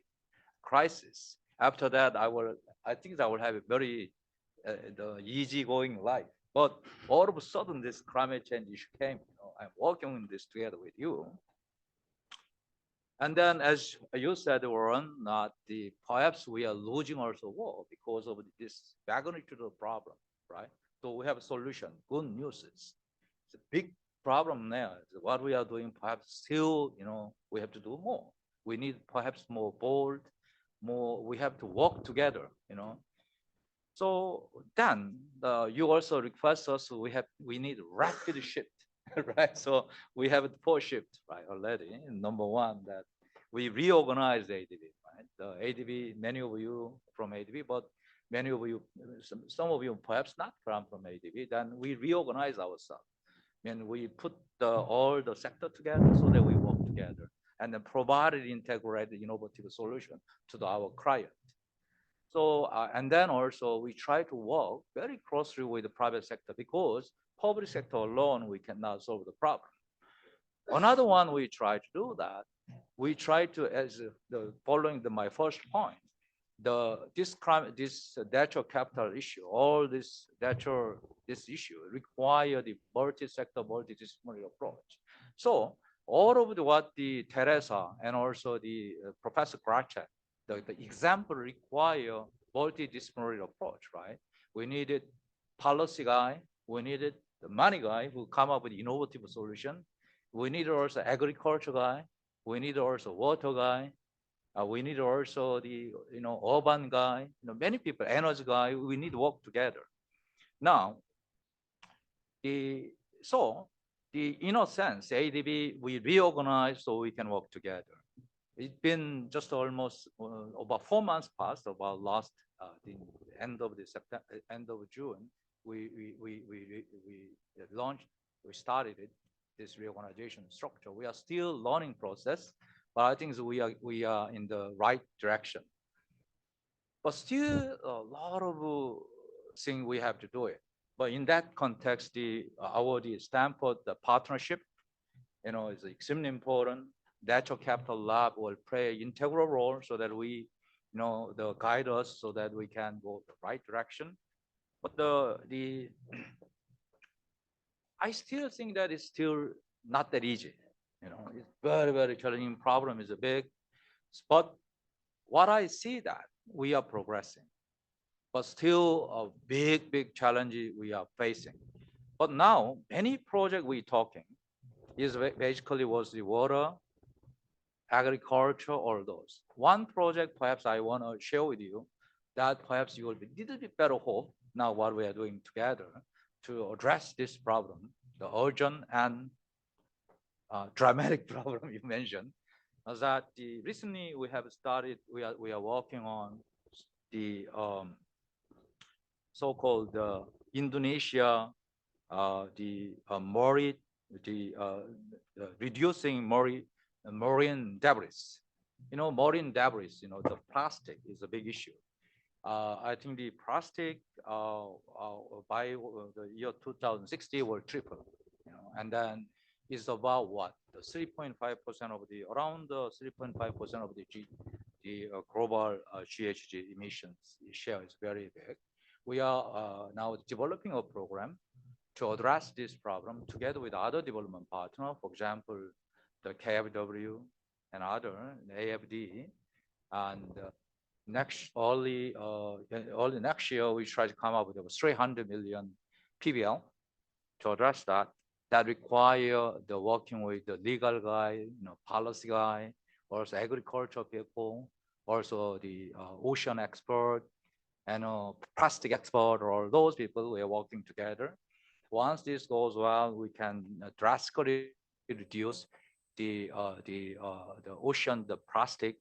crisis. After that, I think I will have a very the easygoing life. But all of a sudden, this climate change issue came. You know, I'm working on this together with you. And then, as you said, Warren, perhaps we are losing also war because of this magnitude of problem, right? So we have a solution. Good news is it's a big problem now. What we are doing, perhaps still, you know, we have to do more. We need perhaps more bold, more. We have to work together, you know. So then you also request us. We need rapid shift. Right, so we have 4 shifts right already. Number one, that we reorganize the ADB. Right, the ADB. Many of you from ADB, but many of you, some of you perhaps not from ADB. Then we reorganize ourselves, and we put all the sector together so that we work together, and then provide an integrated, innovative solution to our client. So and then also we try to work very closely with the private sector, because public sector alone, we cannot solve the problem. Another one we try to do that, we try to, as following my first point, this natural capital issue, all this issue require the multi-sector, multidisciplinary approach. So all of what the Teresa and also the Professor Gretchen, the example require multidisciplinary approach, right? We needed policy guy, we needed the money guy who come up with innovative solution. We need also agriculture guy. We need also water guy. We need also the urban guy. Many people, energy guy. We need to work together. Now, in a sense, ADB we reorganize so we can work together. It's been just almost about 4 months past, about last the end of the September, end of June, we launched, we started it, this reorganization structure. We are still learning process, but I think we are in the right direction. But still a lot of things we have to do it. But in that context, the Stanford, the partnership, is extremely important. Natural Capital Lab will play an integral role so that we, the guide us so that we can go the right direction. But I still think that it's still not that easy. It's very, very challenging problem. Is a big, but what I see that we are progressing, but still a big, big challenge we are facing. But now any project we're talking is basically was the water, agriculture, all those. One project perhaps I want to share with you that perhaps you will be a little bit better hope now what we are doing together to address this problem, the urgent and dramatic problem you mentioned, is that recently we have started, we are working on the so-called Indonesia, reducing marine debris. Marine debris, the plastic is a big issue. I think the plastic by the year 2060 will triple, and then it's about what? The 3.5% of the, around the 3.5% of the global GHG emissions share is very big. We are now developing a program to address this problem together with other development partners, for example, the KfW and other, the AFD, and early next year, we try to come up with over 300 million PBL to address that. That require the working with the legal guy, policy guy, also agriculture people, also the ocean expert, and plastic expert, all those people, we are working together. Once this goes well, we can drastically reduce the ocean, the plastic.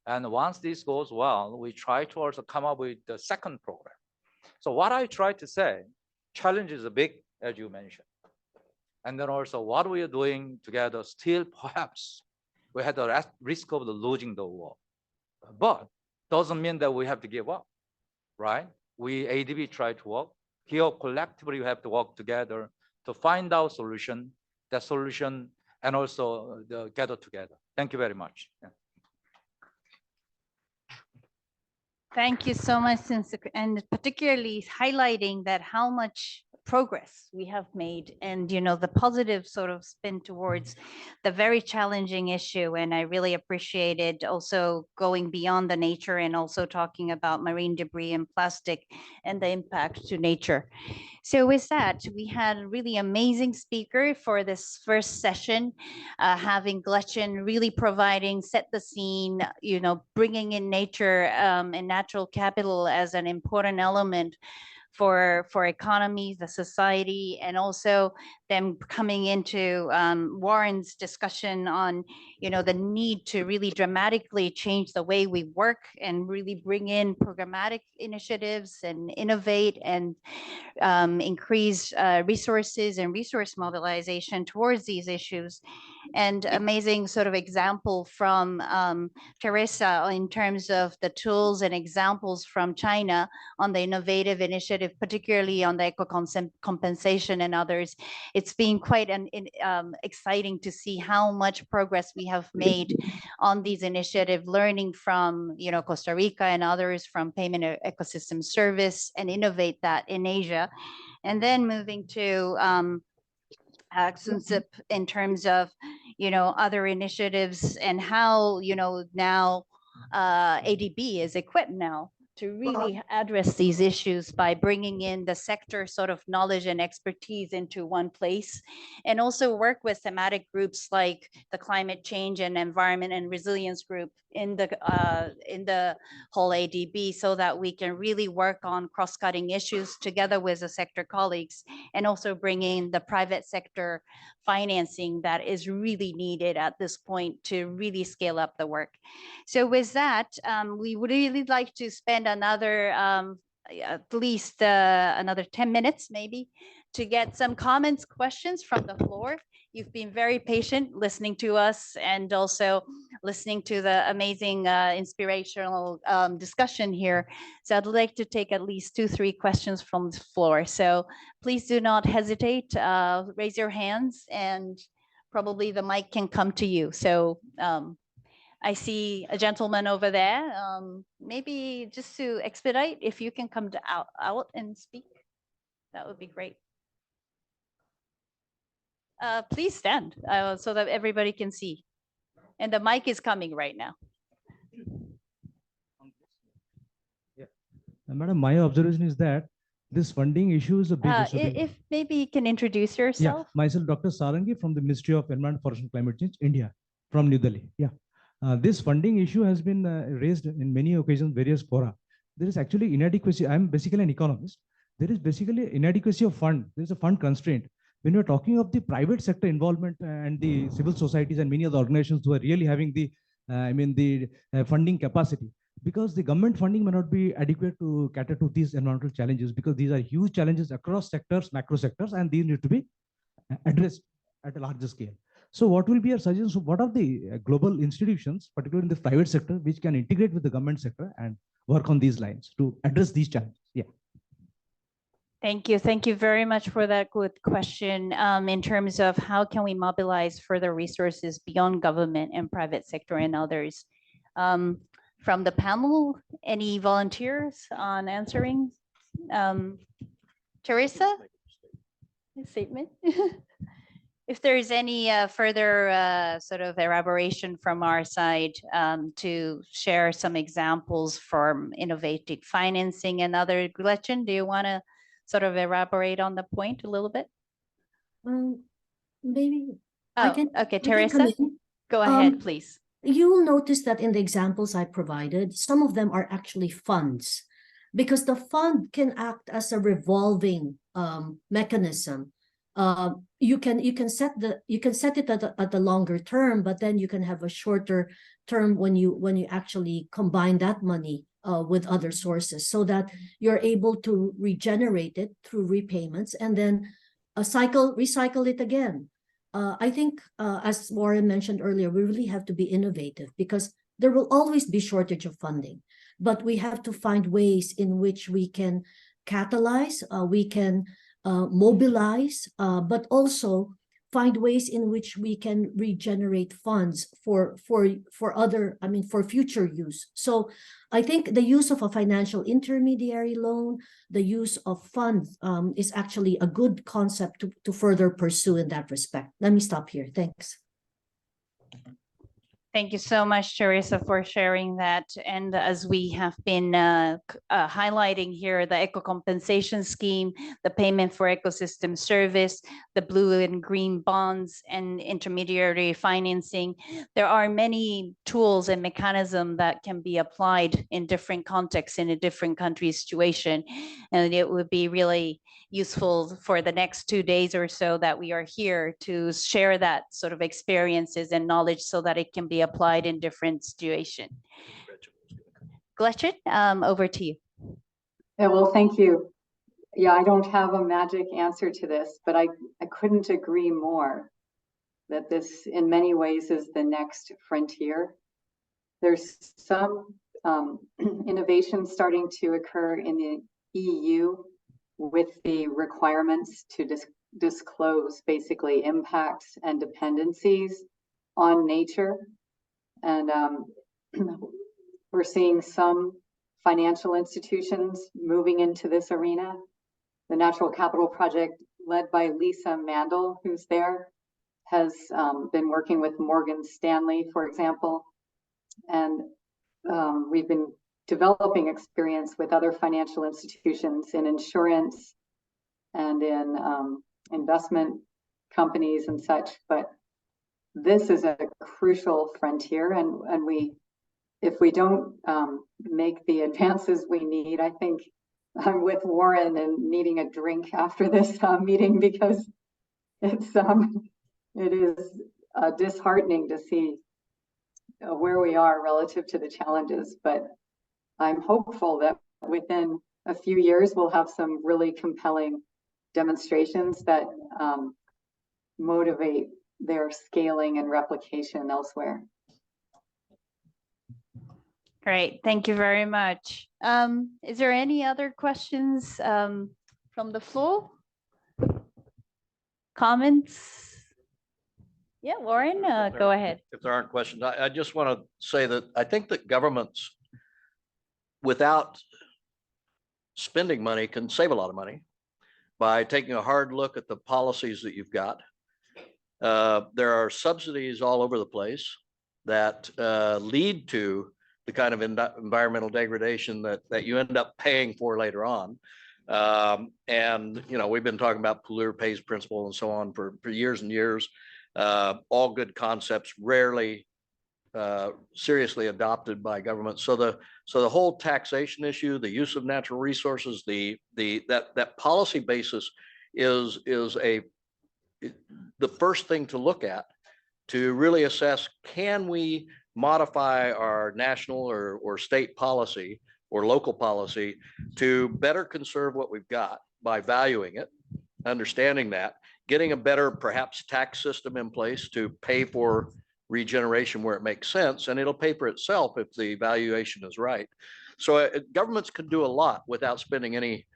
And once this goes well, we try to also come up with the second program. So what I try to say, challenge is big, as you mentioned. And then also what we are doing together, still perhaps we had the risk of losing the war. But doesn't mean that we have to give up, right? We ADB try to work. Here collectively we have to work together to find out solution, and also gather together. Thank you very much. Yeah. Thank you so much, and particularly highlighting that how much progress we have made, and the positive sort of spin towards the very challenging issue. And I really appreciated also going beyond the nature and also talking about marine debris and plastic and the impact to nature. So with that, we had a really amazing speaker for this first session, having Gretchen really providing, set the scene, bringing in nature and natural capital as an important element for economies, the society, and also them coming into Warren's discussion on, the need to really dramatically change the way we work and really bring in programmatic initiatives and innovate and increase resources and resource mobilization towards these issues. And amazing sort of example from Teresa in terms of the tools and examples from China on the innovative initiative, particularly on the eco-compensation and others. It's been quite exciting to see how much progress we have made on these initiatives, learning from Costa Rica and others from payment ecosystem service, and innovate that in Asia. And then moving to Sunsip in terms of other initiatives and how now ADB is equipped now to really address these issues by bringing in the sector sort of knowledge and expertise into one place, and also work with thematic groups like the Climate Change and Environment and Resilience Group in the whole ADB, so that we can really work on cross-cutting issues together with the sector colleagues, and also bringing the private sector financing that is really needed at this point to really scale up the work. So with that, we would really like to spend another at least another 10 minutes maybe to get some comments, questions from the floor. You've been very patient listening to us and also listening to the amazing inspirational discussion here. So I'd like to take at least 2-3 questions from the floor. So please do not hesitate, raise your hands, and probably the mic can come to you. So I see a gentleman over there. Maybe just to expedite, if you can come to out and speak, that would be great. Please stand so that everybody can see. And the mic is coming right now. Yeah. Madam, my observation is that this funding issue is a big issue. If maybe you can introduce yourself. Yeah, myself, Dr. Sarangi from the Ministry of Environment, Forest and Climate Change, India, from New Delhi. Yeah. This funding issue has been raised in many occasions, various fora. There is actually inadequacy. I'm basically an economist. There is basically inadequacy of fund. There is a fund constraint. When you're talking of the private sector involvement and the civil societies and many other organizations who are really having the, funding capacity, because the government funding may not be adequate to cater to these environmental challenges, because these are huge challenges across sectors, macro sectors, and these need to be addressed at a larger scale. So what will be your suggestions? So what are the global institutions, particularly in the private sector, which can integrate with the government sector and work on these lines to address these challenges? Yeah. Thank you. Thank you very much for that good question. In terms of how can we mobilize further resources beyond government and private sector and others? From the panel, any volunteers on answering? Teresa? Statement? If there is any further sort of elaboration from our side to share some examples from innovative financing and other, Gretchen, do you want to sort of elaborate on the point a little bit? Maybe. Okay, Teresa, go ahead, please. You will notice that in the examples I provided, some of them are actually funds, because the fund can act as a revolving mechanism. You can set it at the longer term, but then you can have a shorter term when you actually combine that money with other sources, so that you're able to regenerate it through repayments and then recycle it again. I think, as Warren mentioned earlier, we really have to be innovative, because there will always be shortage of funding, but we have to find ways in which we can catalyze, we can mobilize, but also find ways in which we can regenerate funds for future use. So I think the use of a financial intermediary loan, the use of funds is actually a good concept to further pursue in that respect. Let me stop here. Thanks. Thank you so much, Teresa, for sharing that. And as we have been highlighting here, the eco compensation scheme, the payment for ecosystem service, the blue and green bonds, and intermediary financing, there are many tools and mechanisms that can be applied in different contexts in a different country situation. And it would be really useful for the next 2 days or so that we are here to share that sort of experiences and knowledge so that it can be applied in different situations. Gretchen, over to you. Yeah, well, thank you. Yeah, I don't have a magic answer to this, but I couldn't agree more that this in many ways is the next frontier. There's some innovation starting to occur in the EU with the requirements to disclose basically impacts and dependencies on nature. And we're seeing some financial institutions moving into this arena. The Natural Capital Project, led by Lisa Mandel, who's there, has been working with Morgan Stanley, for example. And we've been developing experience with other financial institutions in insurance and in investment companies and such. But this is a crucial frontier, and we if we don't make the advances we need, I think I'm with Warren and needing a drink after this meeting, because it is disheartening to see where we are relative to the challenges. But I'm hopeful that within a few years we'll have some really compelling demonstrations that motivate their scaling and replication elsewhere. Great, thank you very much. Is there any other questions from the floor? Comments? Yeah, Warren, go ahead. If there aren't questions, I just want to say that I think that governments, without spending money, can save a lot of money by taking a hard look at the policies that you've got. There are subsidies all over the place that lead to the kind of environmental degradation that you end up paying for later on. And, you know, we've been talking about polluter pays principle and so on for years and years. All good concepts, rarely seriously adopted by government. So the whole taxation issue, the use of natural resources, that policy basis is the first thing to look at to really assess, can we modify our national or state policy or local policy to better conserve what we've got by valuing it, understanding that, getting a better perhaps tax system in place to pay for regeneration where it makes sense, and it'll pay for itself if the valuation is right. So governments can do a lot without spending any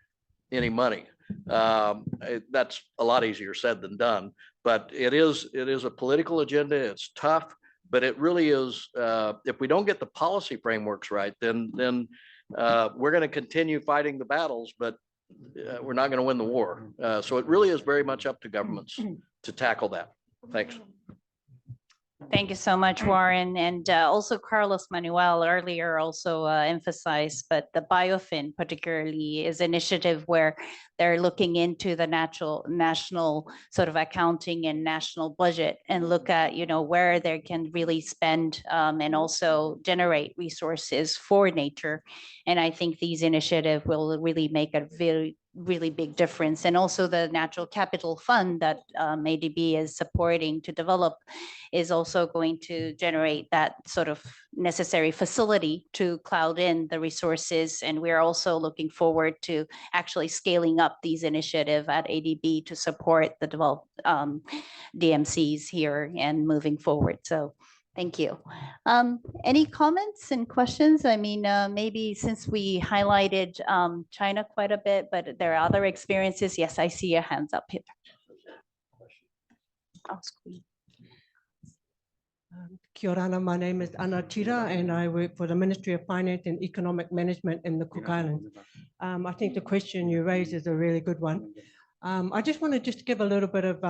money. That's a lot easier said than done, but it is a political agenda. It's tough, but it really is. If we don't get the policy frameworks right, then we're going to continue fighting the battles, but we're not going to win the war. So it really is very much up to governments to tackle that. Thanks. Thank you so much, Warren. And also Carlos Manuel earlier also emphasized, but the BioFin particularly is an initiative where they're looking into the national sort of accounting and national budget and look at, you know, where they can really spend and also generate resources for nature. And I think these initiatives will really make a really big difference. And also the Natural Capital Fund that ADB is supporting to develop is also going to generate that sort of necessary facility to cloud in the resources. And we're also looking forward to actually scaling up these initiatives at ADB to support the developed DMCs here and moving forward. So thank you. Any comments and questions? I mean, maybe since we highlighted China quite a bit, but there are other experiences. Yes, I see your hands up here. Kia ora, my name is Ana Tira and I work for the Ministry of Finance and Economic Management in the Cook Islands. I think the question you raised is a really good one. I just want to give a little bit of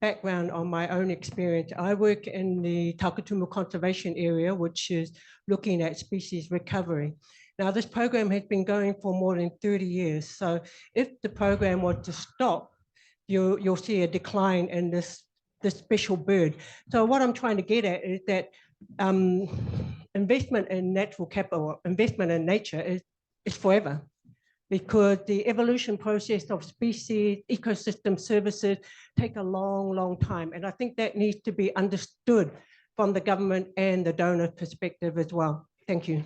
background on my own experience. I work in the Takatumu Conservation Area, which is looking at species recovery. Now, this program has been going for more than 30 years. So if the program was to stop, you'll see a decline in this special bird. So what I'm trying to get at is that investment in natural capital, investment in nature is forever, because the evolution process of species, ecosystem services take a long, long time. And I think that needs to be understood from the government and the donor perspective as well. Thank you.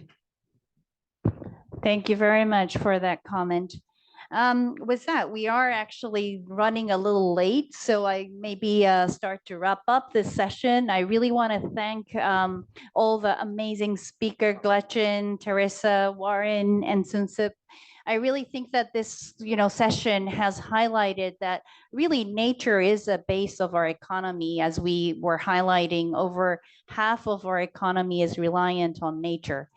Thank you very much for that comment. With that, we are actually running a little late, so I maybe start to wrap up this session. I really want to thank all the amazing speaker, Gretchen, Teresa, Warren, and Sunsip. I really think that this, session has highlighted that really nature is a base of our economy. As we were highlighting, over half of our economy is reliant on nature,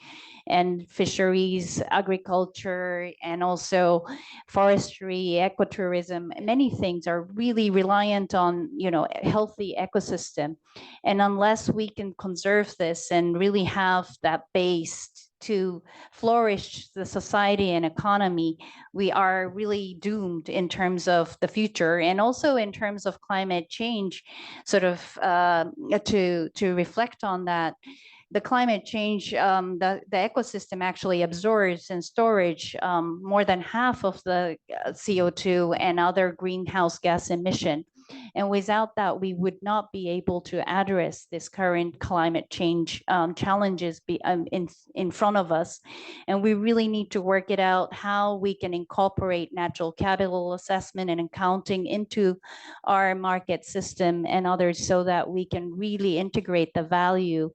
and fisheries, agriculture, and also forestry, ecotourism. Many things are really reliant on, a healthy ecosystem. And unless we can conserve this and really have that base to flourish the society and economy, we are really doomed in terms of the future, and also in terms of climate change, sort of to reflect on that. the climate change, the ecosystem actually absorbs and storage more than half of the CO2 and other greenhouse gas emission. And without that, we would not be able to address this current climate change challenges in front of us. And we really need to work it out how we can incorporate natural capital assessment and accounting into our market system and others so that we can really integrate the value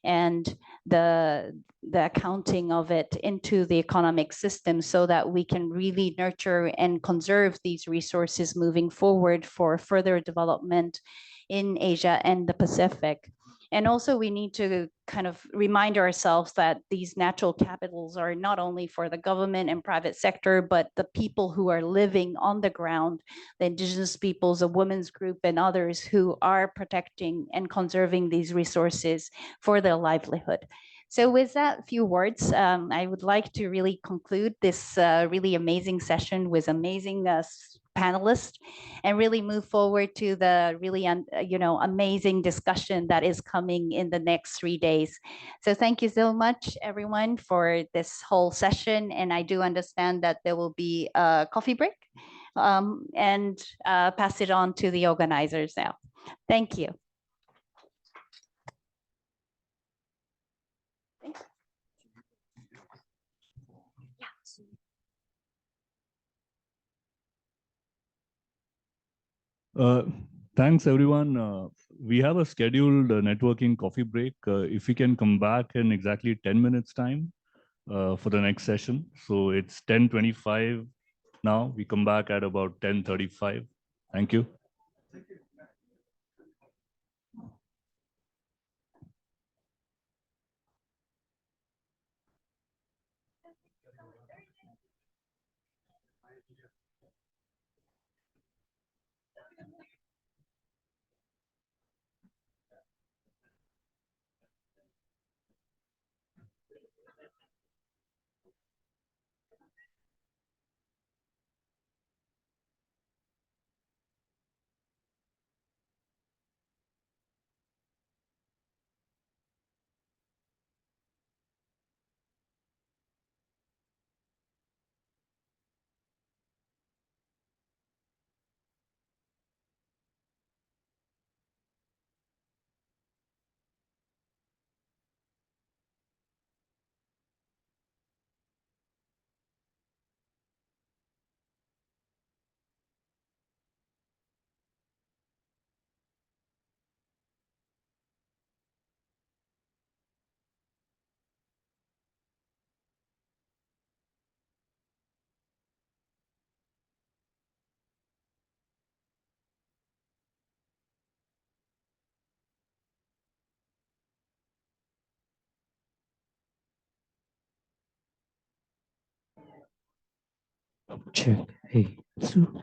and the accounting of it into the economic system so that we can really nurture and conserve these resources moving forward for further development in Asia and the Pacific. And also we need to kind of remind ourselves that these natural capitals are not only for the government and private sector, but the people who are living on the ground, the indigenous peoples, the women's group and others who are protecting and conserving these resources for their livelihood. So with that few words, I would like to really conclude this really amazing session with amazing panelists and really move forward to the really amazing discussion that is coming in the next 3 days. So thank you so much, everyone, for this whole session. And I do understand that there will be a coffee break and pass it on to the organizers now. Thank you. Thanks, everyone. We have a scheduled networking coffee break. If we can come back in exactly 10 minutes time for the next session. So it's 10:25 now. We come back at about 10:35. Thank you. Check. Hey, Sue.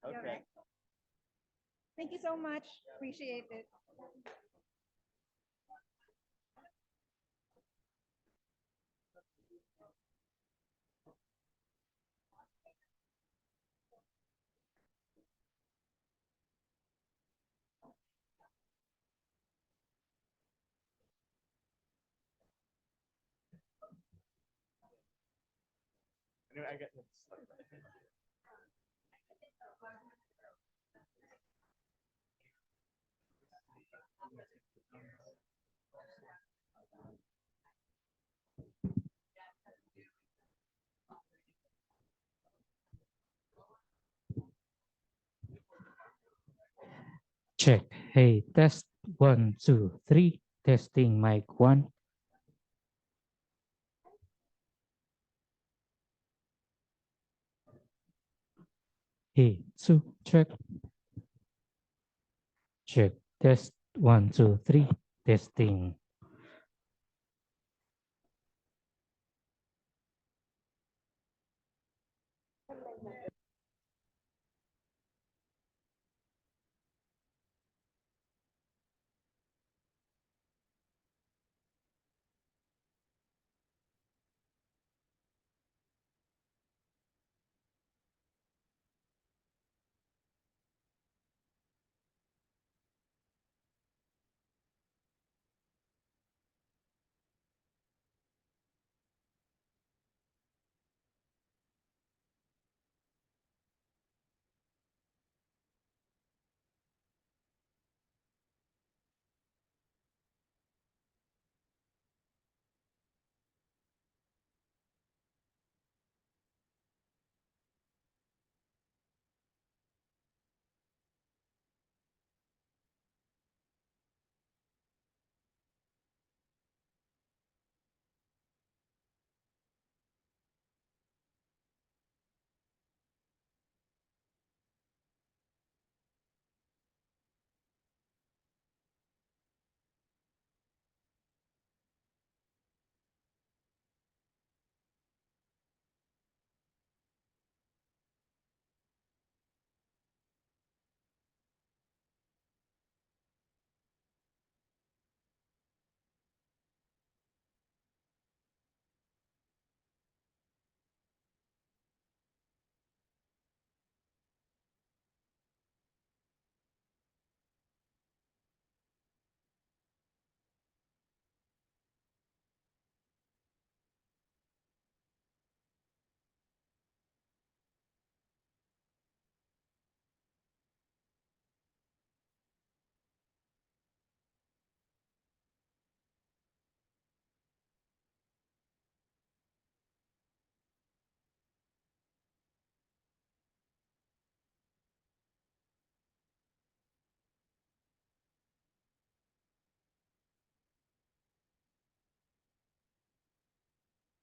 Okay. Thank you so much. Appreciate it. Check. Hey, test 1, 2, 3. Testing mic 1. Hey, 2. Check. Check. Test 1, 2, 3. Testing.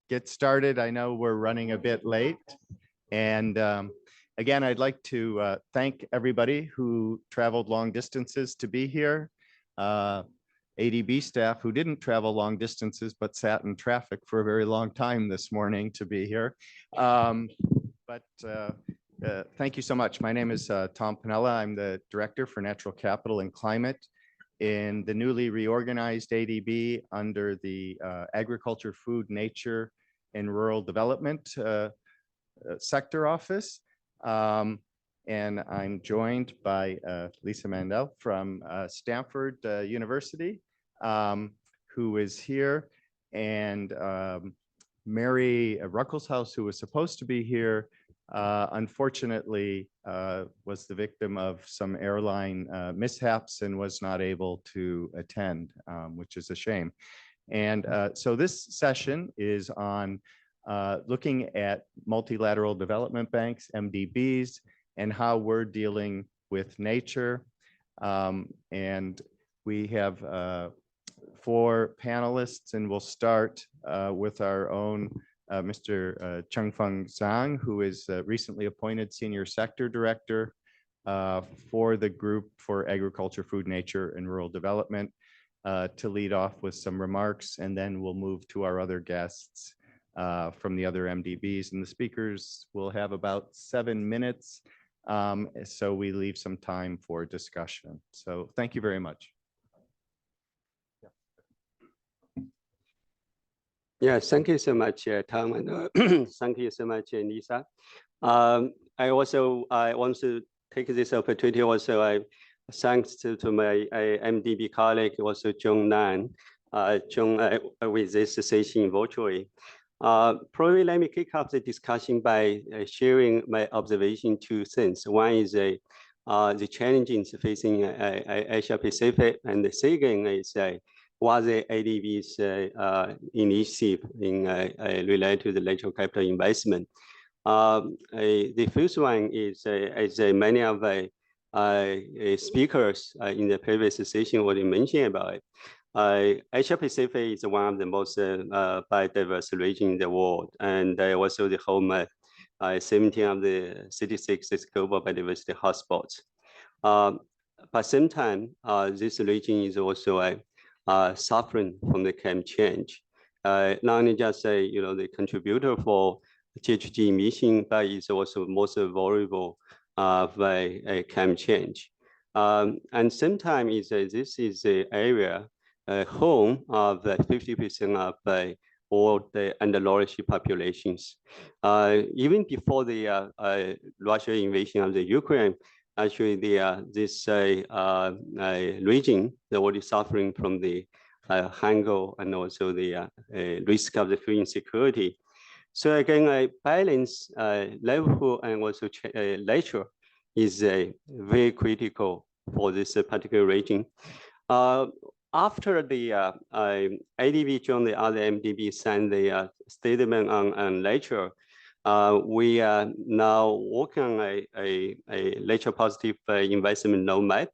Get started. I know we're running a bit late. And again, I'd like to thank everybody who traveled long distances to be here. ADB staff who didn't travel long distances, but sat in traffic for a very long time this morning to be here. Thank you so much. My name is Tom Pinella. I'm the Director for Natural Capital and Climate in the newly reorganized ADB under the Agriculture, Food, Nature, and Rural Development Sector Office. And I'm joined by Lisa Mandel from Stanford University, who is here, and Mary Ruckelshaus, who was supposed to be here, unfortunately was the victim of some airline mishaps and was not able to attend, which is a shame. And so this session is on looking at multilateral development banks, MDBs, and how we're dealing with nature. And we have 4 panelists, and we'll start with our own Mr. Chengfeng Zhang, who is recently appointed Senior Sector Director for the Group for Agriculture, Food, Nature, and Rural Development, to lead off with some remarks, and then we'll move to our other guests from the other MDBs. And the speakers will have about 7 minutes, so we leave some time for discussion. So thank you very much. Yeah, thank you so much, Tom, and thank you so much, Lisa. I want to take this opportunity also. Thanks to my MDB colleague, also John Nan, with this session virtually. Probably let me kick off the discussion by sharing my observation two things. One is the challenges facing Asia Pacific, and the second is what the ADB's initiative in related to the natural capital investment. The first one is, as many of the speakers in the previous session already mentioned about it, Asia Pacific is one of the most biodiverse regions in the world, and also the home 17 of the 66 global biodiversity hotspots. But sometimes this region is also suffering from the climate change. Not only just the contributor for GHG emission, but it's also most vulnerable by climate change. And sometimes this is the area home of 50% of all the undernourished populations. Even before the Russia invasion of the Ukraine, actually this region, they're already suffering from the hunger and also the risk of the food insecurity. So again, a balance, livelihood and also nature is very critical for this particular region. After the ADB joined the other MDBs signed the statement on nature, we are now working on a nature positive investment roadmap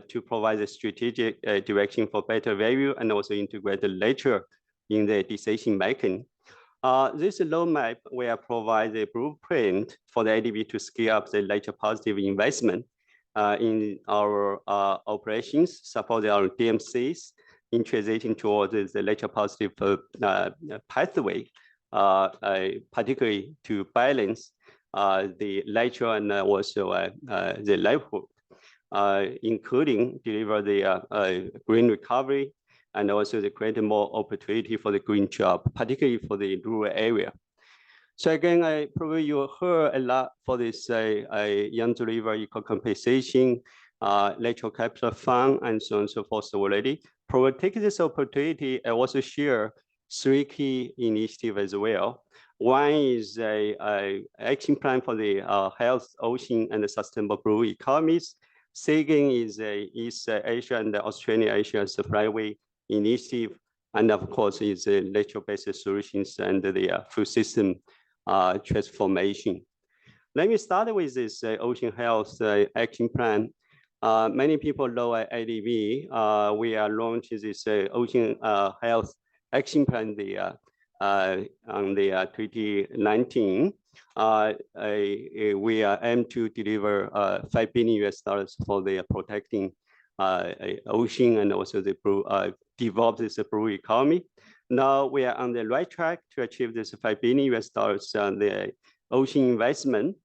to provide a strategic direction for better value and also integrate the nature in the decision making. This roadmap will provide a blueprint for the ADB to scale up the nature positive investment in our operations, support our DMCs in transiting towards the nature positive pathway, particularly to balance the nature and also the livelihood, including deliver the green recovery and also to create more opportunity for the green job, particularly for the rural area. So again, probably you heard a lot for this Yangtze River eco compensation, natural capital fund, and so on and so forth already. Probably take this opportunity and also share three key initiatives as well. One is a action plan for the health, ocean, and the sustainable blue economies. Second is East Asia and the Australia Asia's flyway initiative, and of course is nature-based solutions and the food system transformation. Let me start with this ocean health action plan. Many people know at ADB, we are launching this ocean health action plan on the 2019. We are aim to deliver $5 billion for the protecting ocean and also the blue, develop this blue economy. Now we are on the right track to achieve this $5 billion on the ocean investment.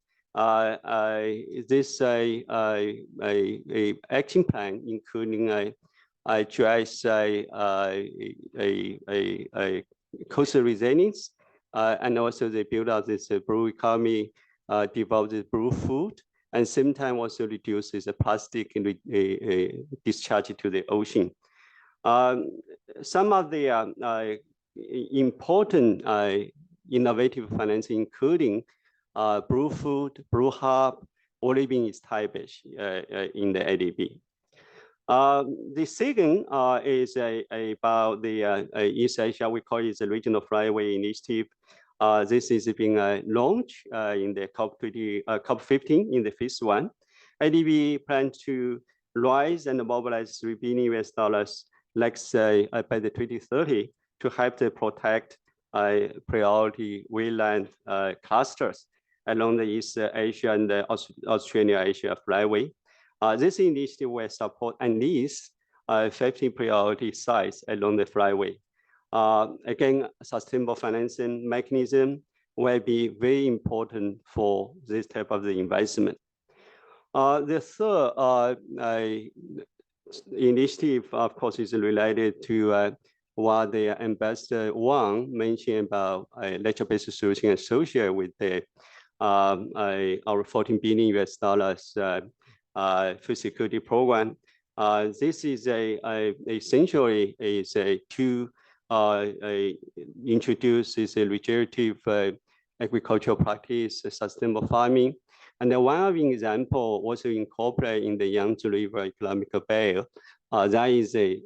This a action plan, including address coastal resilience, and also they build out this blue economy, develop the blue food, and same time also reduces the plastic discharge to the ocean. Some of the important innovative financing, including blue food, blue hub, all being established in the ADB. The second is about the East Asia, we call it the Regional Flyway Initiative. This is being launched in the COP15 in the phase one. ADB plans to raise and mobilize $3 billion next by the 2030 to help to protect priority wetland clusters along the East Asia and the Australia Asia flyway. This initiative will support at least 50 priority sites along the flyway. Again, sustainable financing mechanism will be very important for this type of the investment. The third initiative, of course, is related to what the Ambassador Wang mentioned about nature-based solution associated with the our $14 billion food security program. This is essentially is a two introduces a regenerative agricultural practice, sustainable farming. And then one of the example also incorporate in the Yangtze River Economic Belt, that is a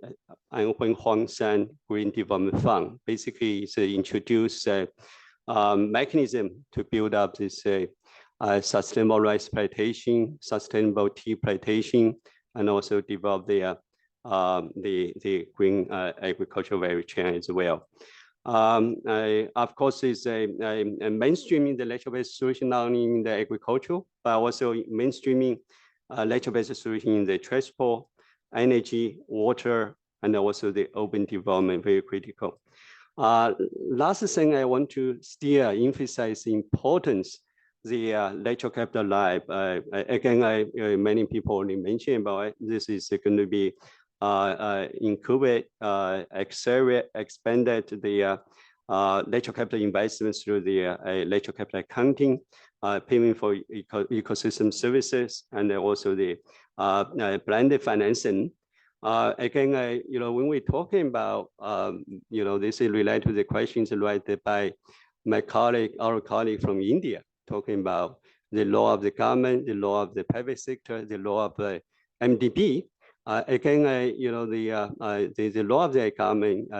Anhui Huangshan Green Development Fund. Basically, it's introduce mechanism to build up this sustainable rice plantation, sustainable tea plantation, and also develop the green agricultural value chain as well. Of course, it's a mainstreaming the nature-based solution not only in the agriculture, but also mainstreaming nature-based solution in the transport, energy, water, and also the urban development, very critical. Last thing I want to still emphasize the importance the natural capital lab. Again, many people already mentioned about it. This is going to be incubate, accelerate, expanded the natural capital investments through the natural capital accounting, payment for ecosystem services, and also the blended financing. Again, when we're talking about, this is related to the questions raised by my colleague, our colleague from India, talking about the law of the government, the law of the private sector, the law of the MDB. Again, the law of the government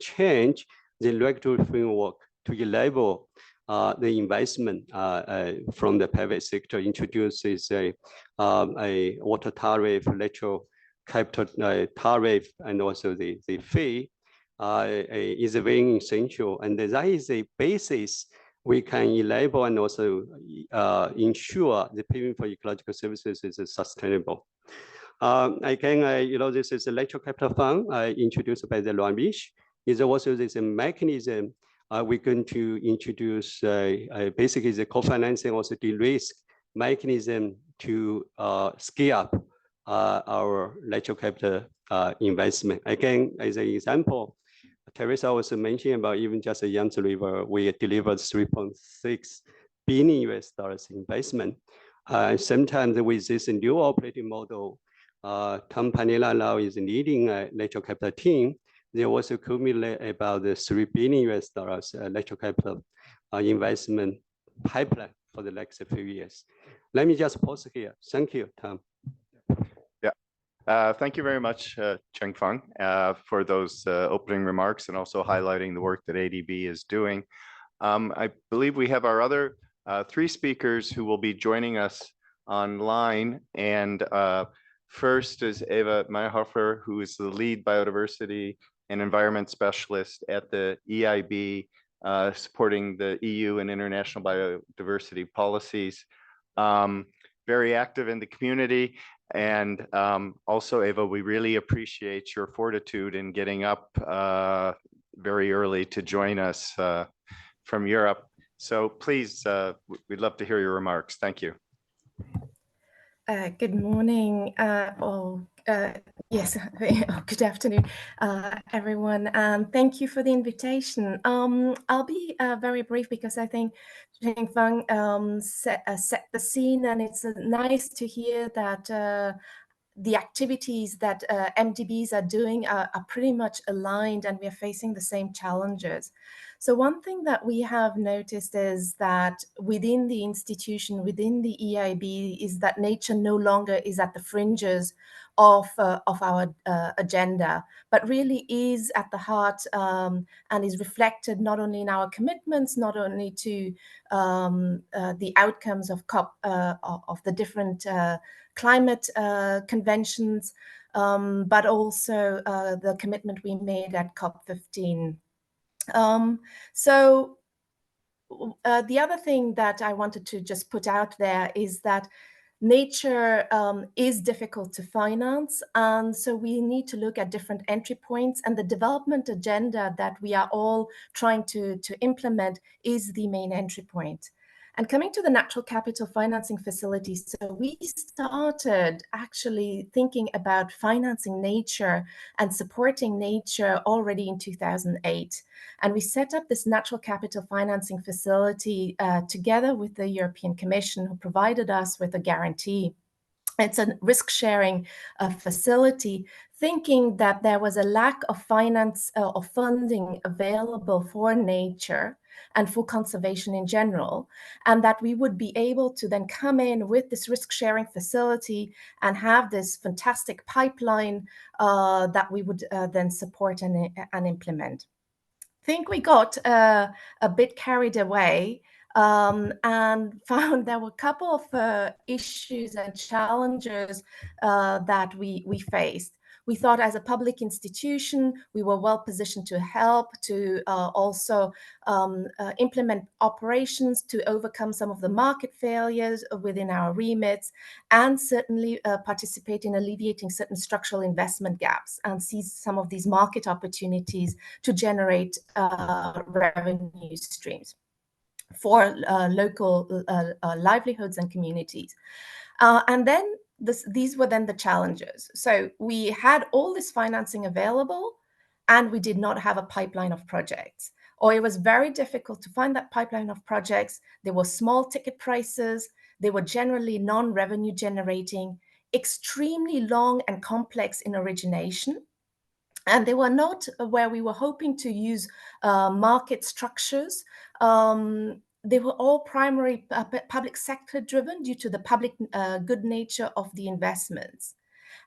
change the regulatory framework to enable the investment from the private sector, introduces a water tariff, natural capital tariff, and also the fee is very essential. And that is a basis we can enable and also ensure the payment for ecological services is sustainable. Again, this is a natural capital fund introduced by the Luanbish. Is also this a mechanism we're going to introduce basically the co-financing, also de-risk mechanism to scale up our natural capital investment. Again, as an example, Teresa was mentioning about even just the Yangtze River, we delivered $3.6 billion investment. Sometimes with this new operating model, Tom Manila now is leading a natural capital team. They also accumulate about the $3 billion natural capital investment pipeline for the next few years. Let me just pause here. Thank you, Tom. Thank you very much, Cheng Feng, for those opening remarks and also highlighting the work that ADB is doing. I believe we have our other three speakers who will be joining us online. And first is Eva Meyerhofer, who is the lead biodiversity and environment specialist at the EIIB, supporting the EU and international biodiversity policies. Very active in the community. And also, Eva, we really appreciate your fortitude in getting up very early to join us from Europe. So please, we'd love to hear your remarks. Thank you. Good morning, yes, good afternoon, everyone. Thank you for the invitation. I'll be very brief because I think Cheng Feng set the scene, and it's nice to hear that the activities that MDBs are doing are pretty much aligned, and we're facing the same challenges. So one thing that we have noticed is that within the institution, within the EIIB, is that nature no longer is at the fringes of our agenda, but really is at the heart and is reflected not only in our commitments, not only to the outcomes of of the different climate conventions, but also the commitment we made at COP15. So the other thing that I wanted to just put out there is that nature is difficult to finance, and so we need to look at different entry points, and the development agenda that we are all trying to implement is the main entry point. And coming to the natural capital financing facilities, so we started actually thinking about financing nature and supporting nature already in 2008. And we set up this natural capital financing facility together with the European Commission, who provided us with a guarantee. It's a risk-sharing facility, thinking that there was a lack of finance or funding available for nature and for conservation in general, and that we would be able to then come in with this risk-sharing facility and have this fantastic pipeline that we would then support and implement. I think we got a bit carried away and found there were a couple of issues and challenges that we faced. We thought as a public institution, we were well positioned to help, to also implement operations to overcome some of the market failures within our remits, and certainly participate in alleviating certain structural investment gaps and seize some of these market opportunities to generate revenue streams for local livelihoods and communities. And then these were then the challenges. So we had all this financing available, and we did not have a pipeline of projects, or it was very difficult to find that pipeline of projects. There were small ticket prices. They were generally non-revenue generating, extremely long and complex in origination. And they were not where we were hoping to use market structures. They were all primary public sector driven due to the public good nature of the investments.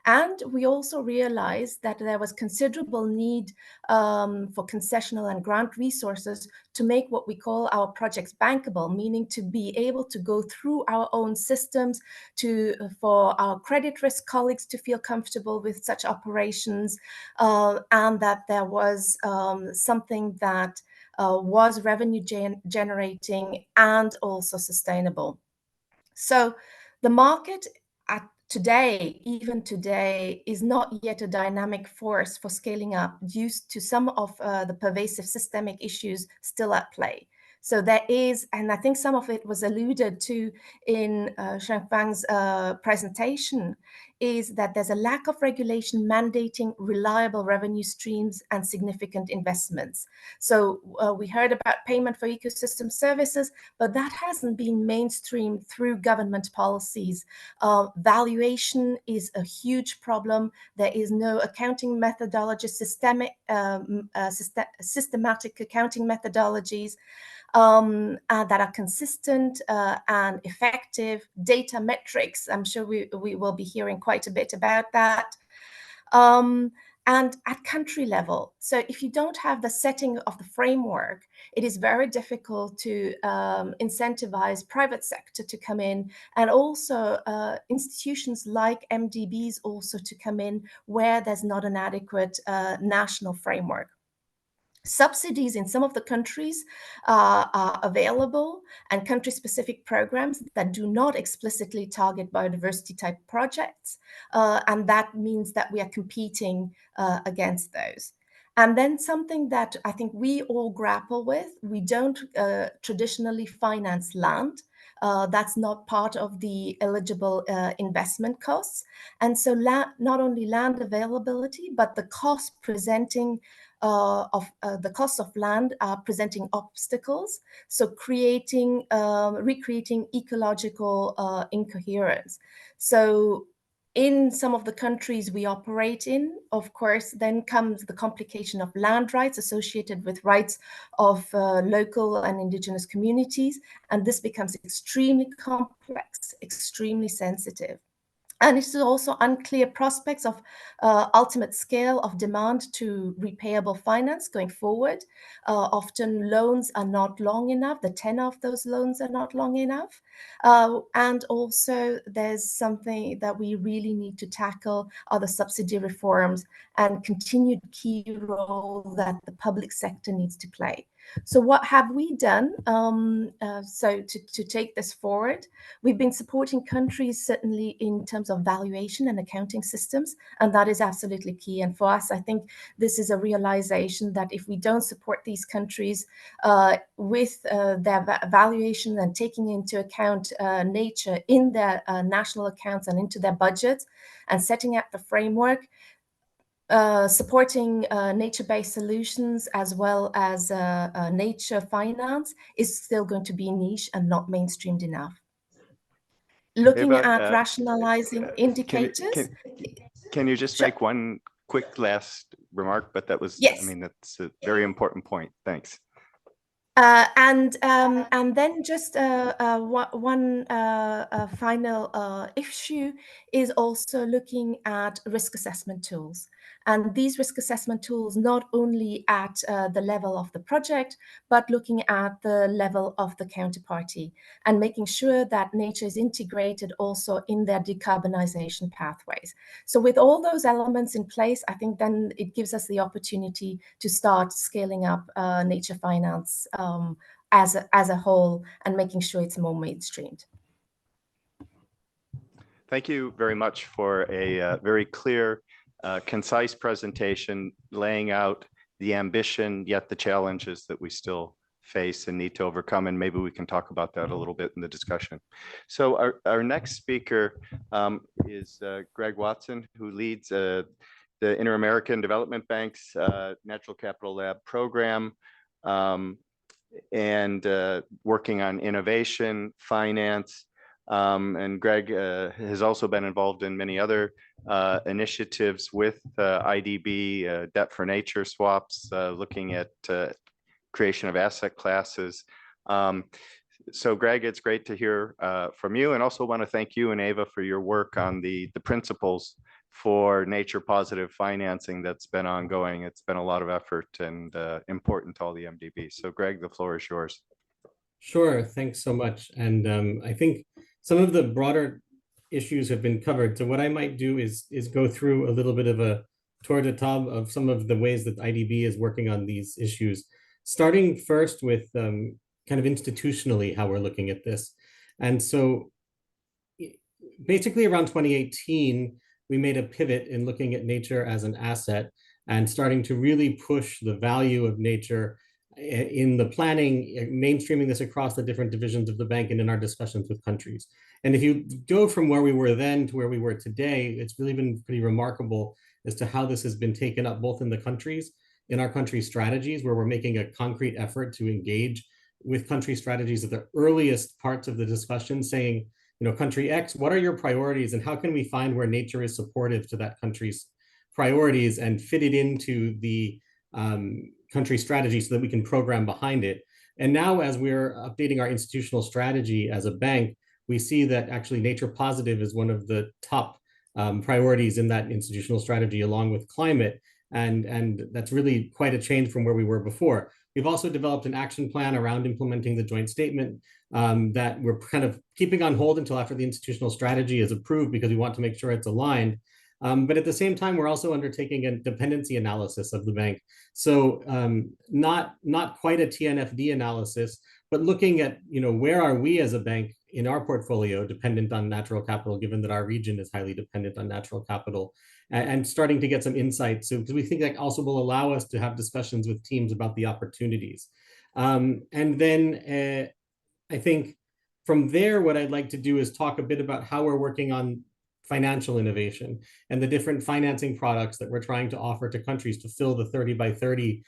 And we also realized that there was considerable need for concessional and grant resources to make what we call our projects bankable, meaning to be able to go through our own systems, for our credit risk colleagues to feel comfortable with such operations, and that there was something that was revenue generating and also sustainable. So the market even today, is not yet a dynamic force for scaling up due to some of the pervasive systemic issues still at play. So there is, and I think some of it was alluded to in Shengfang's presentation, is that there's a lack of regulation mandating reliable revenue streams and significant investments. So we heard about payment for ecosystem services, but that hasn't been mainstreamed through government policies. Valuation is a huge problem. There is no accounting methodology, systematic accounting methodologies that are consistent and effective. Data metrics, I'm sure we will be hearing quite a bit about that. And at country level. So if you don't have the setting of the framework, it is very difficult to incentivize private sector to come in, and also institutions like MDBs also to come in where there's not an adequate national framework. Subsidies in some of the countries are available, and country-specific programs that do not explicitly target biodiversity type projects, and that means that we are competing against those. And then something that I think we all grapple with, we don't traditionally finance land. That's not part of the eligible investment costs. And so not only land availability, but the cost presenting the cost of land are presenting obstacles. So recreating ecological incoherence. So in some of the countries we operate in, of course, then comes the complication of land rights associated with rights of local and indigenous communities. And this becomes extremely complex, extremely sensitive. And it's also unclear prospects of ultimate scale of demand to repayable finance going forward. Often loans are not long enough. The tenor of those loans are not long enough. And also there's something that we really need to tackle are the subsidy reforms and continued key role that the public sector needs to play. So what have we done? So to take this forward, we've been supporting countries certainly in terms of valuation and accounting systems, and that is absolutely key. And for us, I think this is a realization that if we don't support these countries with their valuation and taking into account nature in their national accounts and into their budgets and setting up the framework, supporting nature-based solutions as well as nature finance is still going to be niche and not mainstreamed enough. looking Eva, at rationalizing indicators. Can you just make one quick last remark? But that was, Yes. I mean, that's a very important point. Thanks. And then just one final issue is also looking at risk assessment tools. And these risk assessment tools, not only at the level of the project, but looking at the level of the counterparty and making sure that nature is integrated also in their decarbonization pathways. So with all those elements in place, I think then it gives us the opportunity to start scaling up nature finance as a whole and making sure it's more mainstreamed. Thank you very much for a very clear, concise presentation laying out the ambition, yet the challenges that we still face and need to overcome. And maybe we can talk about that a little bit in the discussion. So our next speaker is Greg Watson, who leads the Inter-American Development Bank's Natural Capital Lab program, and working on innovation, finance. And Greg has also been involved in many other initiatives with IDB, debt for nature swaps, looking at creation of asset classes. So Greg, it's great to hear from you, and also want to thank you and Eva for your work on the principles for nature positive financing that's been ongoing. It's been a lot of effort and important to all the MDBs. So Greg, the floor is yours. Sure, thanks so much. And I think some of the broader issues have been covered. So what I might do is go through a little bit of a tour de table of some of the ways that IDB is working on these issues, starting first with kind of institutionally how we're looking at this. And so basically around 2018, we made a pivot in looking at nature as an asset and starting to really push the value of nature in the planning, mainstreaming this across the different divisions of the bank and in our discussions with countries. And if you go from where we were then to where we were today, it's really been pretty remarkable as to how this has been taken up both in the countries, in our country strategies, where we're making a concrete effort to engage with country strategies at the earliest parts of the discussion, saying, you know, country X, what are your priorities and how can we find where nature is supportive to that country's priorities and fit it into the country strategy so that we can program behind it. And now as we're updating our institutional strategy as a bank, we see that actually nature positive is one of the top priorities in that institutional strategy along with climate. And that's really quite a change from where we were before. We've also developed an action plan around implementing the joint statement that we're kind of keeping on hold until after the institutional strategy is approved because we want to make sure it's aligned. But at the same time, we're also undertaking a dependency analysis of the bank. So not quite a TNFD analysis, but looking at, you know, where are we as a bank in our portfolio dependent on natural capital, given that our region is highly dependent on natural capital, and starting to get some insights. So because we think that also will allow us to have discussions with teams about the opportunities. And then I think from there, what I'd like to do is talk a bit about how we're working on financial innovation and the different financing products that we're trying to offer to countries to fill the 30 by 30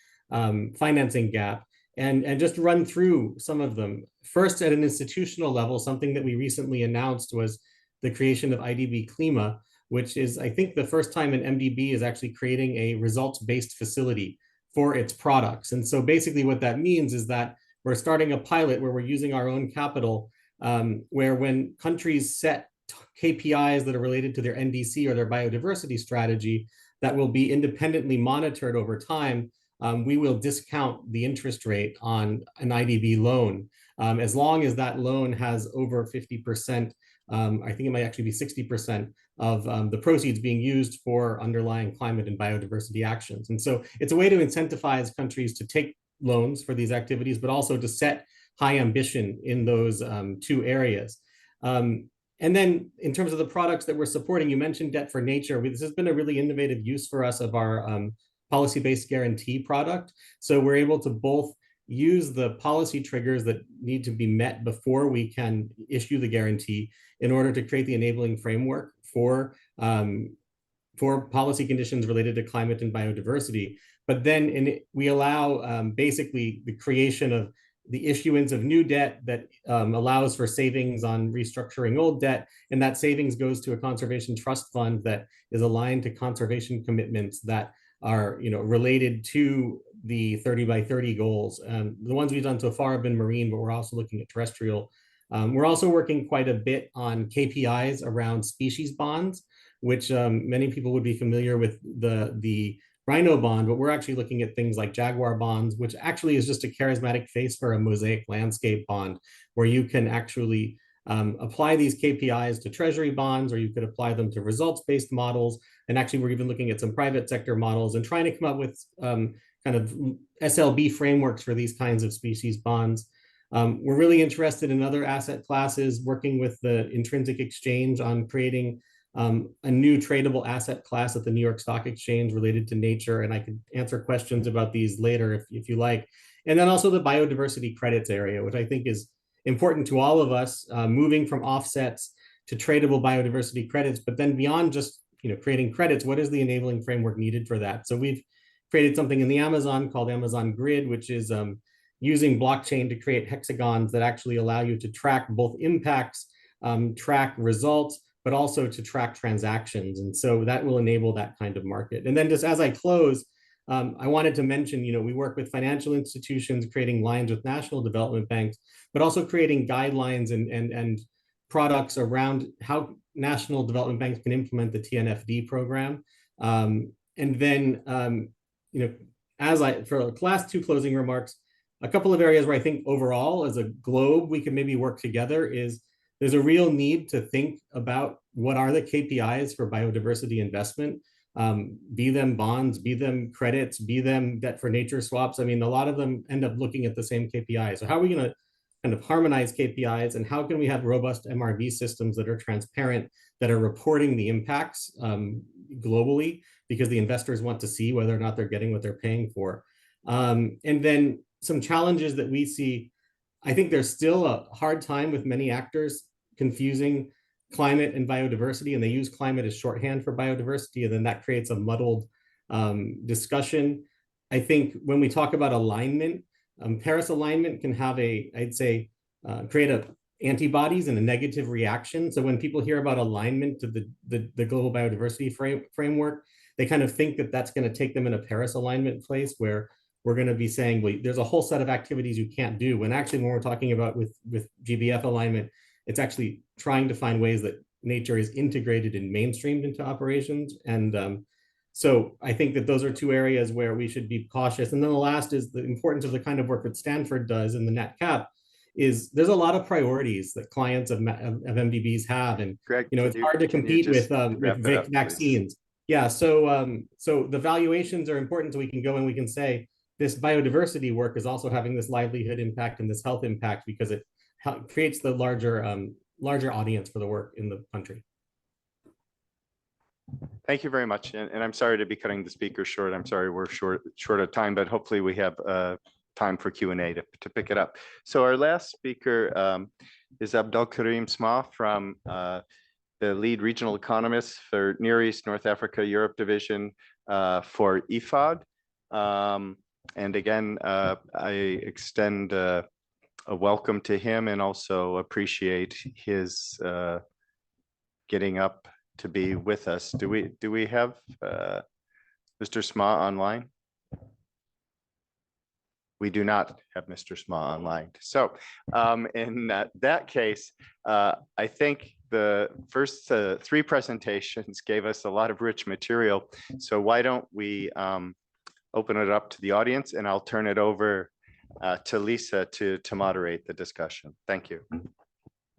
financing gap, and just run through some of them. First, at an institutional level, something that we recently announced was the creation of IDB Klima, which is, I think, the first time an MDB is actually creating a results-based facility for its products. And so basically what that means is that we're starting a pilot where we're using our own capital, where when countries set KPIs that are related to their NDC or their biodiversity strategy that will be independently monitored over time, we will discount the interest rate on an IDB loan as long as that loan has over 50%, I think it might actually be 60% of the proceeds being used for underlying climate and biodiversity actions. And so it's a way to incentivize countries to take loans for these activities, but also to set high ambition in those two areas. And then in terms of the products that we're supporting, you mentioned debt for nature. This has been a really innovative use for us of our policy-based guarantee product. So we're able to both use the policy triggers that need to be met before we can issue the guarantee in order to create the enabling framework for policy conditions related to climate and biodiversity. But then we allow basically the creation of the issuance of new debt that allows for savings on restructuring old debt. And that savings goes to a conservation trust fund that is aligned to conservation commitments that are related to the 30 by 30 goals. The ones we've done so far have been marine, but we're also looking at terrestrial. We're also working quite a bit on KPIs around species bonds, which many people would be familiar with the rhino bond, but we're actually looking at things like jaguar bonds, which actually is just a charismatic face for a mosaic landscape bond, where you can actually apply these KPIs to treasury bonds, or you could apply them to results-based models. And actually, we're even looking at some private sector models and trying to come up with kind of SLB frameworks for these kinds of species bonds. We're really interested in other asset classes, working with the Intrinsic Exchange on creating a new tradable asset class at the New York Stock Exchange related to nature. And I could answer questions about these later if you like. And then also the biodiversity credits area, which I think is important to all of us, moving from offsets to tradable biodiversity credits. But then beyond just creating credits, what is the enabling framework needed for that? So we've created something in the Amazon called Amazon Grid, which is using blockchain to create hexagons that actually allow you to track both impacts, track results, but also to track transactions. And so that will enable that kind of market. And then just as I close, I wanted to mention, we work with financial institutions, creating lines with national development banks, but also creating guidelines and products around how national development banks can implement the TNFD program. And then, for the last two closing remarks, a couple of areas where I think overall as a globe, we can maybe work together is there's a real need to think about what are the KPIs for biodiversity investment, be them bonds, be them credits, be them debt for nature swaps. I mean, a lot of them end up looking at the same KPIs. So how are we going to kind of harmonize KPIs, and how can we have robust MRV systems that are transparent, that are reporting the impacts globally, because the investors want to see whether or not they're getting what they're paying for. And then some challenges that we see, I think there's still a hard time with many actors confusing climate and biodiversity, and they use climate as shorthand for biodiversity, and then that creates a muddled discussion. I think when we talk about alignment, Paris alignment can have create antibodies and a negative reaction. So when people hear about alignment to the global biodiversity framework, they kind of think that that's going to take them in a Paris alignment place where we're going to be saying, well, there's a whole set of activities you can't do. When actually, when we're talking about with GBF alignment, it's actually trying to find ways that nature is integrated and mainstreamed into operations. And so I think that those are two areas where we should be cautious. And then the last is the importance of the kind of work that Stanford does in the NatCap. Is there's a lot of priorities that clients of MDBs have, and Greg, it's hard to compete with vaccines. Yeah, so the valuations are important, so we can go and we can say this biodiversity work is also having this livelihood impact and this health impact because it creates the larger audience for the work in the country. Thank you very much. And I'm sorry to be cutting the speaker short. I'm sorry we're short of time, but hopefully we have time for Q&A to pick it up. So our last speaker is Abdul Karim Sma from the lead regional economist for Near East, North Africa, Europe division for EIIB. And again, I extend a welcome to him and also appreciate his getting up to be with us. Do we have Mr. Sma online? We do not have Mr. Sma online. So in that case, I think the first three presentations gave us a lot of rich material. So why don't we open it up to the audience, and I'll turn it over to Lisa to moderate the discussion. Thank you.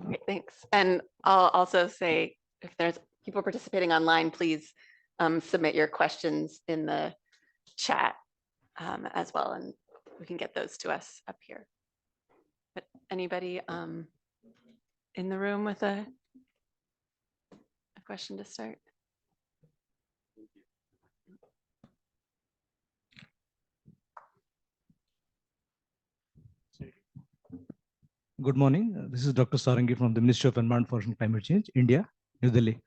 Great, thanks. And I'll also say, if there's people participating online, please submit your questions in the chat as well, and we can get those to us up here. But anybody in the room with a question to start? Good morning. This is Dr. Sarangi from the Ministry of Environment, Forest and Climate Change, India, New Delhi.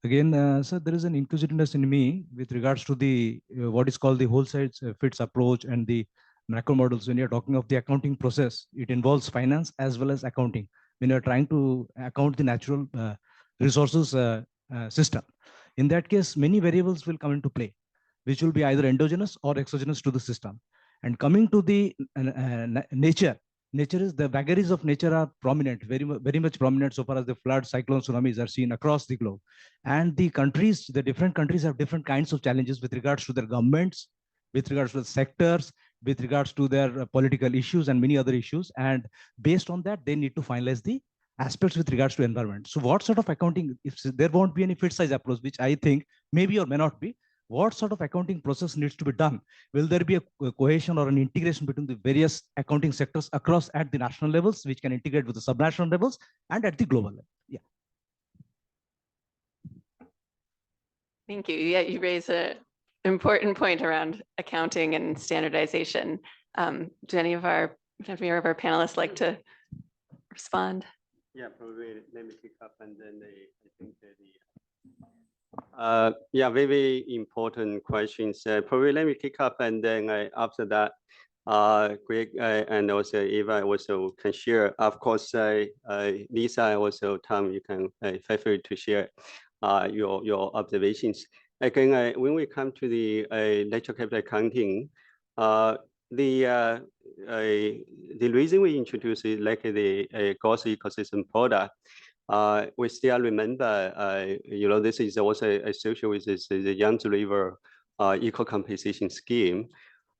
Again, sir, there is an inquisitiveness in me with regards to the what is called the whole size fits approach and the macro models, when you're talking of the accounting process, it involves finance as well as accounting. When you're trying to account the natural resources system, in that case, many variables will come into play, which will be either endogenous or exogenous to the system. And coming to the nature is the vagaries of nature are prominent, very much prominent so far as the floods, cyclones, tsunamis are seen across the globe. And the different countries have different kinds of challenges with regards to their governments, with regards to the sectors, with regards to their political issues and many other issues. And based on that, they need to finalize the aspects with regards to environment. So what sort of accounting, if there won't be any fit size approach, which I think maybe or may not be, what sort of accounting process needs to be done? Will there be a cohesion or an integration between the various accounting sectors across at the national levels, which can integrate with the subnational levels and at the global level? Yeah. Thank you. Yeah, you raise an important point around accounting and standardization. Do any of our panelists like to respond? Yeah, probably let me pick up and then I think yeah, very important questions. Probably let me kick up and then after that, Greg and also Eva also can share. Of course, Lisa, also Tom, you can feel free to share your observations. Again, when we come to the natural capital accounting, the reason we introduced it like the gross ecosystem product, we still remember, this is also associated with the Yangtze River eco-compensation scheme.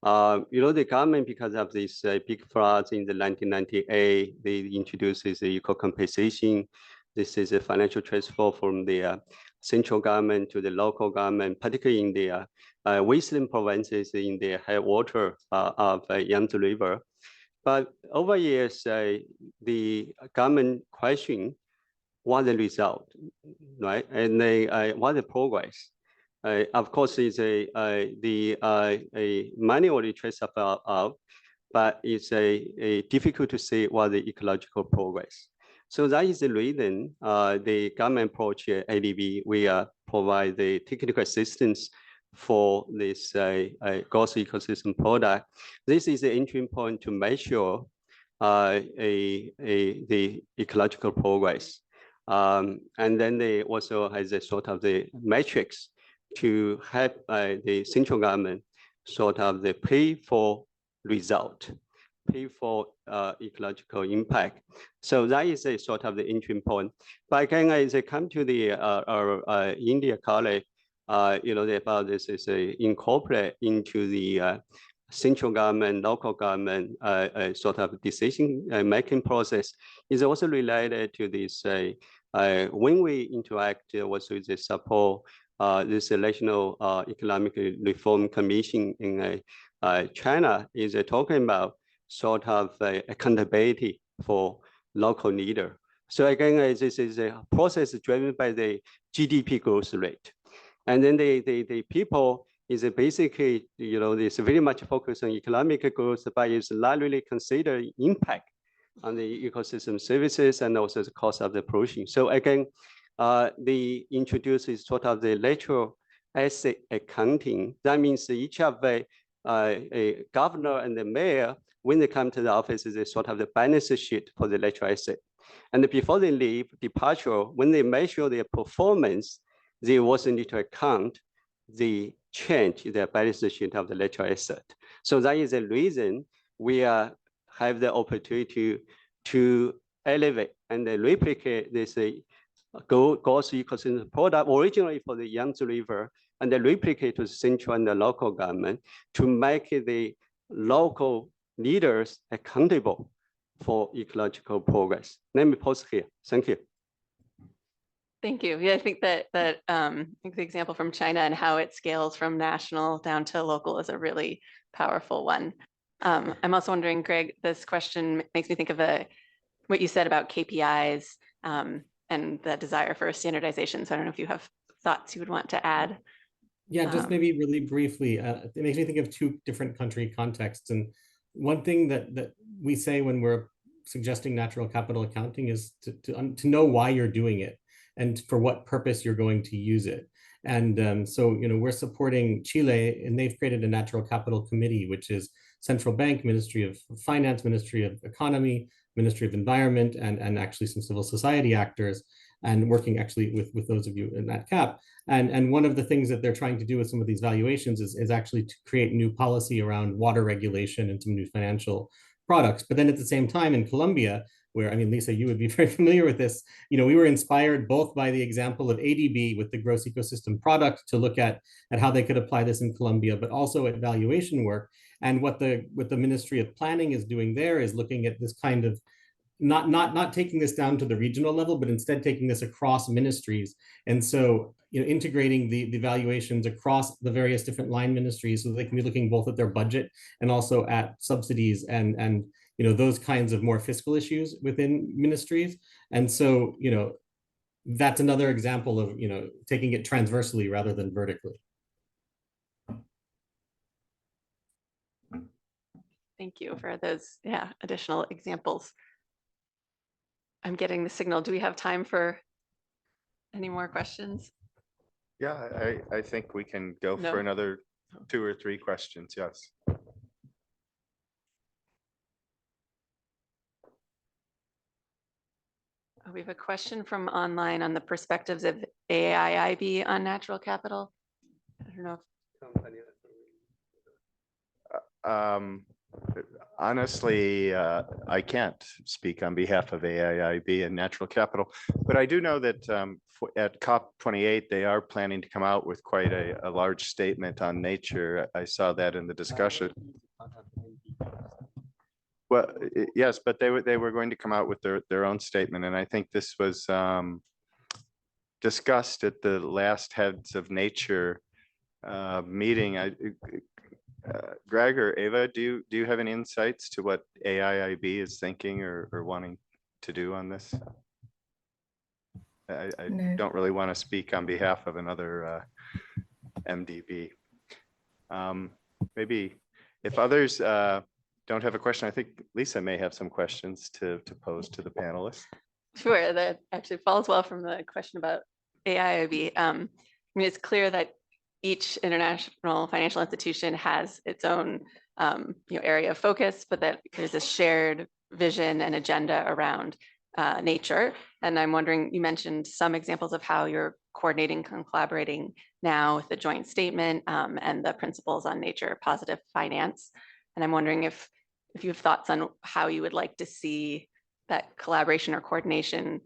The government, because of this big floods in the 1998, they introduced the eco-compensation. This is a financial transfer from the central government to the local government, particularly in the western provinces in the headwater of Yangtze River. But over years, the government questioned what the result, right? And what the progress. Of course, it's the money already traced out, but it's difficult to say what the ecological progress. So that is the reason the government approach ADB, we provide the technical assistance for this gross ecosystem product. This is the entry point to measure the ecological progress. And then they also has a sort of the metrics to help the central government sort of the pay for result, pay for ecological impact. So that is a sort of the entry point. But again, as I come to the our India colleague, about this is incorporate into the central government, local government sort of decision making process is also related to this. When we interact also with the support this National Economic Reform Commission in China is talking about sort of accountability for local leader. So again, this is a process driven by the GDP growth rate. And then the people is basically, it's very much focused on economic growth, but it's not really consider impact on the ecosystem services and also the cost of the pollution. So again, they introduce is sort of the natural asset accounting. That means each of a governor and the mayor, when they come to the office, is a sort of the balance sheet for the natural asset. And before they leave departure, when they measure their performance, they also need to account the change in the balance sheet of the natural asset. So that is the reason we have the opportunity to elevate and replicate this gross ecosystem product originally for the Yangtze River and then replicate to the central and the local government to make the local leaders accountable for ecological progress. Let me pause here. Thank you. Thank you. Yeah, I think that the example from China and how it scales from national down to local is a really powerful one. I'm also wondering, Greg, this question makes me think of what you said about KPIs and the desire for standardization. So I don't know if you have thoughts you would want to add. Yeah, just maybe really briefly, it makes me think of two different country contexts. And one thing that we say when we're suggesting natural capital accounting is to know why you're doing it and for what purpose you're going to use it. And so, we're supporting Chile, and they've created a natural capital committee, which is central bank, Ministry of Finance, Ministry of Economy, Ministry of Environment, and actually some civil society actors, and working actually with those of you in that CAP. And one of the things that they're trying to do with some of these valuations is actually to create new policy around water regulation and some new financial products. But then at the same time in Colombia, where, I mean, Lisa, you would be very familiar with this, we were inspired both by the example of ADB with the gross ecosystem product to look at how they could apply this in Colombia, but also at valuation work. And what the Ministry of Planning is doing there is looking at this kind of not taking this down to the regional level, but instead taking this across ministries. And so, integrating the valuations across the various different line ministries so they can be looking both at their budget and also at subsidies and those kinds of more fiscal issues within ministries. And so, that's another example of, taking it transversely rather than vertically. Thank you for those, additional examples. I'm getting the signal. Do we have time for any more questions? Yeah, I think we can go No? for another 2 or 3 questions. Yes. We have a question from online on the perspectives of AIIB on natural capital. I don't know if Honestly, I can't speak on behalf of AIIB and Natural Capital, but I do know that at COP28, they are planning to come out with quite a large statement on nature. I saw that in the discussion. Well, yes, but they were going to come out with their own statement, and I think this was discussed at the last Heads of Nature meeting. Greg or Ava, do you have any insights to what AIIB is thinking or wanting to do on this? I No. don't really want to speak on behalf of another MDB. Maybe if others don't have a question, I think Lisa may have some questions to pose to the panelists. Sure, that actually follows well from the question about AIIB. I mean, it's clear that each international financial institution has its own area of focus, but that there's a shared vision and agenda around nature. And I'm wondering, you mentioned some examples of how you're coordinating and collaborating now with the joint statement and the principles on nature positive finance. And I'm wondering if you have thoughts on how you would like to see that collaboration or coordination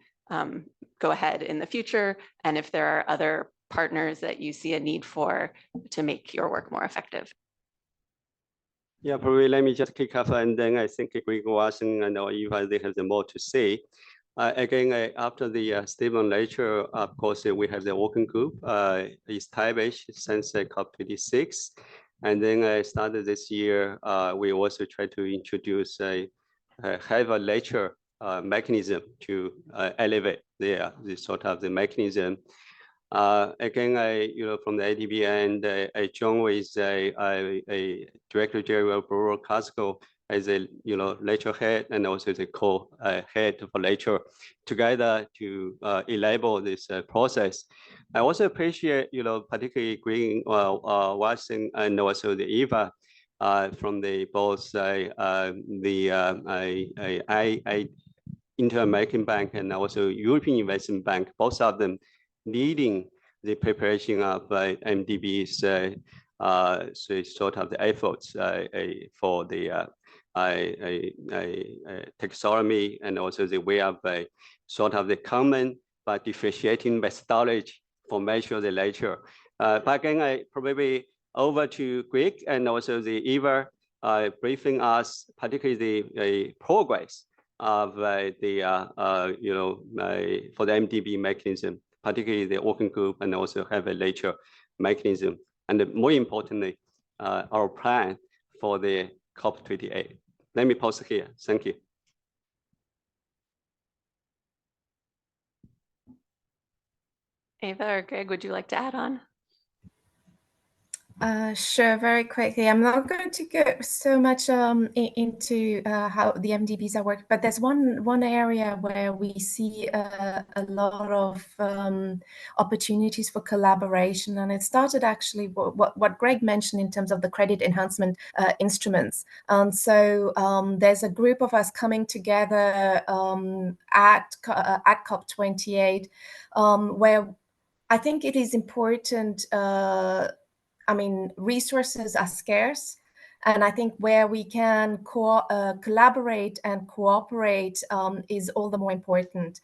go ahead in the future, and if there are other partners that you see a need for to make your work more effective. Yeah, probably let me just kick off, and then I think Greg Watson and Eva, they have the more to say. Again, after the statement nature, of course, we have the working group established since COP26. And then I started this year, we also try to introduce have a nature mechanism to elevate the sort of the mechanism. Again, from the ADB end, I joined with a Director General Bruno Casco as a nature head and also the co-head for nature together to enable this process. I also appreciate particularly Green Watson and also the Eva from the both the Inter-American Bank and also European Investment Bank, both of them leading the preparation of MDBs, so sort of the efforts for the taxonomy and also the way of sort of the common but differentiating methodology for measure the nature. But again, I probably over to Greg and also the Eva briefing us, particularly the progress of for the MDB mechanism, particularly the working group, and also have a nature mechanism. And more importantly, our plan for the COP28. Let me pause here. Thank you. Ava or Greg, would you like to add on? Sure, very quickly. I'm not going to go so much into how the MDBs are working, but there's one area where we see a lot of opportunities for collaboration, and it started actually what Greg mentioned in terms of the credit enhancement instruments. So there's a group of us coming together at COP28, where I think it is important. I mean, resources are scarce, and I think where we can collaborate and cooperate is all the more important.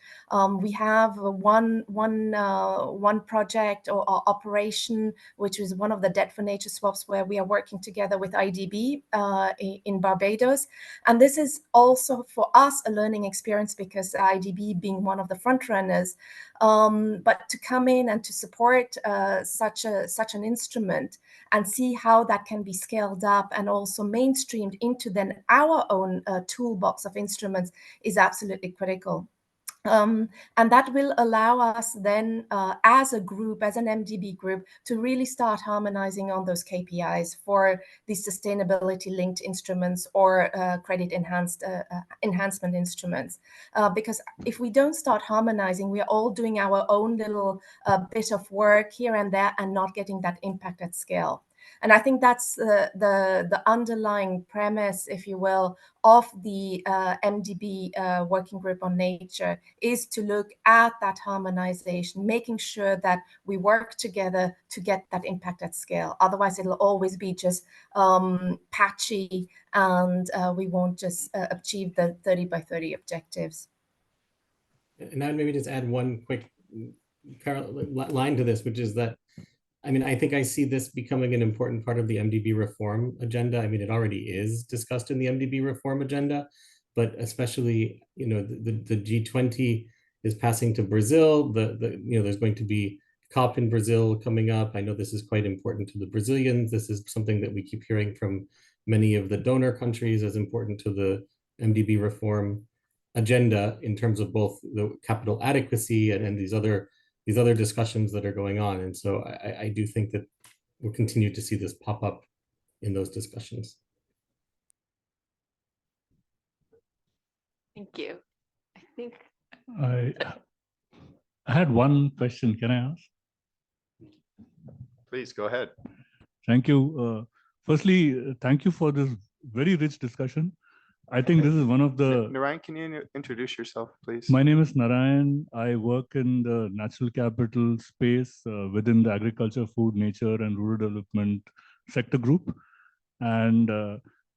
We have one project or operation, which is one of the Debt for Nature swaps, where we are working together with IDB in Barbados. And this is also for us a learning experience, because IDB being one of the front runners, but to come in and to support such an instrument and see how that can be scaled up and also mainstreamed into then our own toolbox of instruments is absolutely critical. And that will allow us then as a group, as an MDB group, to really start harmonizing on those KPIs for these sustainability linked instruments or credit enhancement instruments. Because if we don't start harmonizing, we are all doing our own little bit of work here and there and not getting that impact at scale. And I think that's the underlying premise, if you will, of the MDB working group on nature, is to look at that harmonization, making sure that we work together to get that impact at scale. Otherwise, it'll always be just patchy, and we won't just achieve the 30 by 30 objectives. And I'd maybe just add one quick line to this, which is that, I mean, I think I see this becoming an important part of the MDB reform agenda. I mean, it already is discussed in the MDB reform agenda, but especially, you know, the G20 is passing to Brazil. You know, there's going to be COP in Brazil coming up. I know this is quite important to the Brazilians. This is something that we keep hearing from many of the donor countries as important to the MDB reform agenda in terms of both the capital adequacy and these other discussions that are going on. And so I do think that we'll continue to see this pop up in those discussions. Thank you. I think I had one question. Can I ask? Please go ahead. Thank you. Firstly, thank you for this very rich discussion. I think this is one of the... Narayan, can you introduce yourself, please? My name is Narayan. I work in the natural capital space within the agriculture, food, nature, and rural development sector group. And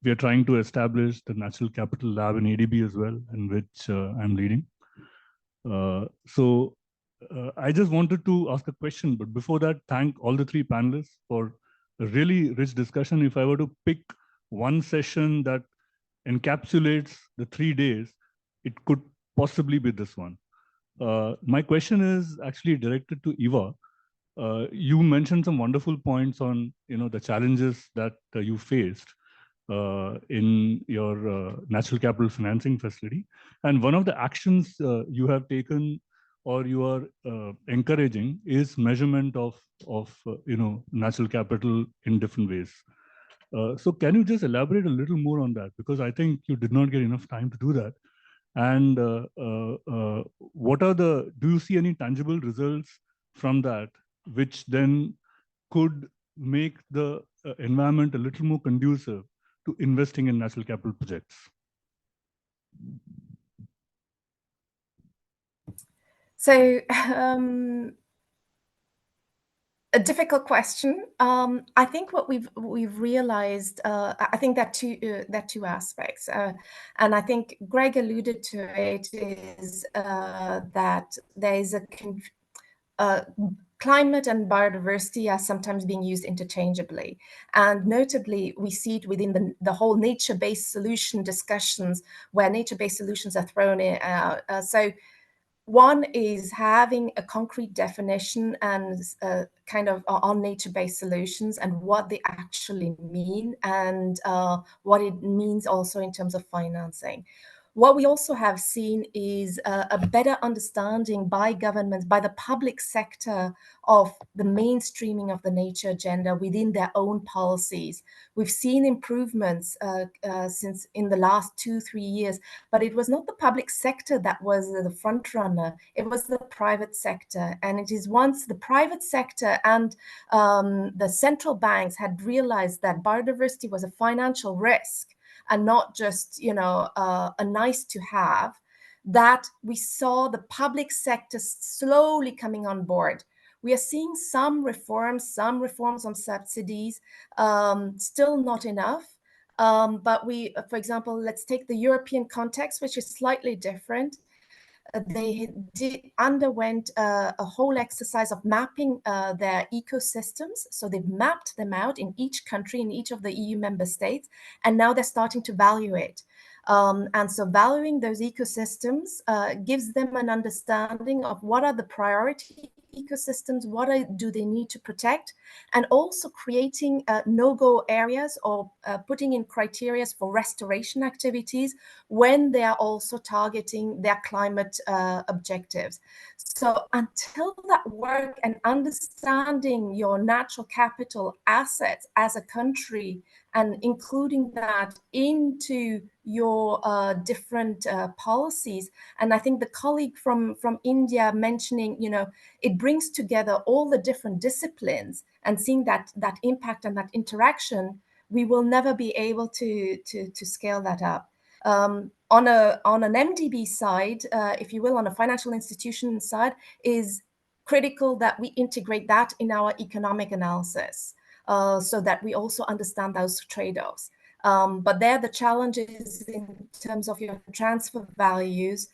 we are trying to establish the natural capital lab in ADB as well, in which I'm leading. So I just wanted to ask a question, but before that, thank all the three panelists for a really rich discussion. If I were to pick one session that encapsulates the 3 days, it could possibly be this one. My question is actually directed to Eva. You mentioned some wonderful points on, you know, the challenges that you faced in your natural capital financing facility. And one of the actions you have taken or you are encouraging is measurement of you know, natural capital in different ways. So can you just elaborate a little more on that? Because I think you did not get enough time to do that. And what are do you see any tangible results from that, which then could make the environment a little more conducive to investing in natural capital projects? So, a difficult question. I think what we've realized, I think that two aspects, and I think Greg alluded to it, is that there is climate and biodiversity are sometimes being used interchangeably, and notably we see it within the whole nature-based solution discussions, where nature-based solutions are thrown in. So one is having a concrete definition and kind of on nature-based solutions and what they actually mean, and what it means also in terms of financing. What we also have seen is a better understanding by governments, by the public sector, of the mainstreaming of the nature agenda within their own policies. We've seen improvements since in the last 2-3 years, but it was not the public sector that was the front runner, it was the private sector. And it is once the private sector and the central banks had realized that biodiversity was a financial risk and not just, a nice to have, that we saw the public sector slowly coming on board. We are seeing some reforms on subsidies, still not enough. But for example, let's take the European context, which is slightly different. They underwent a whole exercise of mapping their ecosystems. So they've mapped them out in each country, in each of the EU member states, and now they're starting to value it. And so valuing those ecosystems gives them an understanding of what are the priority ecosystems, do they need to protect, and also creating no-go areas or putting in criteria for restoration activities when they are also targeting their climate objectives. So until that work and understanding your natural capital assets as a country and including that into your different policies. And I think the colleague from India mentioning, it brings together all the different disciplines, and seeing that impact and that interaction, we will never be able to scale that up. On an MDB side, if you will, on a financial institution side, is critical that we integrate that in our economic analysis. So that we also understand those trade-offs. But there, the challenge is in terms of your transfer values,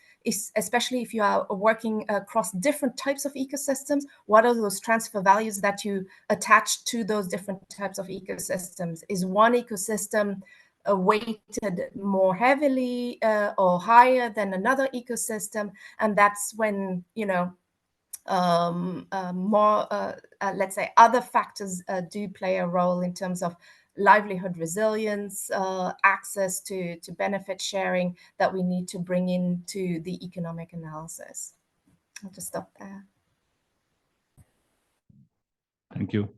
especially if you are working across different types of ecosystems, what are those transfer values that you attach to those different types of ecosystems? Is one ecosystem weighted more heavily or higher than another ecosystem? And that's when, let's say other factors do play a role in terms of livelihood resilience, access to benefit sharing that we need to bring into the economic analysis. I'll just stop there. Thank you.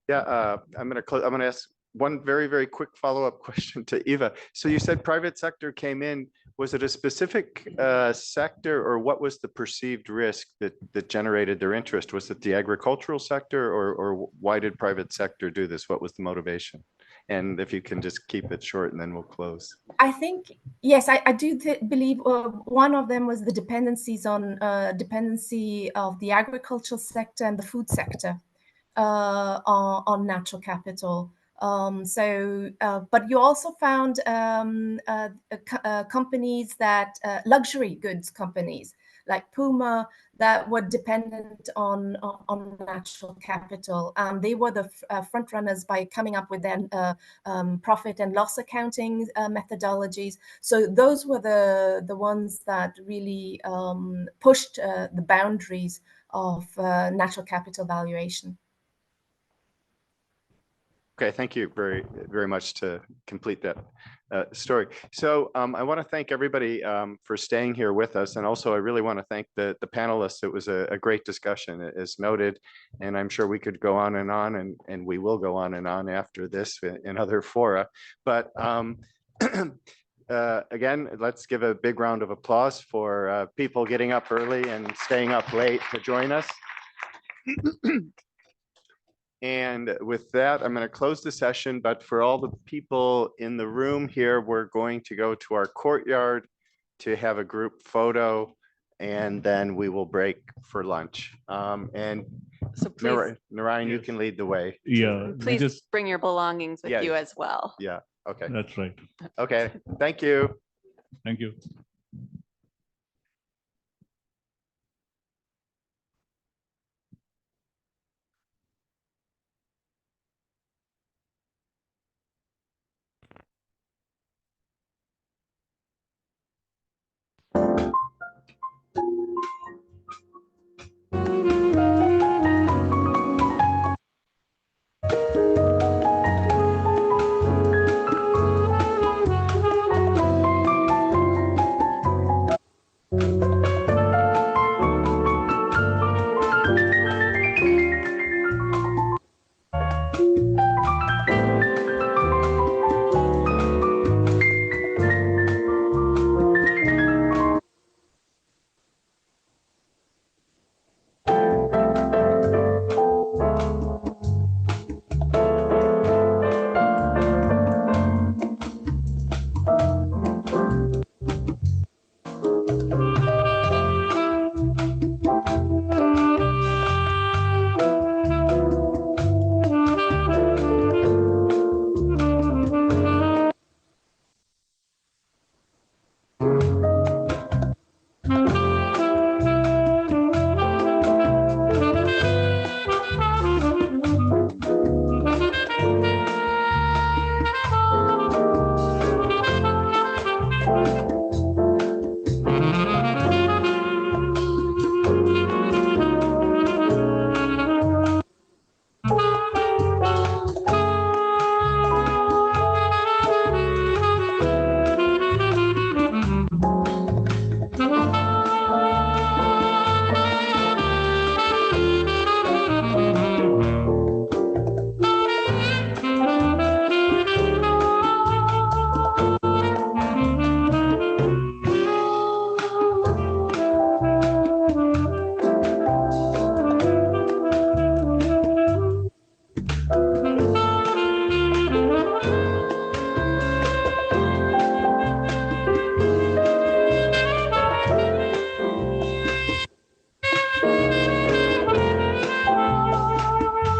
Yeah, I'm going to ask one very, very quick follow-up question to Eva. So you said private sector came in. Was it a specific sector, or what was the perceived risk that generated their interest? Was it the agricultural sector, or why did private sector do this? What was the motivation? And if you can just keep it short, and then we'll close. I think, yes, I do believe one of them was the dependency of the agricultural sector and the food sector on natural capital. But you also found companies that, luxury goods companies like Puma, that were dependent on natural capital. They were the front runners by coming up with their profit and loss accounting methodologies. So those were the ones that really pushed the boundaries of natural capital valuation. Okay, thank you very, very much to complete that story. So I want to thank everybody for staying here with us. And also, I really want to thank the panelists. It was a great discussion, as noted. And I'm sure we could go on, and we will go on after this in other fora. But again, let's give a big round of applause for people getting up early and staying up late to join us. And with that, I'm going to close the session. But for all the people in the room here, we're going to go to our courtyard to have a group photo, and then we will break for lunch. And so please, Narayan, you can lead the way. Yeah. Please bring your belongings with you as well. Yeah. Okay. That's right. Okay. Thank you. Thank you.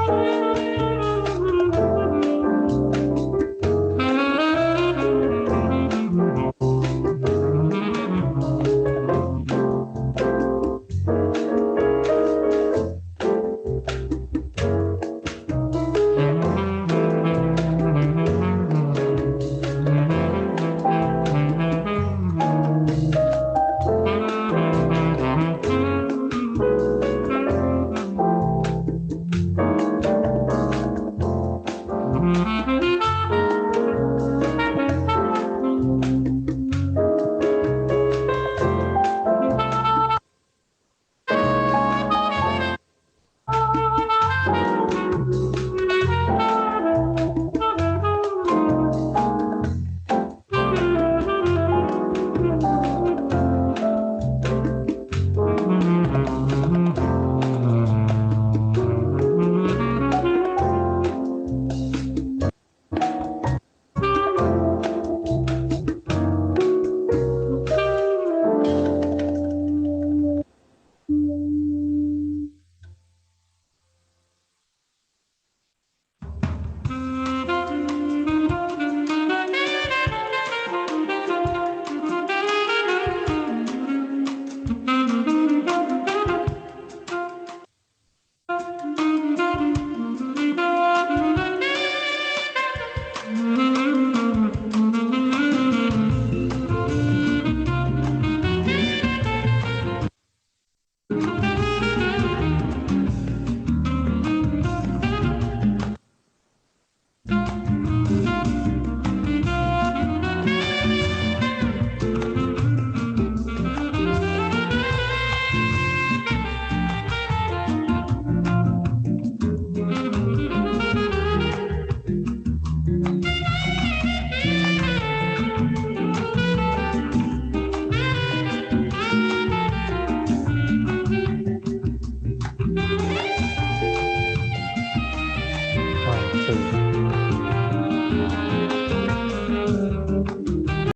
Thank you.